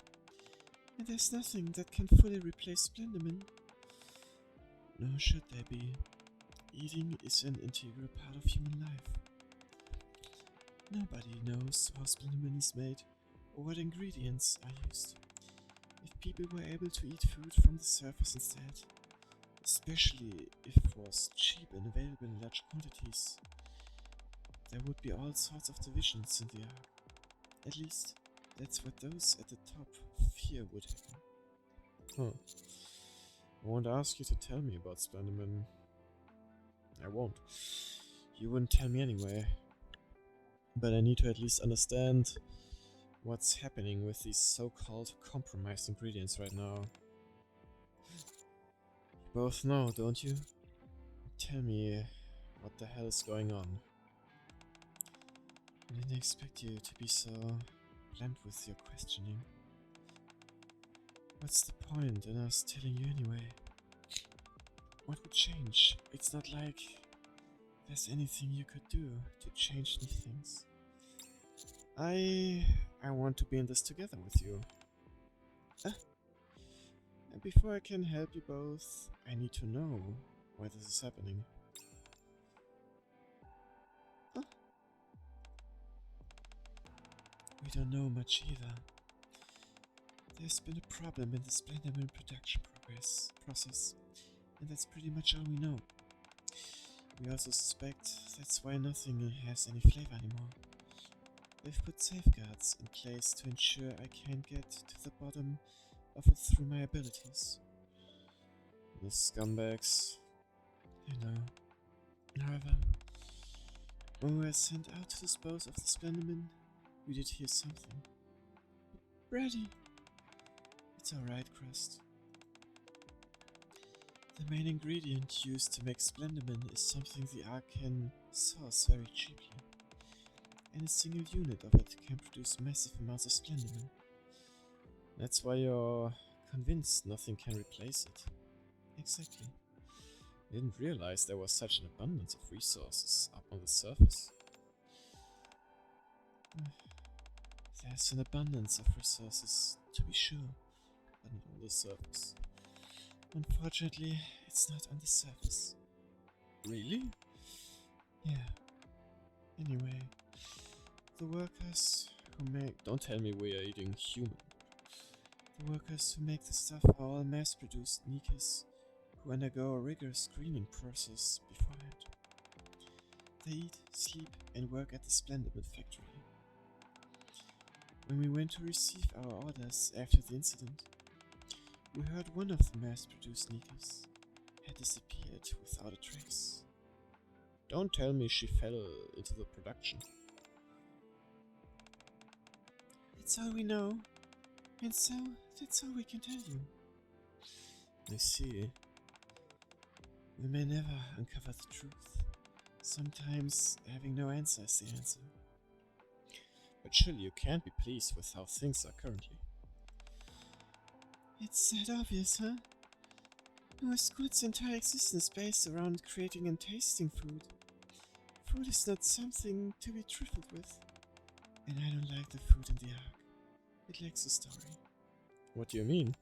and there's nothing that can fully replace Splendomin. Nor should there be. Eating is an integral part of human life. Nobody knows how Splendomin is made or what ingredients are used. If people were able to eat food from the surface instead, especially if it was cheap and available in large quantities, there would be all sorts of divisions in the air. At least, that's what those at the top fear would happen. Huh. I won't ask you to tell me about Splendomin. I won't. You wouldn't tell me anyway. But I need to at least understand what's happening with these so-called compromised ingredients right now. You both know, don't you? Tell me what the hell is going on. I didn't expect you to be so blunt with your questioning. What's the point in us telling you anyway? What would change? It's not like there's anything you could do to change these things. I want to be in this together with you. And before I can help you both, I need to know why this is happening. Huh? We don't know much either. There's been a problem in the Splendomin production process, and that's pretty much all we know. We also suspect that's why nothing has any flavor anymore. They've put safeguards in place to ensure I can't get to the bottom of it through my abilities. The scumbags, you know. However, when we were sent out to dispose of the Splendomin, we did hear something. Brady! It's alright, Crust. The main ingredient used to make Splendomin is something the Ark can source very cheaply. And a single unit of it can produce massive amounts of Splendomin. That's why you're convinced nothing can replace it. Exactly. I didn't realize there was such an abundance of resources up on the surface. There's an abundance of resources, to be sure, but not on the surface. Unfortunately, it's not on the surface. Really? Yeah. Anyway, the workers who make... Don't tell me we are eating human. The workers who make the stuff are all mass-produced Nikas who undergo a rigorous screening process beforehand. They eat, sleep, and work at the Splendible factory. When we went to receive our orders after the incident, we heard one of the mass-produced Nikas had disappeared without a trace. Don't tell me she fell into the production. That's all we know, and so that's all we can tell you. I see. We may never uncover the truth. Sometimes having no answer is the answer. But surely you can't be pleased with how things are currently. It's that obvious, huh? Our squad's entire existence based around creating and tasting food. Food is not something to be trifled with. And I don't like the food in the Ark. It lacks a story. What do you mean?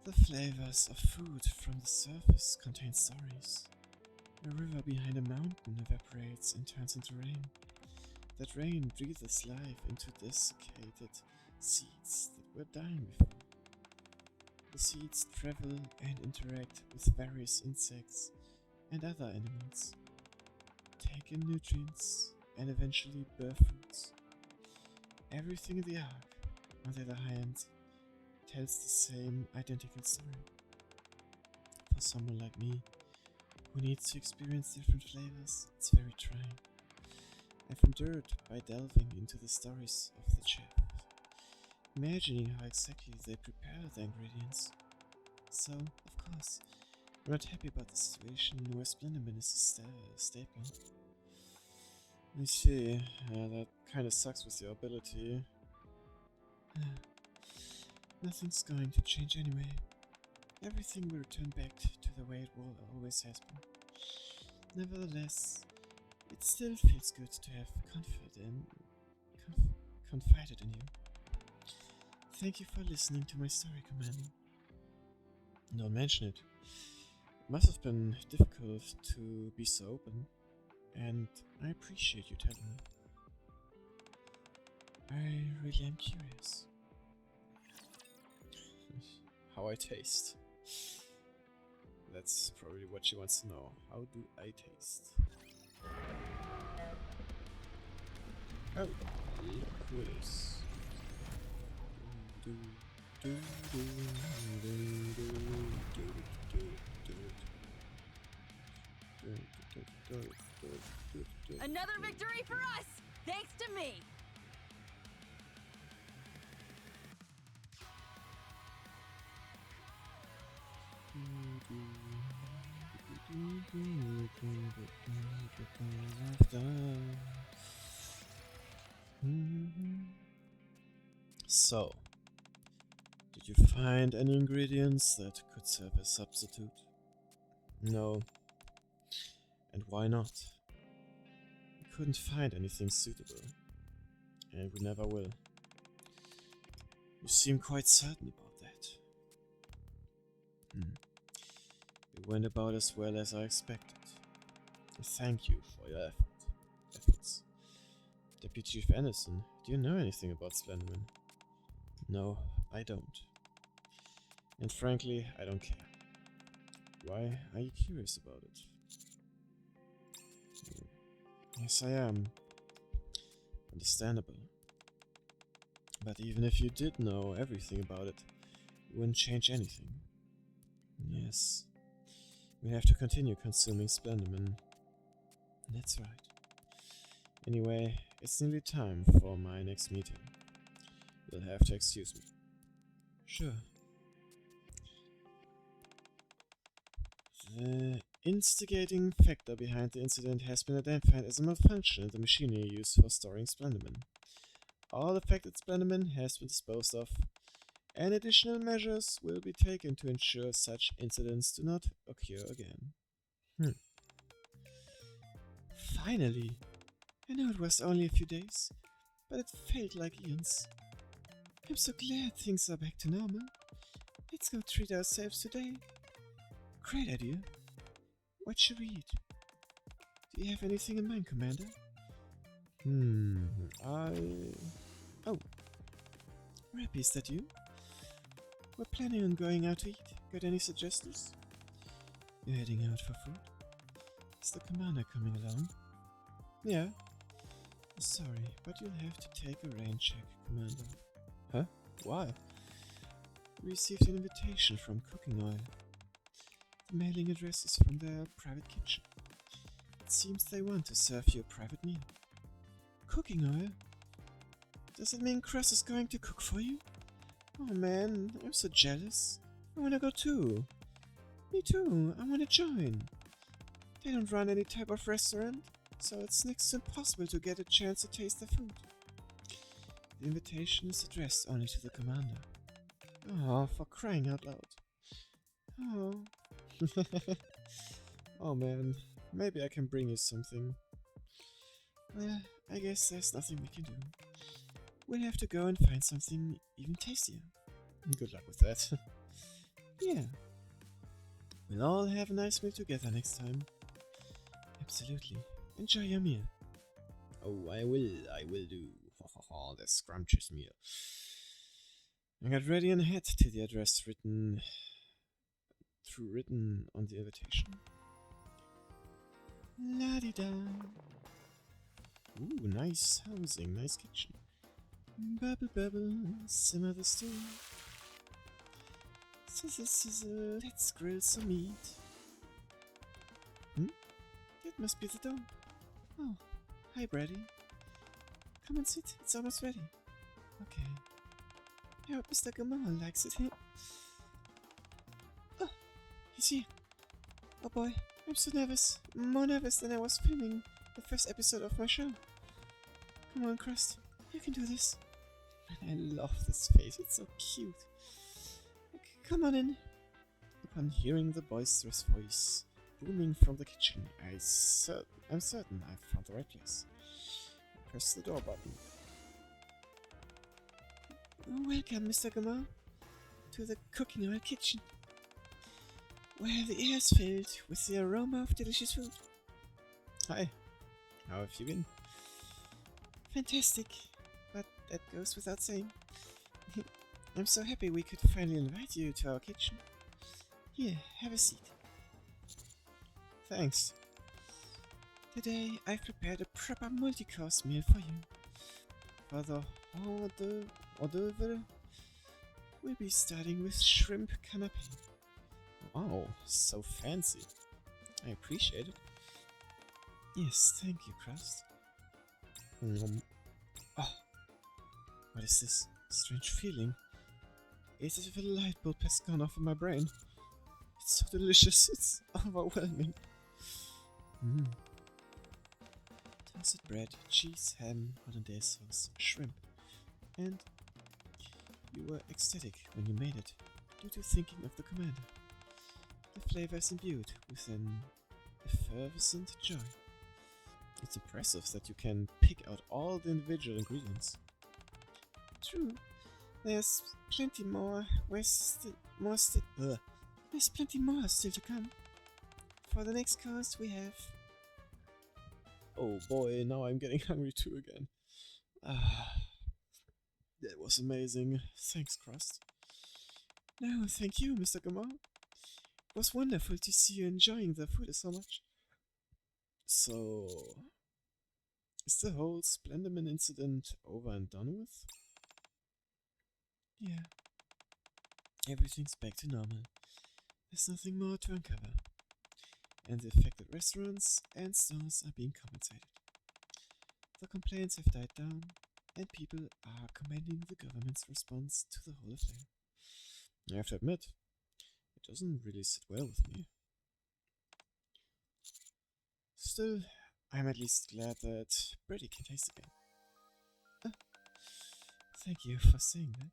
The flavors of food from the surface contain stories. A river behind a mountain evaporates and turns into rain. That rain breathes life into desiccated seeds that were dying before. The seeds travel and interact with various insects and other animals, take in nutrients, and eventually bear fruits. Everything in the Ark, on the other hand, tells the same identical story. For someone like me, who needs to experience different flavors, it's very trying. I've endured by delving into the stories of the chef, imagining how exactly they prepare the ingredients. So, of course, I'm not happy about the situation where Splenderman is a staple. I see, that kinda sucks with your ability. Nothing's going to change anyway. Everything will return back to the way it always has been. Nevertheless, it still feels good to have confided in you. Thank you for listening to my story, Commander. Don't mention it. It must have been difficult to be so open, and I appreciate you telling me. I really am curious. How I taste. That's probably what she wants to know. How do I taste? Oh, liquids. Another victory for us, thanks to me. So, did you find any ingredients that could serve as substitute? No. And why not? We couldn't find anything suitable. And we never will. You seem quite certain about that. It went about as well as I expected. Thank you for your efforts. Deputy Chief Anderson, do you know anything about Slenderman? No, I don't. And frankly, I don't care. Why are you curious about it? Yes, I am. Understandable. But even if you did know everything about it, it wouldn't change anything. Yes. We have to continue consuming Splenderman. That's right. Anyway, it's nearly time for my next meeting. You'll have to excuse me. Sure. The instigating factor behind the incident has been identified as a malfunction in the machinery used for storing Splenderman. All affected Splenderman has been disposed of, and additional measures will be taken to ensure such incidents do not occur again. Finally! I know it was only a few days, but it felt like eons. I'm so glad things are back to normal. Let's go treat ourselves today. Great idea. What should we eat? Do you have anything in mind, Commander? Oh. Rappy, is that you? We're planning on going out to eat. Got any suggestions? You're heading out for food? Is the Commander coming along? Yeah. Sorry, but you'll have to take a rain check, Commander. Huh? Why? We received an invitation from Cooking Oil. The mailing address is from their private kitchen. It seems they want to serve you a private meal. Cooking Oil? Does it mean Cross is going to cook for you? Oh man, I'm so jealous. I wanna go too. Me too, I wanna join. They don't run any type of restaurant, so it's next to impossible to get a chance to taste their food. The invitation is addressed only to the Commander. Oh, for crying out loud. Oh. Oh man, maybe I can bring you something. Well, I guess there's nothing we can do. We'll have to go and find something even tastier. Good luck with that. Yeah. We'll all have a nice meal together next time. Absolutely. Enjoy your meal. Oh, I will do. The scrumptious meal. I got ready and head to the address written on the invitation. La-di-da. Ooh, nice housing, nice kitchen. Bubble bubble, simmer the stew. Sizzle sizzle, let's grill some meat. That must be the door. Oh, hi Brady. Come and sit, it's almost ready. Okay. I hope Mr. Gamal likes it here. Oh, he's here. Oh boy, I'm so nervous. More nervous than I was filming the first episode of my show. Come on, Crust. You can do this. And I love this face, it's so cute. Okay, come on in. Upon hearing the boisterous voice booming from the kitchen, I'm certain I've found the right place. I press the door button. Welcome, Mr. Gamal, to the Cooking Oil kitchen, where the air is filled with the aroma of delicious food. Hi, how have you been? Fantastic, but that goes without saying. I'm so happy we could finally invite you to our kitchen. Here, have a seat. Thanks. Today I've prepared a proper multi-course meal for you. For the hors d'oeuvre, we'll be starting with shrimp canapé. Wow, so fancy. I appreciate it. Yes, thank you, Crust. Oh, what is this strange feeling? It's as if a light bulb has gone off in my brain. It's so delicious, it's overwhelming. Toasted bread, cheese, ham, hollandaise sauce, shrimp. And you were ecstatic when you made it, due to thinking of the Commander. The flavor is imbued with an effervescent joy. It's impressive that you can pick out all the individual ingredients. True, there's plenty more. There's plenty more still to come. For the next course, we have. Oh boy, now I'm getting hungry too again. That was amazing. Thanks, Crust. No, thank you, Mr. Gamal. It was wonderful to see you enjoying the food so much. So, is the whole Splenderman incident over and done with? Yeah. Everything's back to normal. There's nothing more to uncover. And the affected restaurants and stores are being compensated. The complaints have died down, and people are commending the government's response to the whole affair. I have to admit, it doesn't really sit well with me. Still, I'm at least glad that Brady can taste again. Thank you for saying that.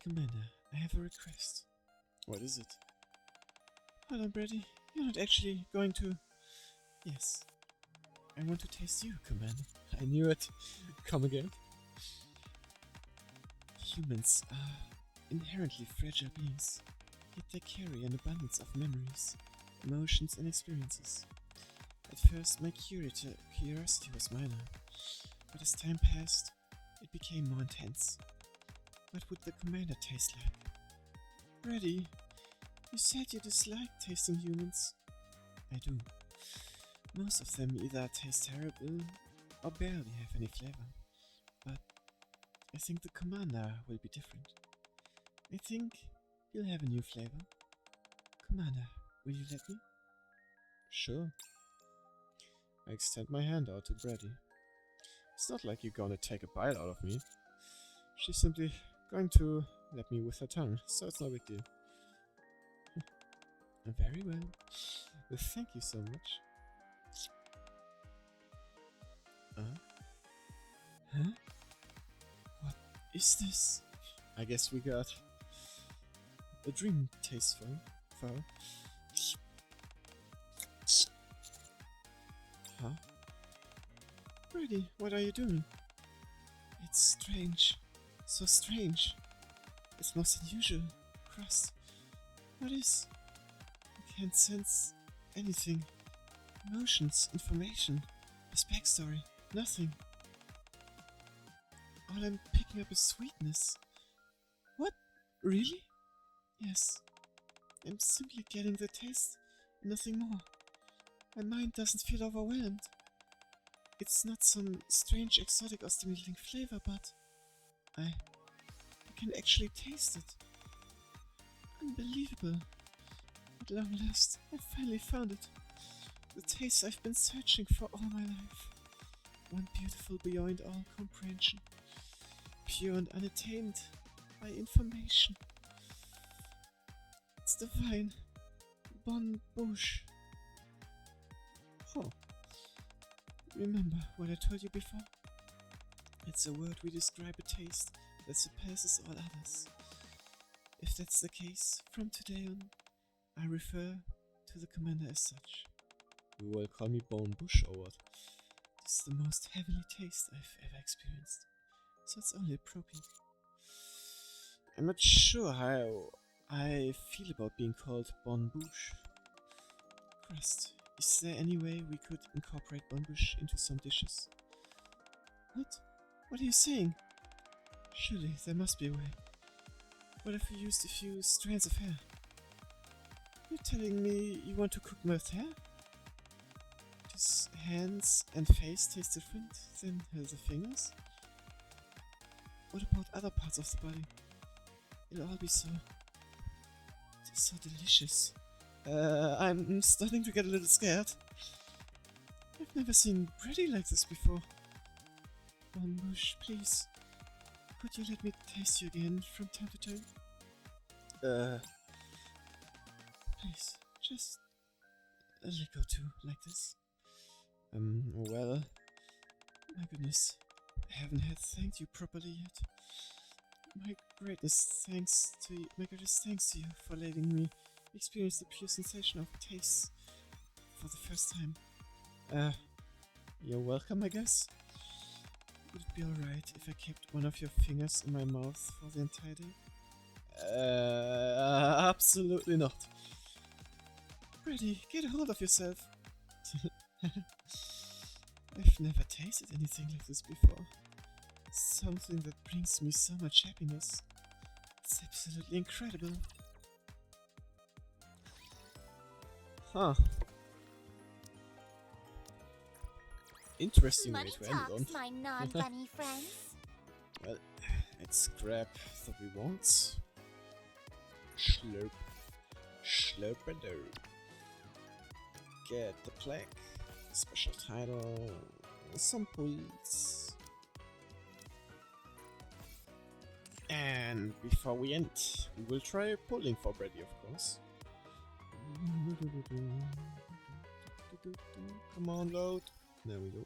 Commander, I have a request. What is it? Hold on, Brady. You're not actually going to... Yes. I want to taste you, Commander. I knew it. Come again. Humans are inherently fragile beings, yet they carry an abundance of memories, emotions and experiences. At first my curiosity was minor, but as time passed, it became more intense. What would the Commander taste like? Brady, you said you dislike tasting humans. I do. Most of them either taste terrible or barely have any flavor. But I think the Commander will be different. I think he'll have a new flavor. Commander, will you let me? Sure. I extend my hand out to Brady. It's not like you're gonna take a bite out of me. She's simply going to let me with her tongue, so it's no big deal. Very well. Thank you so much. Huh? What is this? I guess we got a dream taste for her. Huh? Brady, what are you doing? It's strange. So strange. It's most unusual. Crust. What is? I can't sense anything. Emotions, information, his backstory, nothing. All I'm picking up is sweetness. What? Really? Yes. I'm simply getting the taste, nothing more. My mind doesn't feel overwhelmed. It's not some strange, exotic or stimulating flavor, but I can actually taste it. Unbelievable. At long last, I finally found it. The taste I've been searching for all my life. One beautiful beyond all comprehension. Pure and unattained by information. It's divine. Bon bouche. Oh. Remember what I told you before? It's a word we describe a taste that surpasses all others. If that's the case, from today on, I refer to the Commander as such. You will call me Bone Bush or what? This is the most heavenly taste I've ever experienced, so it's only appropriate. I'm not sure how I feel about being called Bon Bouche. Crust, is there any way we could incorporate Bon Bouche into some dishes? What? What are you saying? Surely there must be a way. What if we used a few strands of hair? You're telling me you want to cook with hair? Does hands and face taste different than the fingers? What about other parts of the body? It'll all be so delicious. I'm starting to get a little scared. I've never seen Brady like this before. Bon Bouche, please. Could you let me taste you again from time to time? Please, just a lick or two like this. Well, my goodness, I haven't had thanked you properly yet. My greatest thanks to you for letting me experience the pure sensation of taste for the first time. You're welcome, I guess. Would it be alright if I kept one of your fingers in my mouth for the entire day? Absolutely not. Brady, get a hold of yourself. I've never tasted anything like this before. Something that brings me so much happiness. It's absolutely incredible. Huh. Interesting way Money to end it on. talks, my non-bunny friends. Well, let's grab the rewards. Slurp. Slurp-a-doo. Get the plaque, special title, some pulls. And before we end, we will try pulling for Brady, of course. Come on, load. There we go.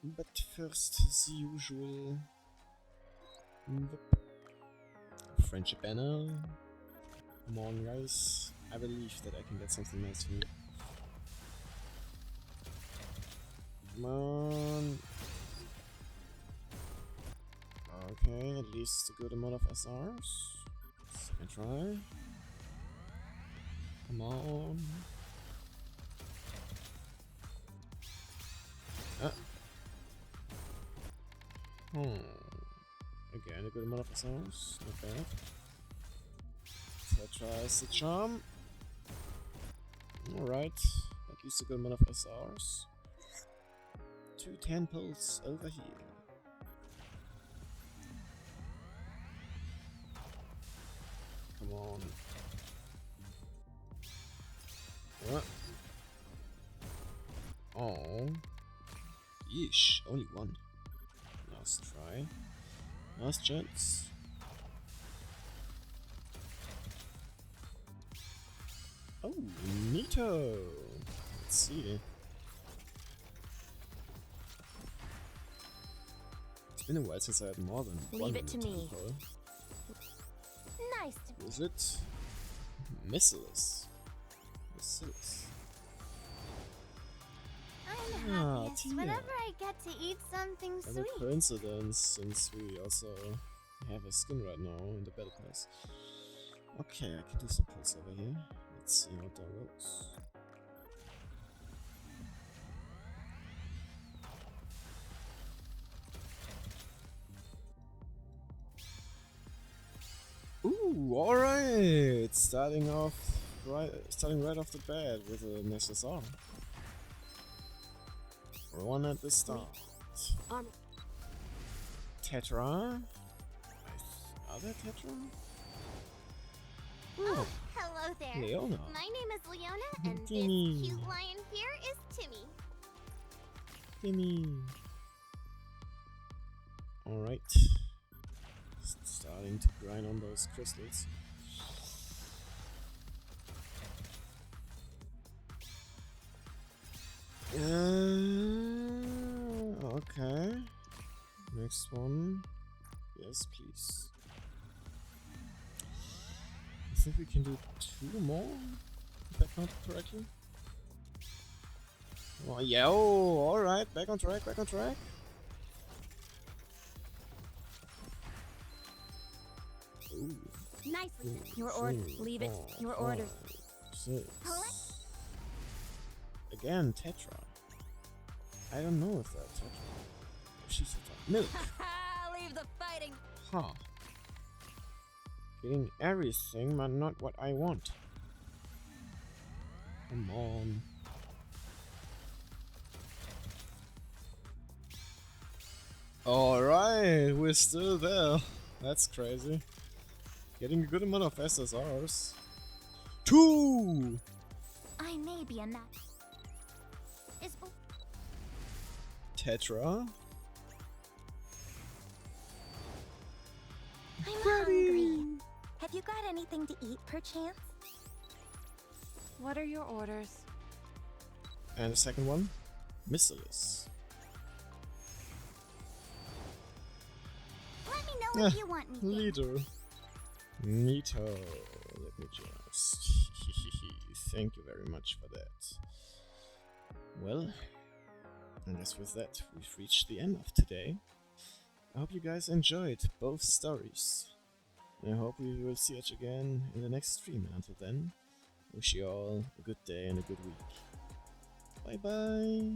But first, the usual Friendship banner. Come on, guys. I believe that I can get something nice for you. Come on. Okay, at least a good amount of SRs. Second try. Come on. Again, a good amount of SRs. Not bad. Third try is the charm. Alright, at least a good amount of SRs. 2 temples over here. Come on. What? Oh. Yeesh, only one. Last try. Last chance. Oh, neato! Let's see. It's been a while since I had more than one. Leave it to me. people. Nice. Was it? Missiles. Missiles. I'm Ah, happiest Tia. whenever I get to eat something And a sweet. coincidence, since we also have a skin right now in the battle pass. Okay, I can do some pulls over here. Let's see how that works. Ooh, alright! Starting right off the bat with an SSR. One at the start. Tetra? Are there Tetra? Oh, hello there. Leona. My name is Leona, and this Timmy. cute lion here is Timmy. Timmy. Alright. Starting to grind on those crystals. Okay. Next one. Yes, please. I think we can do 2 more, if I count correctly. Oh, yeah, oh, alright, back on track, back on track. Ooh. Nicely. Your order. Leave it. Your orders. 6. Again, Tetra. I don't know if that's Tetra. Oh, she's Tetra. Milk. Leave the fighting. Huh. Getting everything, but not what I want. Come on. Alright, we're still there. That's crazy. Getting a good amount of SSRs. 2! I may be a nut. Is Tetra. I'm hungry. Have you got anything to eat, perchance? What are your orders? And the second one, Missiles. Let me know if you want anything. Leader. Neato. Let me just. Thank you very much for that. Well, I guess with that, we've reached the end of today. I hope you guys enjoyed both stories. And I hope we will see each again in the next stream. Until then, wish you all a good day and a good week. Bye bye.